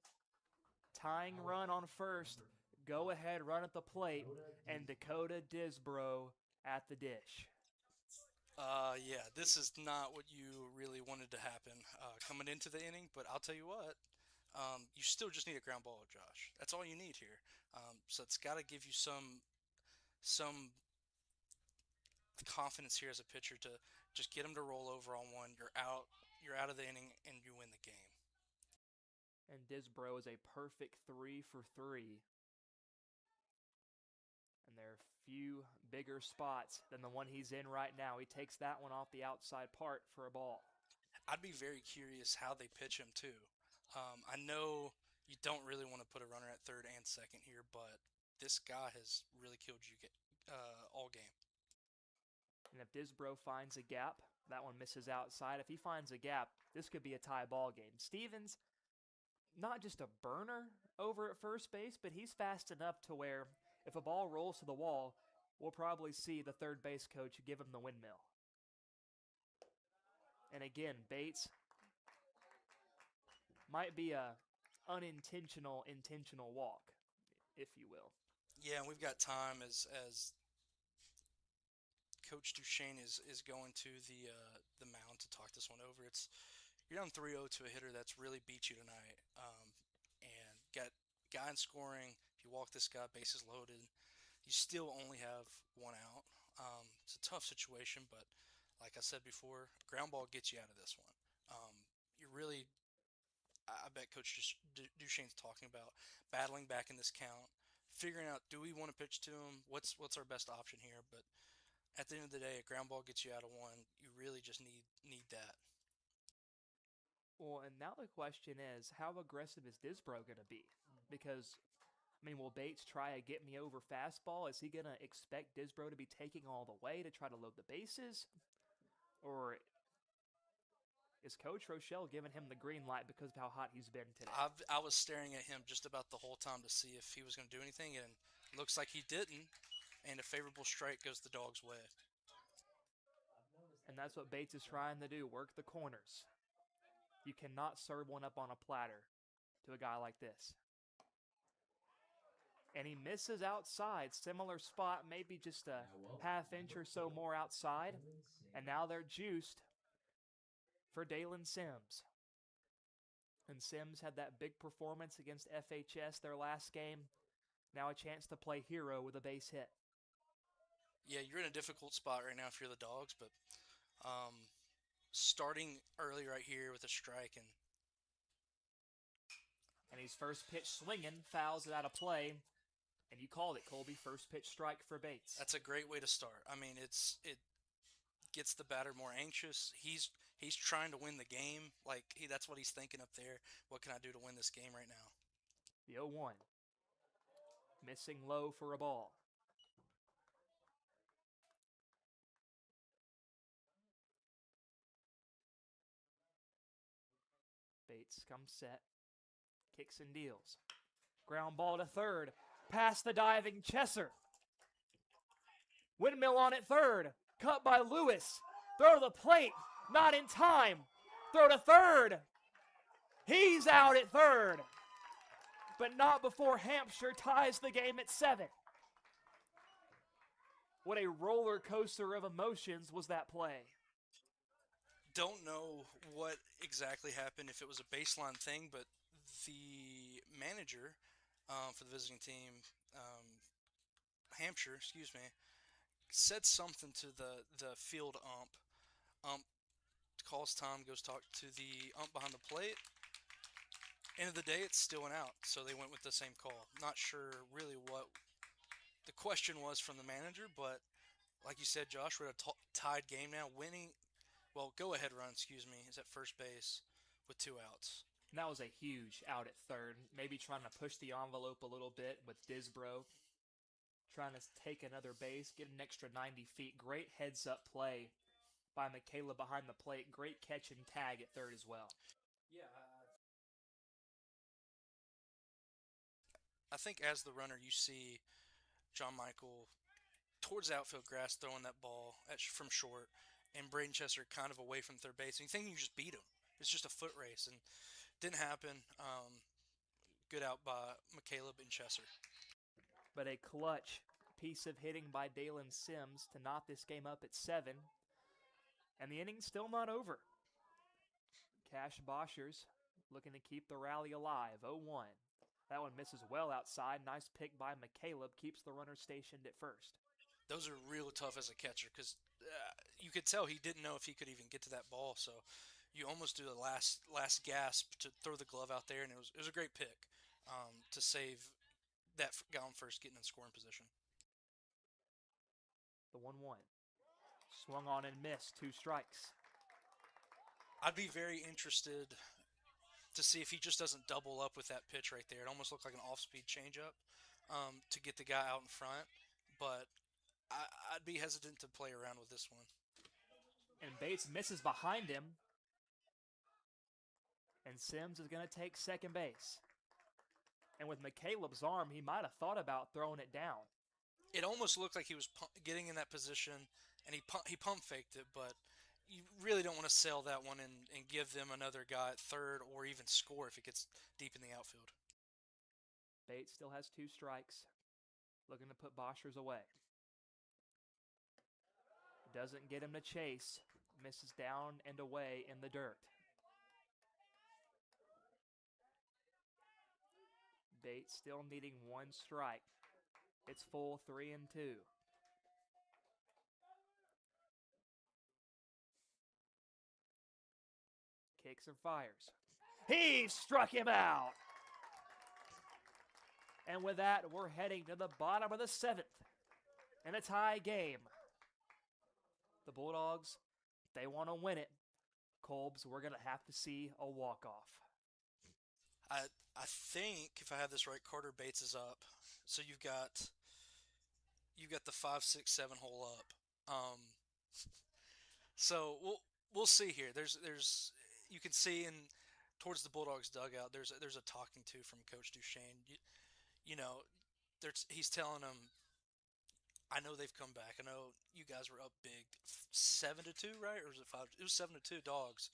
Tying run on first. Go ahead, run at the plate. And Dakota Disbro at the dish. Yeah, this is not what you really wanted to happen coming into the inning, but I'll tell you what, you still just need a ground ball, Josh. That's all you need here. So it's got to give you some confidence here as a pitcher to just get them to roll over on one. You're out of the inning, and you win the game. And Disbro is a perfect 3 for 3. And there are few bigger spots than the one he's in right now. He takes that one off the outside part for a ball. I'd be very curious how they pitch him too. I know you don't really want to put a runner at third and second here, but this guy has really killed you all game. And if Disbro finds a gap, that one misses outside. If he finds a gap, this could be a tie ball game. Stevens, not just a burner over at first base, but he's fast enough to where if a ball rolls to the wall, we'll probably see the third base coach give him the windmill. And again, Bates might be a intentional walk, if you will. Yeah, and we've got time as Coach Duchesne is going to the mound to talk this one over. You're down 3-0 to a hitter that's really beat you tonight, and got guy in scoring. If you walk this guy, bases loaded, you still only have one out. It's a tough situation, but like I said before, ground ball gets you out of this one. I bet Coach Duchesne's talking about battling back in this count, figuring out, do we want to pitch to him? What's our best option here? But at the end of the day, a ground ball gets you out of one. You really just need that. Well, and now the question is, how aggressive is Disbro going to be? Because, I mean, will Bates try a get-me-over fastball? Is he going to expect Disbro to be taking all the way to try to load the bases? Or is Coach Rochelle giving him the green light because of how hot he's been today? I was staring at him just about the whole time to see if he was going to do anything, and it looks like he didn't, and a favorable strike goes the Dogs' way. And that's what Bates is trying to do, work the corners. You cannot serve one up on a platter to a guy like this. And he misses outside, similar spot, maybe just a half inch or so more outside. And now they're juiced for Dalen Sims. And Sims had that big performance against FHS their last game. Now a chance to play hero with a base hit. Yeah, you're in a difficult spot right now if you're the Dogs, but starting early right here with a strike, and he's first pitch swinging, fouls it out of play, and you called it, Colby. First pitch strike for Bates. That's a great way to start. I mean, it gets the batter more anxious. He's trying to win the game. That's what he's thinking up there. What can I do to win this game right now? The 0-1. Missing low for a ball. Bates comes set, kicks and deals. Ground ball to third, past the diving Chesser. Windmill on at third, cut by Lewis. Throw to the plate, Not in time. Throw to third. He's out at third. But not before Hampshire ties the game at 7. What a roller coaster of emotions was that play. Don't know what exactly happened, if it was a baseline thing, but the manager for the visiting team, Hampshire, excuse me, said something to the field ump. Ump calls time, goes talk to the ump behind the plate. End of the day, it's still an out, so they went with the same call. Not sure really what the question was from the manager, but like you said, Josh, we're at a tied game now. Go-ahead run, is at first base with 2 outs. And that was a huge out at third. Maybe trying to push the envelope a little bit with Disbro. Trying to take another base, get an extra 90 feet. Great heads-up play by Michaela behind the plate. Great catch and tag at third as well. Yeah, I think as the runner, you see John Michael towards outfield grass throwing that ball from short, and Braden Chester kind of away from third base. And you think you just beat him. It's just a foot race, and didn't happen. Good out by McCaleb and Chester. But a clutch piece of hitting by Dalen Sims to knot this game up at 7. And the inning's still not over. Cash Boschers looking to keep the rally alive, 0-1. That one misses well outside. Nice pick by McCaleb. Keeps the runner stationed at first. Those are real tough as a catcher because you could tell he didn't know if he could even get to that ball. So you almost do the last gasp to throw the glove out there, and it was a great pick to save that guy on first getting in scoring position. The 1-1. Swung on and missed. 2 strikes. I'd be very interested to see if he just doesn't double up with that pitch right there. It almost looked like an off-speed changeup to get the guy out in front. But I'd be hesitant to play around with this one. And Bates misses behind him. And Sims is going to take second base. And with McCaleb's arm, he might have thought about throwing it down. It almost looked like he was getting in that position, and he pump faked it, but you really don't want to sell that one and give them another guy at third or even score if it gets deep in the outfield. Bates still has 2 strikes. Looking to put Boschers away. Doesn't get him to chase. Misses down and away in the dirt. Bates still needing 1 strike. It's full 3-2. Kicks and fires. He struck him out. And with that, we're heading to the bottom of the 7th. And a tie game. The Bulldogs, they want to win it. Kolbs, we're going to have to see a walk-off. I think, if I have this right, Carter Bates is up. So you've got the 5, 6, 7 hole up. So we'll see here. There's you can see towards the Bulldogs dugout. There's a talking to from Coach Duchesne. He's telling them, I know they've come back. I know you guys were up big, 7-2, right? Or was it 5? It was 7-2 Dogs.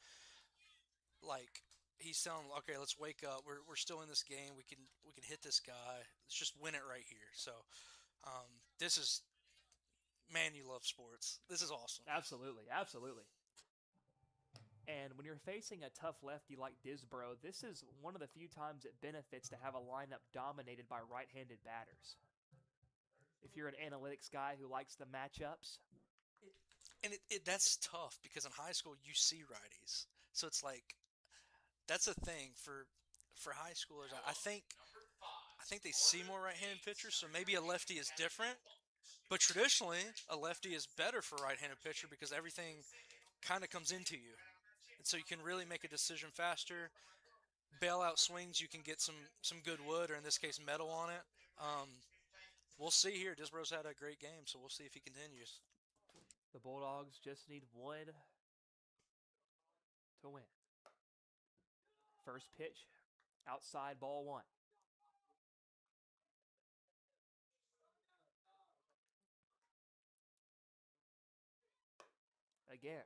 Like, he's telling them, okay, let's wake up. We're still in this game. We can hit this guy. Let's just win it right here. So, this is, man, you love sports. This is awesome. Absolutely, absolutely. And when you're facing a tough lefty like Disbro, this is one of the few times it benefits to have a lineup dominated by right-handed batters. If you're an analytics guy who likes the matchups. That's tough because in high school you see righties. So it's like, that's a thing for high schoolers. I think they see more right-handed pitchers, so maybe a lefty is different. But traditionally, a lefty is better for a right-handed pitcher because everything kind of comes into you. And so you can really make a decision faster. Bailout swings, you can get some good wood, or in this case, metal on it. We'll see here. Disbro's had a great game, so we'll see if he continues. The Bulldogs just need 1 to win. First pitch, outside, ball 1. Again.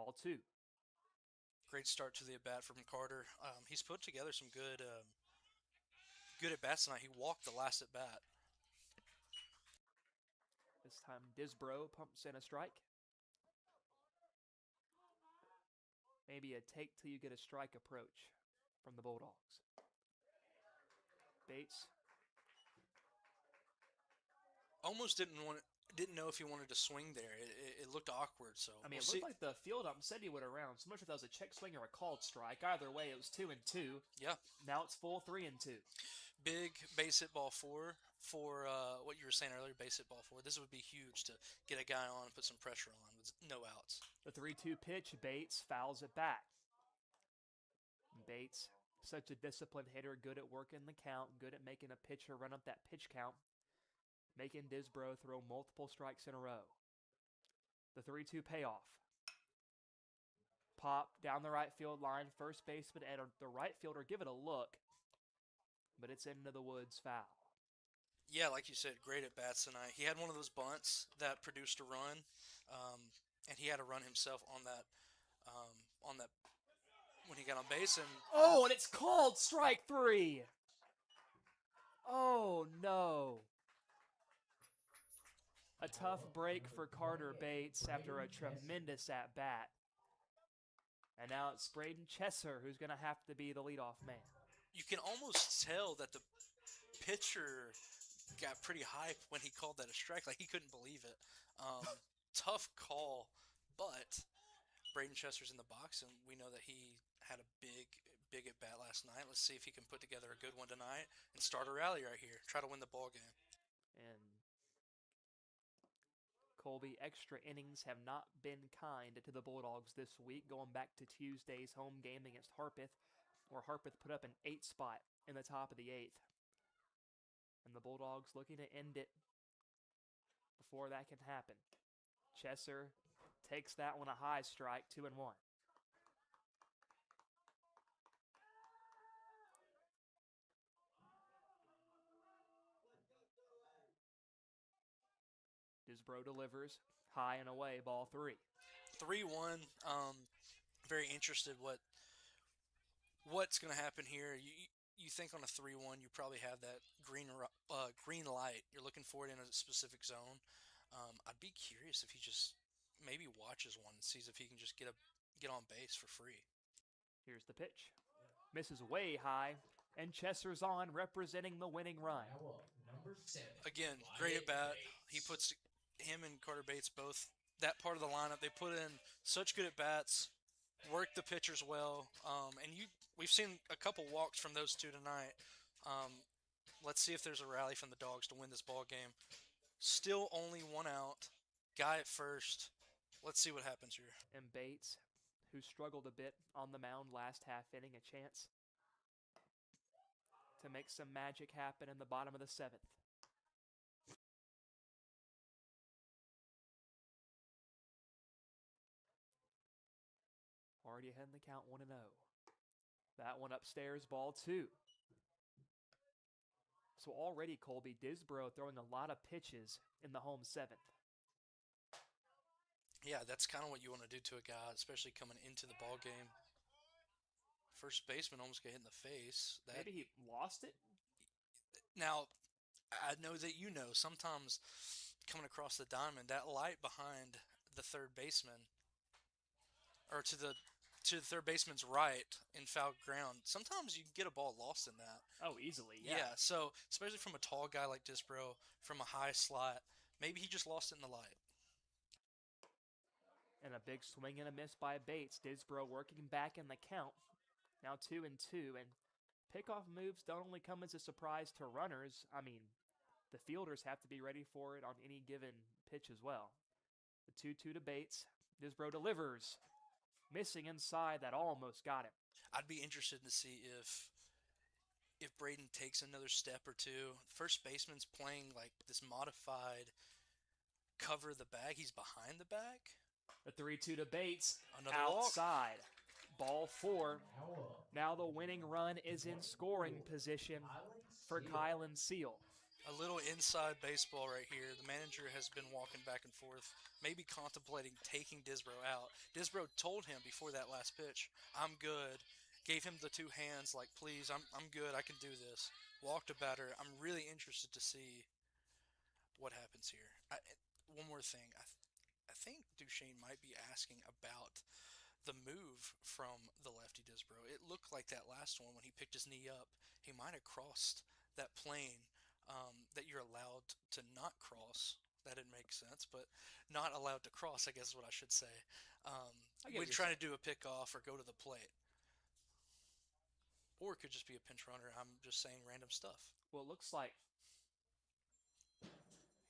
Ball 2. Great start to the at-bat from Carter. He's put together some good at-bats tonight. He walked the last at-bat. This time Disbro pumps in a strike. Maybe a take till you get a strike approach from the Bulldogs. Bates. Almost didn't know if he wanted to swing there. It looked awkward. So I mean, we'll it looked like the field ump said he would around. So much if that was a check swing or a called strike. Either way, it was 2-2. Yeah. Now it's full 3-2. Big base hit ball 4 for what you were saying earlier, base hit ball 4. This would be huge to get a guy on and put some pressure on with no outs. The 3-2 pitch, Bates fouls it back. Bates, such a disciplined hitter, good at working the count, good at making a pitcher run up that pitch count, making Disbro throw multiple strikes in a row. The 3-2 payoff. Pop down the right field line, first baseman and the right fielder give it a look, but it's into the woods, foul. Yeah, like you said, great at bats tonight. He had one of those bunts that produced a run, and he had a run himself on that when he got on base. And it's called strike 3. Oh no! A tough break for Carter Bates after a tremendous at bat, and now it's Braden Chesser who's going to have to be the leadoff man. You can almost tell that the pitcher got pretty hyped when he called that a strike. Like, he couldn't believe it. Tough call, but Braden Chester's in the box, and we know that he had a big at bat last night. Let's see if he can put together a good one tonight and start a rally right here. Try to win the ball game. And Colby, extra innings have not been kind to the Bulldogs this week, going back to Tuesday's home game against Harpeth, where Harpeth put up an 8 spot in the top of the 8th. And the Bulldogs looking to end it before that can happen. Chesser takes that one a high strike, 2-1. Disbro delivers, high and away, ball 3. 3-1. Very interested what's going to happen here. You think on a 3-1, you probably have that green light. You're looking for it in a specific zone. I'd be curious if he just maybe watches one and sees if he can just get on base for free. Here's the pitch. Misses way high, and Chesser's on, representing the winning run. Now up, number 7. Again, great at bat. He puts him and Carter Bates both that part of the lineup. They put in such good at bats, work the pitchers well, and we've seen a couple walks from those two tonight. Let's see if there's a rally from the Dogs to win this ball game. Still only 1 out. Guy at first. Let's see what happens here. And Bates, who struggled a bit on the mound last half inning, a chance to make some magic happen in the bottom of the 7th. Already ahead in the count, 1-0. That one upstairs, ball 2. So already, Colby, Disbro throwing a lot of pitches in the home 7th. Yeah, that's kind of what you want to do to a guy, especially coming into the ball game. First baseman almost got hit in the face. Maybe he lost it? Now, I know that sometimes coming across the diamond, that light behind the third baseman, or to the third baseman's right in foul ground, sometimes you can get a ball lost in that. Oh, easily, yeah. So especially from a tall guy like Disbro, from a high slot, maybe he just lost it in the light. And a big swing and a miss by Bates. Disbro working back in the count. Now 2-2, and pickoff moves don't only come as a surprise to runners. I mean, the fielders have to be ready for it on any given pitch as well. The 2-2 to Bates. Disbro delivers. Missing inside, that almost got him. I'd be interested to see if Braden takes another step or two. First baseman's playing like this modified cover the bag. He's behind the bag. The 3-2 to Bates. Another outside. Ball 4. Now up. Now the winning run is in scoring position for Kylan Seal. A little inside baseball right here. The manager has been walking back and forth, maybe contemplating taking Disbro out. Disbro told him before that last pitch, "I'm good." Gave him the two hands, like, "Please, I'm good. I can do this." Walked a batter. I'm really interested to see what happens here. One more thing. I think Duchesne might be asking about the move from the lefty Disbro. It looked like that last one when he picked his knee up, he might have crossed that plane that you're allowed to not cross. That didn't make sense, but not allowed to cross, I guess is what I should say. I get When what you're trying to saying. do a pickoff or go to the plate. Or it could just be a pinch runner. I'm just saying random stuff. Well, it looks like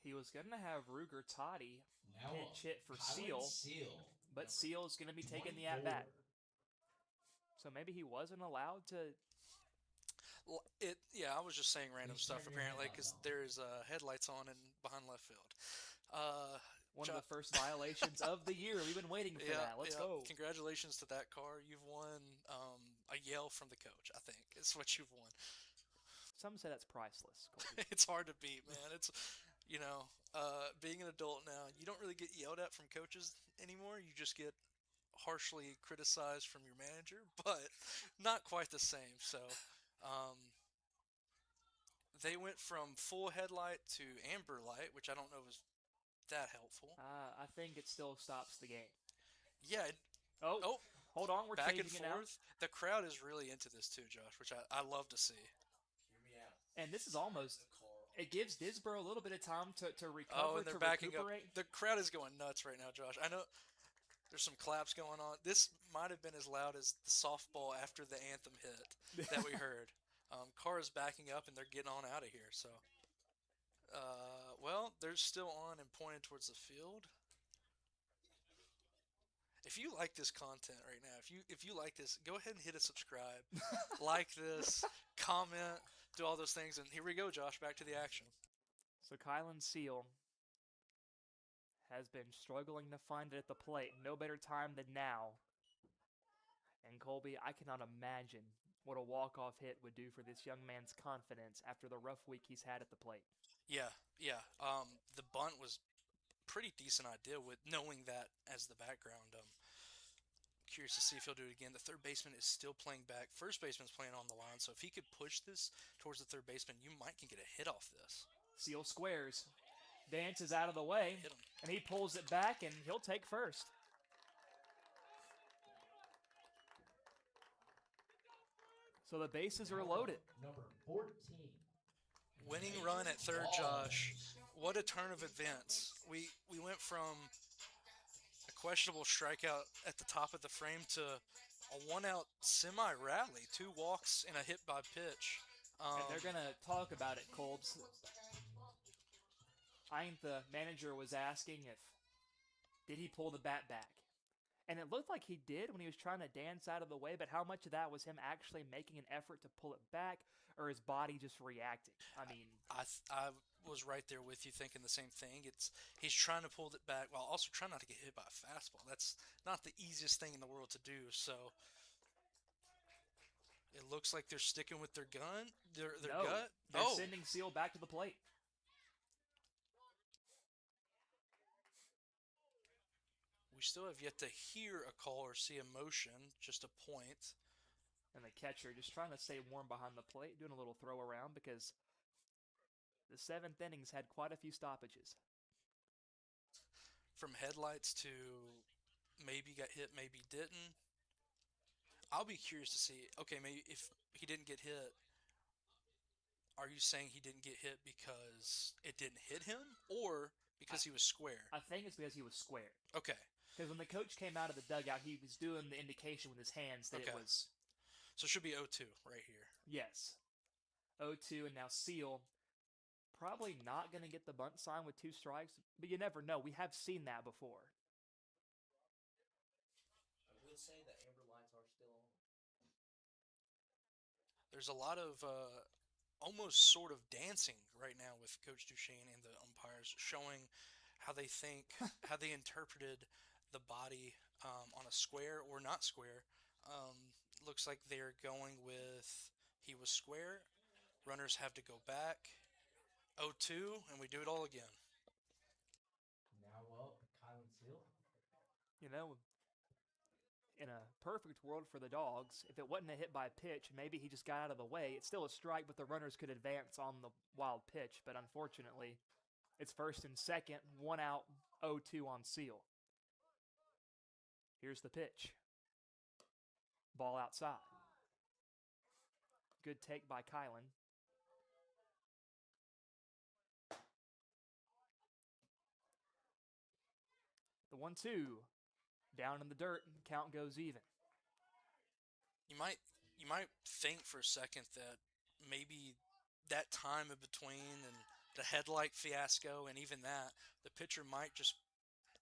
he was going to have Ruger Toddy Now pinch hit for Kylan Seal, Seal. but Seal is going to be taking the 24. at-bat. So maybe he wasn't allowed to. I was just saying random Please stuff turn your apparently headlights because on. there's headlights on and behind left field. One of the first violations of the year. We've been waiting for that. Let's go. Congratulations to that car. You've won a yell from the coach, I think. It's what you've won. Some say that's priceless. Colby. It's hard to beat, man. It's, being an adult now, you don't really get yelled at from coaches anymore. You just get harshly criticized from your manager, but not quite the same. So, they went from full headlight to amber light, which I don't know was that helpful. I think it still stops the game. Yeah. Oh, hold on. We're Back and changing it now. forth. The crowd is really into this too, Josh, which I love to see. Hear me out. And this is almost. The car. It gives Disbro a little bit of time to recover, Oh, and they're to backing recuperate. up. The crowd is going nuts right now, Josh. I know there's some claps going on. This might have been as loud as the softball after the anthem hit that we heard. Car is backing up and they're getting on out of here. So, they're still on and pointed towards the field. If you like this content right now, if you like this, go ahead and hit a subscribe, like this, comment, do all those things, and here we go, Josh. Back to the action. So Kylan Seal has been struggling to find it at the plate. No better time than now. And Colby, I cannot imagine what a walk-off hit would do for this young man's confidence after the rough week he's had at the plate. Yeah. The bunt was pretty decent idea with knowing that as the background. Curious to see if he'll do it again. The third baseman is still playing back. First baseman's playing on the line, so if he could push this towards the third baseman, you might can get a hit off this. Seal squares, dances out of the way, Hit him. and he pulls it back, and he'll take first. So the bases are loaded. Number 14. Winning run at third, Josh. What a turn of events. We went from a questionable strikeout at the top of the frame to a one-out semi-rally, 2 walks and a hit by pitch. And they're going to talk about it, Colbs. I think the manager was asking did he pull the bat back? And it looked like he did when he was trying to dance out of the way, but how much of that was him actually making an effort to pull it back, or his body just reacting? I mean, I was right there with you thinking the same thing. He's trying to pull it back while also trying not to get hit by a fastball. That's not the easiest thing in the world to do. So it looks like they're sticking with their gun, their no, gut. They're sending Seal back to the plate. We still have yet to hear a call or see a motion, just a point. And the catcher just trying to stay warm behind the plate, doing a little throw around because the 7th innings had quite a few stoppages. From headlights to maybe got hit, maybe didn't. I'll be curious to see, okay, maybe if he didn't get hit, are you saying he didn't get hit because it didn't hit him or because he was square? I think it's because he was square. Okay. Because when the coach came out of the dugout, he was doing the indication with his hands that it was... So it should be 0-2 right here. Yes. 0-2, and now Seal probably not going to get the bunt sign with 2 strikes, but you never know. We have seen that before. I will say the amber lights are still on. There's a lot of almost sort of dancing right now with Coach Duchesne and the umpires, showing how they think, how they interpreted the body on a square or not square. Looks like they're going with he was square. Runners have to go back. 0-2, and we do it all again. Now up, Kylan Seal. You know, in a perfect world for the Dogs, if it wasn't a hit by pitch, maybe he just got out of the way. It's still a strike, but the runners could advance on the wild pitch. But unfortunately, it's first and second, 1 out, 0-2 on Seal. Here's the pitch. Ball outside. Good take by Kylan. The 1-2. Down in the dirt. Count goes even. You might think for a second that maybe that time in between and the headlight fiasco and even that, the pitcher might just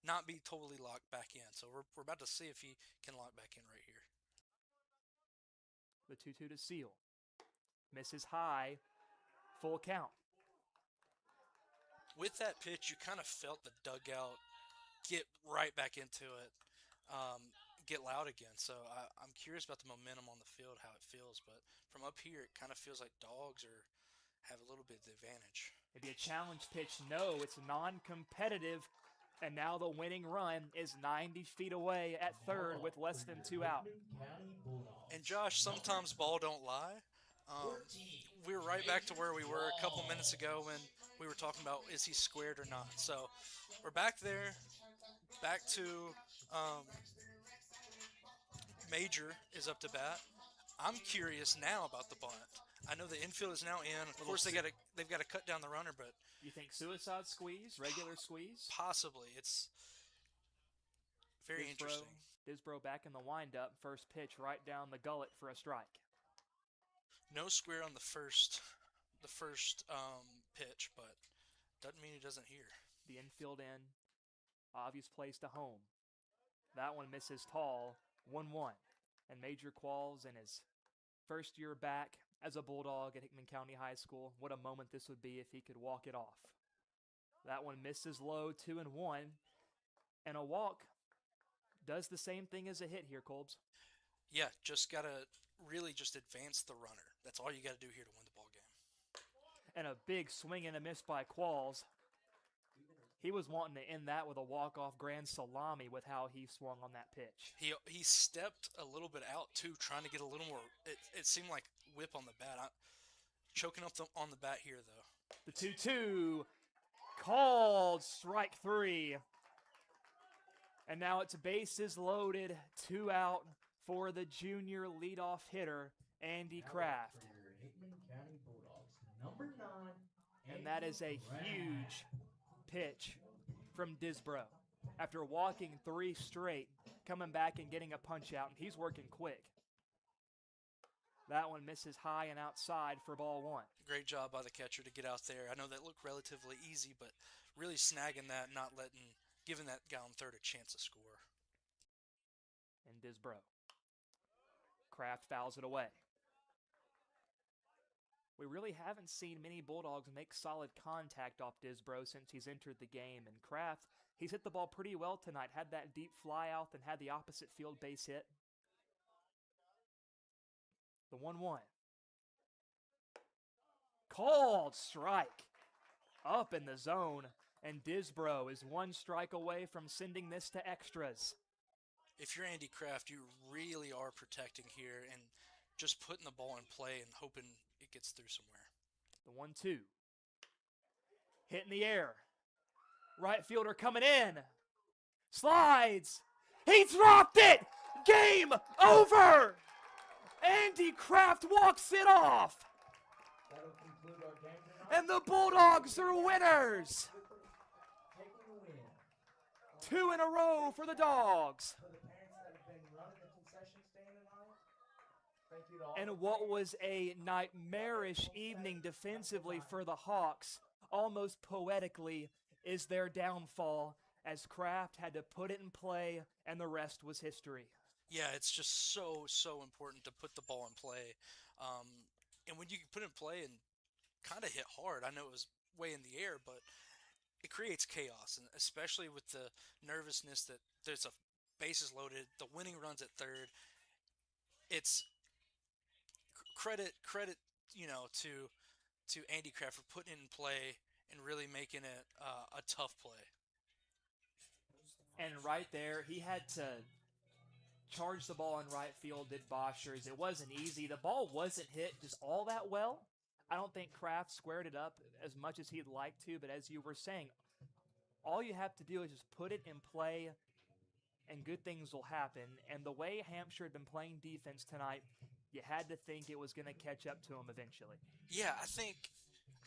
not be totally locked back in. So we're about to see if he can lock back in right here. The 2-2 to Seal. Misses high. Full count. With that pitch, you kind of felt the dugout get right back into it, get loud again. So I'm curious about the momentum on the field, how it feels. But from up here, it kind of feels like Dogs have a little bit of the advantage. Maybe a challenge pitch. No, it's non-competitive. And now the winning run is 90 feet away at third with less than 2 out. And Josh, sometimes ball don't lie. We were right back to where we were a couple minutes ago when we were talking about is he squared or not. So we're back there, back to Major is up to bat. I'm curious now about the bunt. I know the infield is now in. Of course, they've got to cut down the runner, but You think suicide squeeze, regular squeeze? possibly it's very interesting. Disbro back in the windup. First pitch right down the gullet for a strike. No square on the first pitch, but doesn't mean he doesn't hear. The infield in. Obvious place to home. That one misses tall. 1-1. And Major Qualls in his first year back as a Bulldog at Hickman County High School. What a moment this would be if he could walk it off. That one misses low, 2-1. And a walk does the same thing as a hit here, Kolbs. Yeah, just got to really just advance the runner. That's all you got to do here to win the ball game. And a big swing and a miss by Qualls. He was wanting to end that with a walk-off grand salami with how he swung on that pitch. He stepped a little bit out, too, trying to get a little more. It seemed like whip on the bat. Choking up on the bat here, though. The 2-2 called strike 3. And now it's bases loaded, 2 out for the junior leadoff hitter, Andy Kraft. And that is a huge pitch from Disbro. After walking 3 straight, coming back and getting a punch out, and he's working quick. That one misses high and outside for ball 1. Great job by the catcher to get out there. I know that looked relatively easy, but really snagging that, giving that guy on third a chance to score. And Disbro. Kraft fouls it away. We really haven't seen many Bulldogs make solid contact off Disbro since he's entered the game. And Kraft, he's hit the ball pretty well tonight. Had that deep fly out and had the opposite field base hit. The 1-1. Called strike. Up in the zone. And Disbro is 1 strike away from sending this to extras. If you're Andy Kraft, you really are protecting here and just putting the ball in play and hoping it gets through somewhere. The 1-2. Hit in the air. Right fielder coming in. Slides. He dropped it. Game over. Andy Kraft walks it off. That'll conclude our game tonight. And the Bulldogs are winners. Taking the win. 2 in a row for the Dogs. For the parents that have been running the concession stand tonight, thank you to all. And what was a nightmarish evening defensively for the Hawks, almost poetically, is their downfall as Kraft had to put it in play and the rest was history. Yeah, it's just so important to put the ball in play. And when you can put it in play and kind of hit hard, I know it was way in the air, but it creates chaos, and especially with the nervousness that there's a bases loaded, the winning runs at third. It's credit, to to Andy Kraft for putting it in play and really making it a tough play. And right there, he had to charge the ball in right field, did Boschers. It wasn't easy. The ball wasn't hit just all that well. I don't think Kraft squared it up as much as he'd like to, but as you were saying, all you have to do is just put it in play and good things will happen. And the way Hampshire had been playing defense tonight, you had to think it was going to catch up to him eventually. Yeah, I think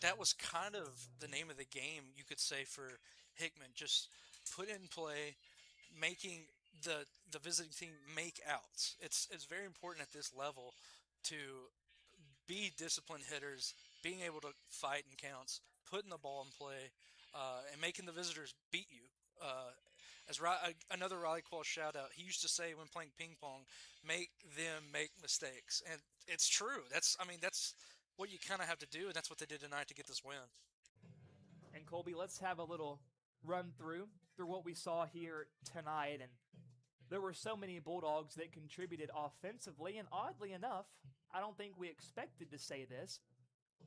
that was kind of the name of the game, you could say, for Hickman. Just put in play, making the visiting team make outs. It's very important at this level to be disciplined hitters, being able to fight in counts, putting the ball in play, and making the visitors beat you. Another Riley Quall shout out, he used to say when playing ping pong, make them make mistakes, and it's true. That's what you kind of have to do, and that's what they did tonight to get this win. And Colby, let's have a little run through what we saw here tonight. And there were so many Bulldogs that contributed offensively, and oddly enough, I don't think we expected to say this,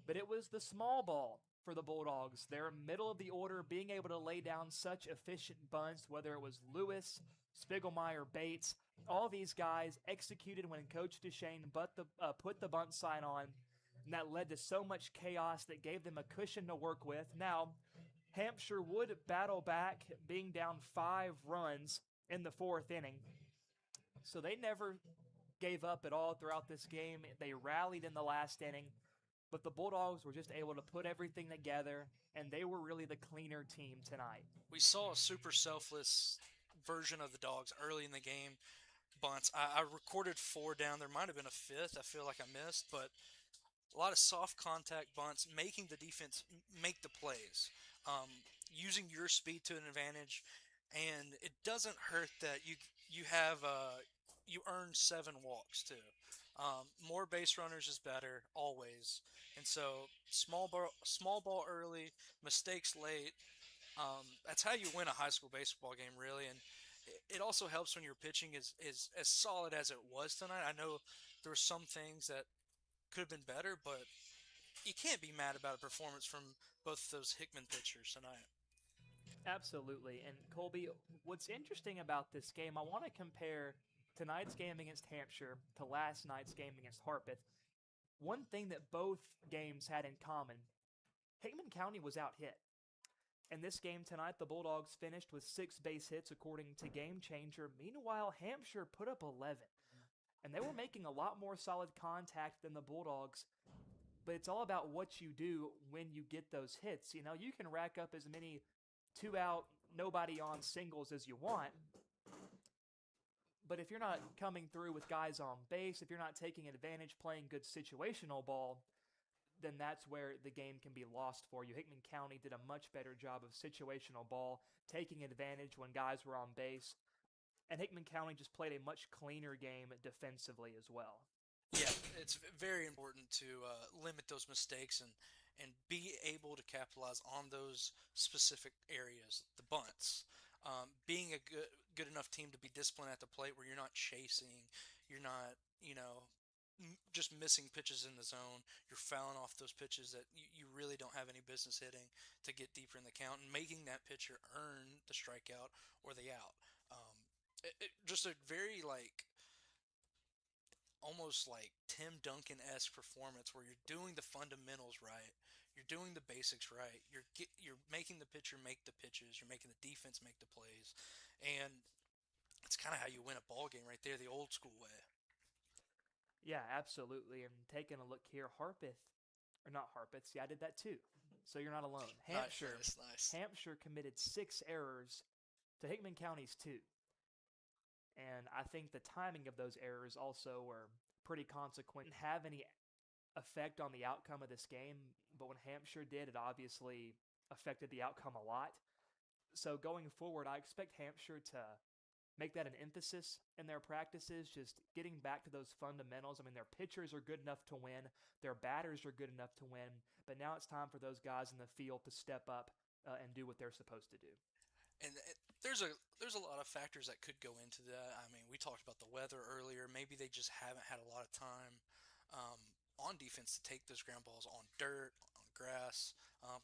but it was the small ball for the Bulldogs. Their middle of the order being able to lay down such efficient bunts, whether it was Lewis, Spiegelmeyer, Bates, all these guys executed when Coach Duchesne put the bunt sign on, and that led to so much chaos that gave them a cushion to work with. Now, Hampshire would battle back, being down 5 runs in the 4th inning. So they never gave up at all throughout this game. They rallied in the last inning, but the Bulldogs were just able to put everything together, and they were really the cleaner team tonight. We saw a super selfless version of the Dogs early in the game. Bunts. I recorded 4 down. There might have been a 5th. I feel like I missed, but a lot of soft contact bunts, making the defense make the plays, using your speed to an advantage, and it doesn't hurt that you earn 7 walks too. More base runners is better always, and so small ball early, mistakes late. That's how you win a high school baseball game, really, and it also helps when your pitching is as solid as it was tonight. I know there were some things that could have been better, but you can't be mad about a performance from both of those Hickman pitchers tonight. Absolutely. And Colby, what's interesting about this game, I want to compare tonight's game against Hampshire to last night's game against Harpeth. One thing that both games had in common, Hickman County was out hit. In this game tonight, the Bulldogs finished with 6 base hits according to Game Changer. Meanwhile, Hampshire put up 11. And they were making a lot more solid contact than the Bulldogs. But it's all about what you do when you get those hits. You know, you can rack up as many 2-out, nobody on singles as you want. But if you're not coming through with guys on base, if you're not taking advantage, playing good situational ball, then that's where the game can be lost for you. Hickman County did a much better job of situational ball, taking advantage when guys were on base. And Hickman County just played a much cleaner game defensively as well. Yeah, it's very important to limit those mistakes and be able to capitalize on those specific areas, the bunts. Being a good enough team to be disciplined at the plate where you're not chasing, you're not, just missing pitches in the zone. You're fouling off those pitches that you really don't have any business hitting to get deeper in the count and making that pitcher earn the strikeout or the out. Just a very almost like Tim Duncan-esque performance where you're doing the fundamentals right, you're doing the basics right, you're making the pitcher make the pitches, you're making the defense make the plays, and it's kind of how you win a ball game right there, the old school way. Yeah, absolutely. And taking a look here, I did that too. So you're not alone. Hampshire, nice. Hampshire committed 6 errors to Hickman County's 2. And I think the timing of those errors also were pretty consequent. Didn't have any effect on the outcome of this game, but when Hampshire did, it obviously affected the outcome a lot. So going forward, I expect Hampshire to make that an emphasis in their practices, just getting back to those fundamentals. I mean, their pitchers are good enough to win, their batters are good enough to win, but now it's time for those guys in the field to step up and do what they're supposed to do. And there's a lot of factors that could go into that. I mean, we talked about the weather earlier. Maybe they just haven't had a lot of time on defense to take those ground balls on dirt, on grass.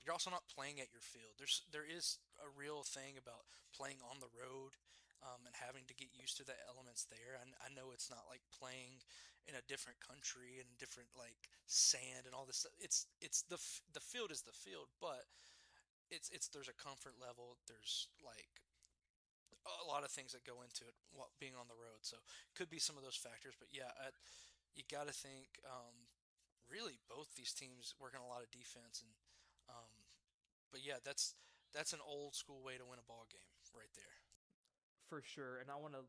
You're also not playing at your field. There is a real thing about playing on the road, and having to get used to the elements there. I know it's not like playing in a different country and different like sand and all this. The field is the field, but it's there's a comfort level. There's like a lot of things that go into it being on the road. So could be some of those factors. But yeah, you got to think. Really, both these teams working a lot of defense, and um, but yeah, that's an old school way to win a ball game right there. For sure. And I want to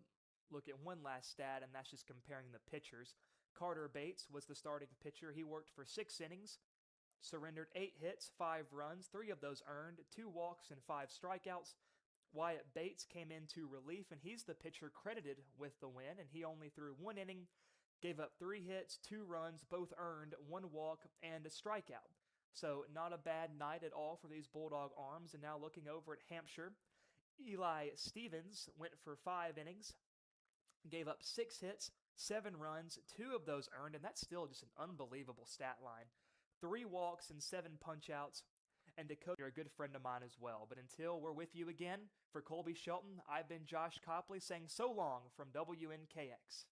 look at one last stat, and that's just comparing the pitchers. Carter Bates was the starting pitcher. He worked for 6 innings, surrendered 8 hits, 5 runs, 3 of those earned, 2 walks, and 5 strikeouts. Wyatt Bates came into relief, and he's the pitcher credited with the win, and he only threw 1 inning, gave up 3 hits, 2 runs, both earned, 1 walk, and a strikeout. So not a bad night at all for these Bulldog arms. And now looking over at Hampshire, Eli Stevens went for 5 innings, gave up 6 hits, 7 runs, 2 of those earned, and that's still just an unbelievable stat line. 3 walks and 7 punch-outs. And Dakota, you're a good friend of mine as well. But until we're with you again, for Colby Shelton, I've been Josh Copley saying so long from WNKX.